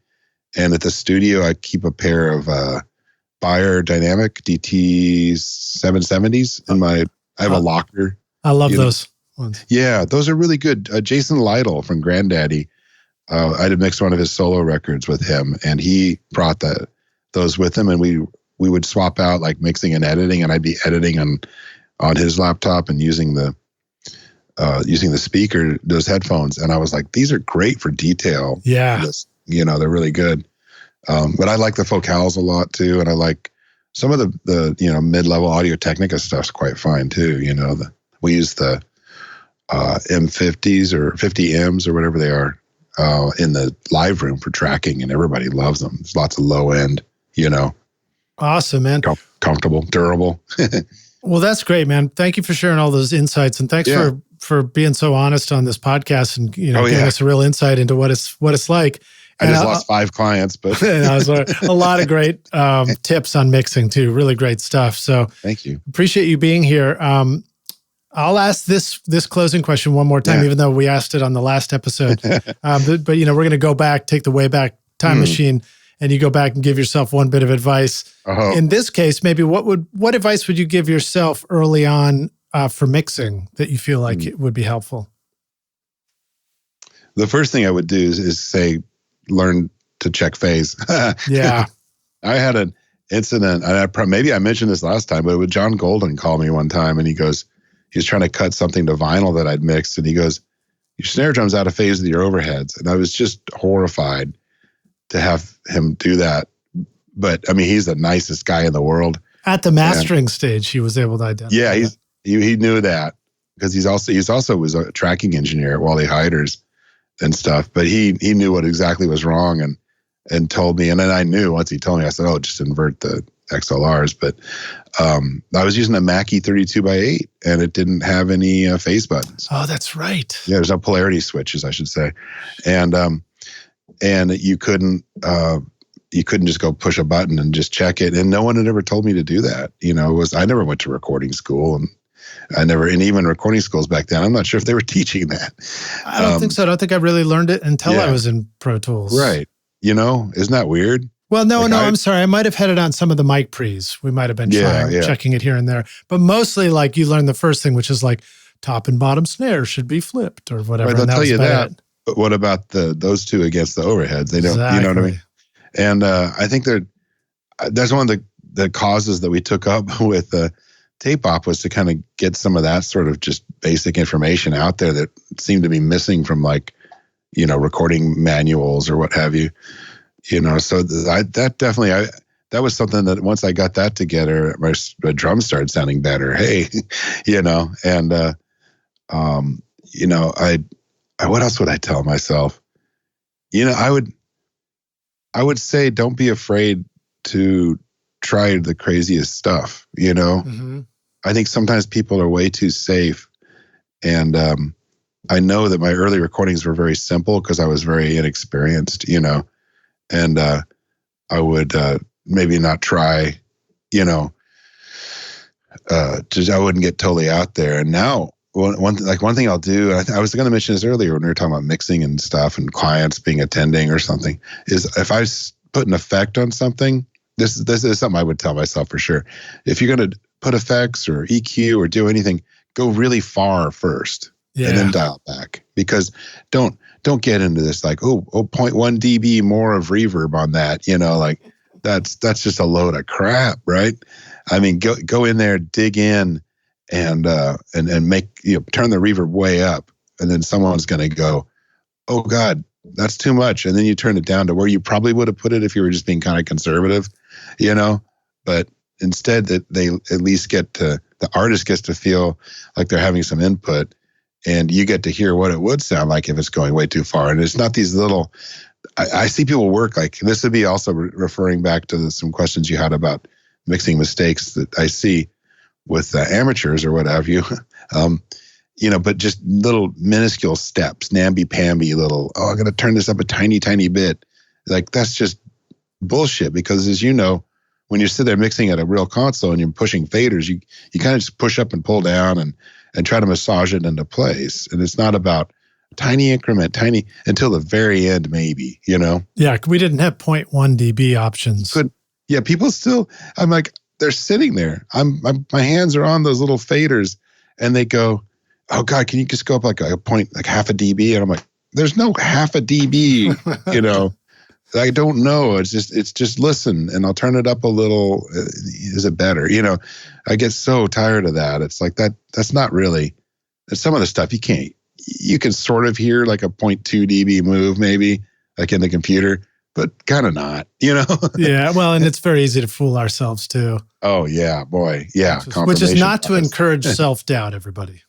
And at the studio I keep a pair of Beyer Dynamic DT770s in my. I have a locker. I love those ones. Yeah, those are really good. Jason Lytle from Granddaddy, I did mix one of his solo records with him, and he brought those with him, and we would swap out like mixing and editing, and I'd be editing on his laptop and using the speaker, those headphones, and I was like, these are great for detail. Yeah, they're really good. But I like the Focals a lot too, and I like some of the mid-level Audio Technica stuff's quite fine too. We use the M50s or 50Ms or whatever they are in the live room for tracking, and everybody loves them. There's lots of low end, Awesome, man. Comfortable, durable. Well, that's great, man. Thank you for sharing all those insights, and thanks for being so honest on this podcast and giving us a real insight into what it's like. I just lost 5 clients, but a lot of great tips on mixing too. Really great stuff. So thank you. Appreciate you being here. I'll ask this closing question one more time, even though we asked it on the last episode. But we're going to go back, take the way back time machine, and you go back and give yourself one bit of advice. In this case, maybe what advice would you give yourself early on for mixing that you feel like it would be helpful? The first thing I would do is say, learn to check phase. Yeah. I had an incident, and maybe I mentioned this last time, but with John Golden called me one time, and he was trying to cut something to vinyl that I'd mixed, and he goes, your snare drum's out of phase with your overheads. And I was just horrified to have him do that. But I mean, he's the nicest guy in the world. At the mastering stage, he was able to identify. Yeah, he knew that, because he's also was a tracking engineer at Wally Hyder's and stuff. But he knew what exactly was wrong and told me. And then I knew once he told me, I said, oh, just invert the XLRs. But I was using a Mackie 32x8, and it didn't have any phase buttons. Oh, that's right. Yeah, there's no polarity switches, I should say. And you couldn't just go push a button and just check it. And no one had ever told me to do that. I never went to recording school, and even recording schools back then, I'm not sure if they were teaching that. I don't think so. I don't think I really learned it until I was in Pro Tools. Right. Isn't that weird? Well, no, I'm sorry. I might have had it on some of the mic pre's. We might have been checking it here and there. But mostly, like, you learn the first thing, which is like top and bottom snare should be flipped or whatever. Right, they'll tell you that. But what about those two against the overheads? They don't, you know what I mean? And I think that's one of the causes that we took up with Tape Op, was to kind of get some of that sort of just basic information out there that seemed to be missing from, like, recording manuals or what have you. So that was something that once I got that together, my drums started sounding better. Hey, and what else would I tell myself? I would say, don't be afraid to try the craziest stuff. Mm-hmm. I think sometimes people are way too safe, and I know that my early recordings were very simple because I was very inexperienced, and I would maybe not try, I wouldn't get totally out there. And now, one thing I'll do, I was going to mention this earlier when we were talking about mixing and stuff and clients being attending or something, is if I put an effect on something, this is something I would tell myself for sure. If you're going to put effects or EQ or do anything, go really far first. Yeah. And then dial back, because don't get into this like, 0.1 dB more of reverb on that, like that's just a load of crap, right? I mean, go in there, dig in, and make, turn the reverb way up, and then someone's going to go, oh God, that's too much, and then you turn it down to where you probably would have put it if you were just being kind of conservative, but instead that they at least the artist gets to feel like they're having some input. And you get to hear what it would sound like if it's going way too far. And it's not these little, I see people work like, this would be also referring back to some questions you had about mixing mistakes that I see with amateurs or what have you. But just little minuscule steps, namby-pamby little, I'm going to turn this up a tiny, tiny bit. Like, that's just bullshit, because as you know, when you sit there mixing at a real console and you're pushing faders, you kind of just push up and pull down and try to massage it into place. And it's not about tiny increment, until the very end, maybe, Yeah, we didn't have 0.1 dB options. People still, I'm like, they're sitting there. My hands are on those little faders, and they go, oh God, can you just go up like a point, like half a dB? And I'm like, there's no half a dB, I don't know. It's just listen, and I'll turn it up a little. Is it better? I get so tired of that. It's like that's not really, some of the stuff you can sort of hear like a 0.2 dB move maybe, like in the computer, but kind of not, Yeah, well, and it's very easy to fool ourselves too. Oh yeah, boy. Yeah. Which is not to encourage self-doubt, everybody.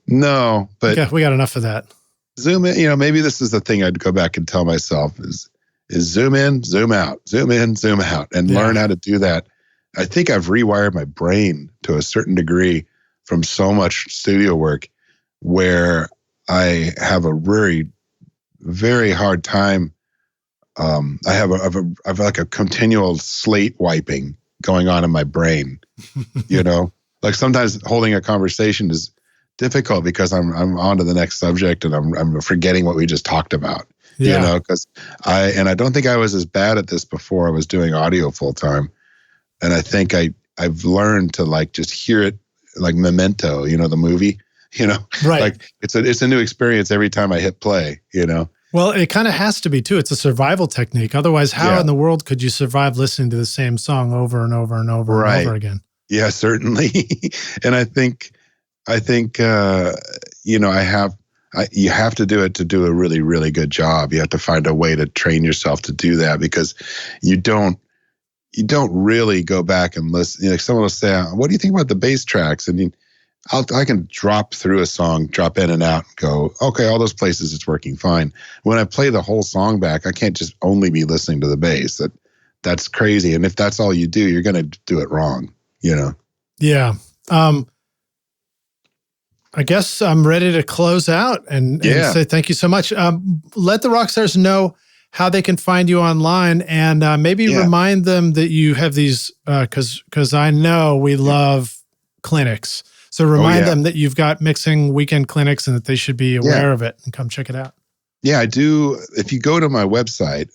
No, but we got enough of that. Zoom in, maybe this is the thing I'd go back and tell myself is zoom in, zoom out, zoom in, zoom out, and learn how to do that. I think I've rewired my brain to a certain degree from so much studio work, where I have a very, very hard time. I have like a continual slate wiping going on in my brain. Like sometimes holding a conversation is difficult because I'm on to the next subject and I'm forgetting what we just talked about. Yeah. You know, because I don't think I was as bad at this before I was doing audio full time. And I think I've learned to like just hear it like Memento, you know, the movie, you know, Right. like it's a new experience every time I hit play, you know. Well, it kind of has to be too. It's a survival technique. Otherwise, how in the world could you survive listening to the same song over and over and over and over again? Yeah, certainly. And I think you know, you have to do it to do a really, really good job. You have to find a way to train yourself to do that, because you don't really go back and listen. You know, someone will say, "What do you think about the bass tracks?" And I can drop through a song, drop in and out, and go, okay, all those places it's working fine. When I play the whole song back, I can't just only be listening to the bass. That's crazy. And if that's all you do, you're going to do it wrong, you know? Yeah. I guess I'm ready to close out and say thank you so much. Let the rock stars know how they can find you online, and maybe remind them that you have these, because I know we love clinics. So remind them that you've got mixing weekend clinics and that they should be aware of it and come check it out. Yeah, I do. If you go to my website,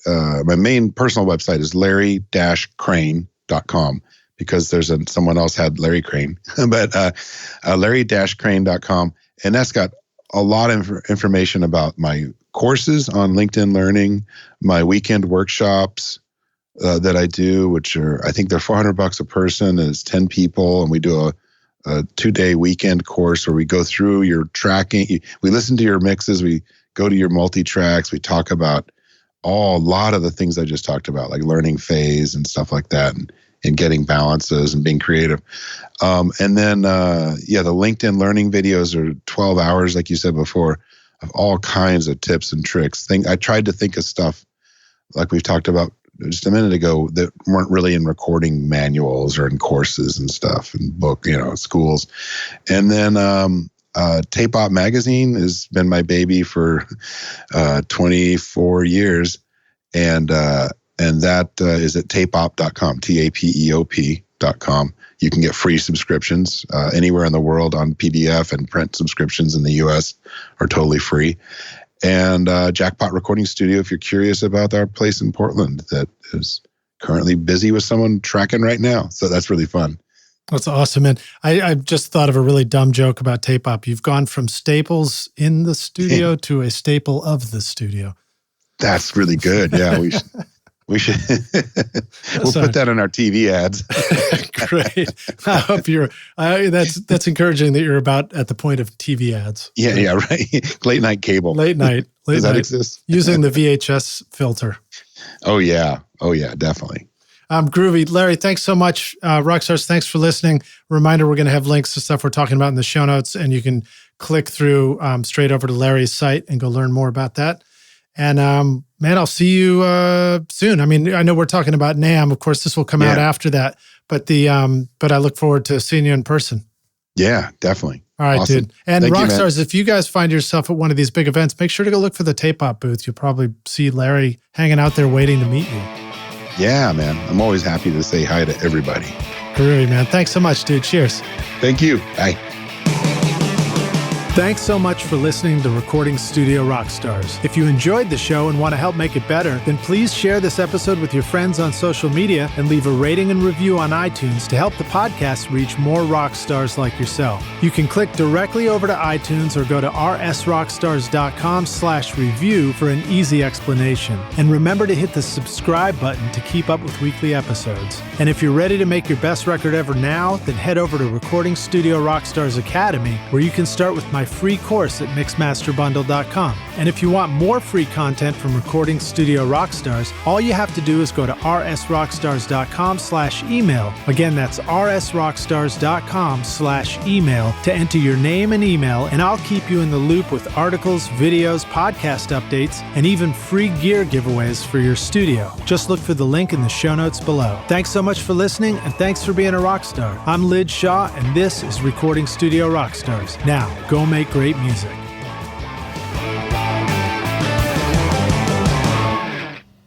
my main personal website is larry-crane.com, because there's someone else had Larry Crane, but larry-crane.com. And that's got a lot of information about my courses on LinkedIn Learning, my weekend workshops that I do, which are, I think they're $400 a person, and it's 10 people. And we do a 2-day weekend course where we go through your tracking. We listen to your mixes. We go to your multi-tracks. We talk about a lot of the things I just talked about, like learning phase and stuff like that, and getting balances and being creative. And then, the LinkedIn Learning videos are 12 hours, like you said before, of all kinds of tips and tricks. I tried to think of stuff like we've talked about just a minute ago that weren't really in recording manuals or in courses and stuff and schools. And then Tape Op Magazine has been my baby for 24 years. And that is at tapeop.com, TAPEOP.com. You can get free subscriptions anywhere in the world on PDF, and print subscriptions in the US are totally free. And Jackpot Recording Studio, if you're curious about our place in Portland, that is currently busy with someone tracking right now. So that's really fun. That's awesome. And I just thought of a really dumb joke about Tape Op. You've gone from staples in the studio to a staple of the studio. That's really good. Yeah, we should we'll put that in our TV ads. Great. I hope that's encouraging that you're about at the point of TV ads. Yeah, right. Late night cable. Late night. Does that exist? Using the VHS filter. Oh yeah, definitely. Groovy. Larry, thanks so much. Rockstars, thanks for listening. Reminder, we're going to have links to stuff we're talking about in the show notes, and you can click through straight over to Larry's site and go learn more about that. And man, I'll see you soon. I mean, I know we're talking about NAMM. Of course, this will come out after that. But I look forward to seeing you in person. Yeah, definitely. All right, awesome. dude. And Thank Rockstars, you, if you guys find yourself at one of these big events, make sure to go look for the Tape Op booth. You'll probably see Larry hanging out there waiting to meet you. Yeah, man. I'm always happy to say hi to everybody. Groovy, man. Thanks so much, dude. Cheers. Thank you. Bye. Thanks so much for listening to Recording Studio Rockstars. If you enjoyed the show and want to help make it better, then please share this episode with your friends on social media and leave a rating and review on iTunes to help the podcast reach more rock stars like yourself. You can click directly over to iTunes or go to rsrockstars.com/review for an easy explanation. And remember to hit the subscribe button to keep up with weekly episodes. And if you're ready to make your best record ever now, then head over to Recording Studio Rockstars Academy, where you can start with my free course at mixmasterbundle.com. And if you want more free content from Recording Studio Rockstars, all you have to do is go to rsrockstars.com/email. Again, that's rsrockstars.com/email to enter your name and email, and I'll keep you in the loop with articles, videos, podcast updates, and even free gear giveaways for your studio. Just look for the link in the show notes below. Thanks so much for listening, and thanks for being a rock star. I'm Lid Shaw, and this is Recording Studio Rockstars. Now, go make great music.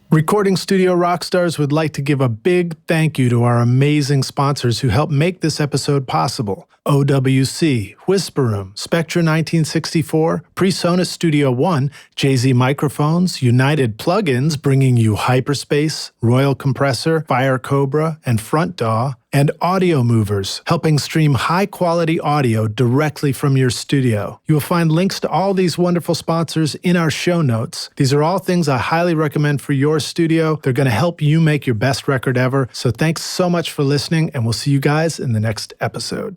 Recording Studio Rockstars would like to give a big thank you to our amazing sponsors who help make this episode possible. OWC, Whisper Room, Spectra 1964, PreSonus Studio One, JZ Microphones, United Plugins bringing you Hyperspace, Royal Compressor, Fire Cobra, and Front DAW, and Audio Movers, helping stream high-quality audio directly from your studio. You will find links to all these wonderful sponsors in our show notes. These are all things I highly recommend for your studio. They're going to help you make your best record ever. So thanks so much for listening, and we'll see you guys in the next episode.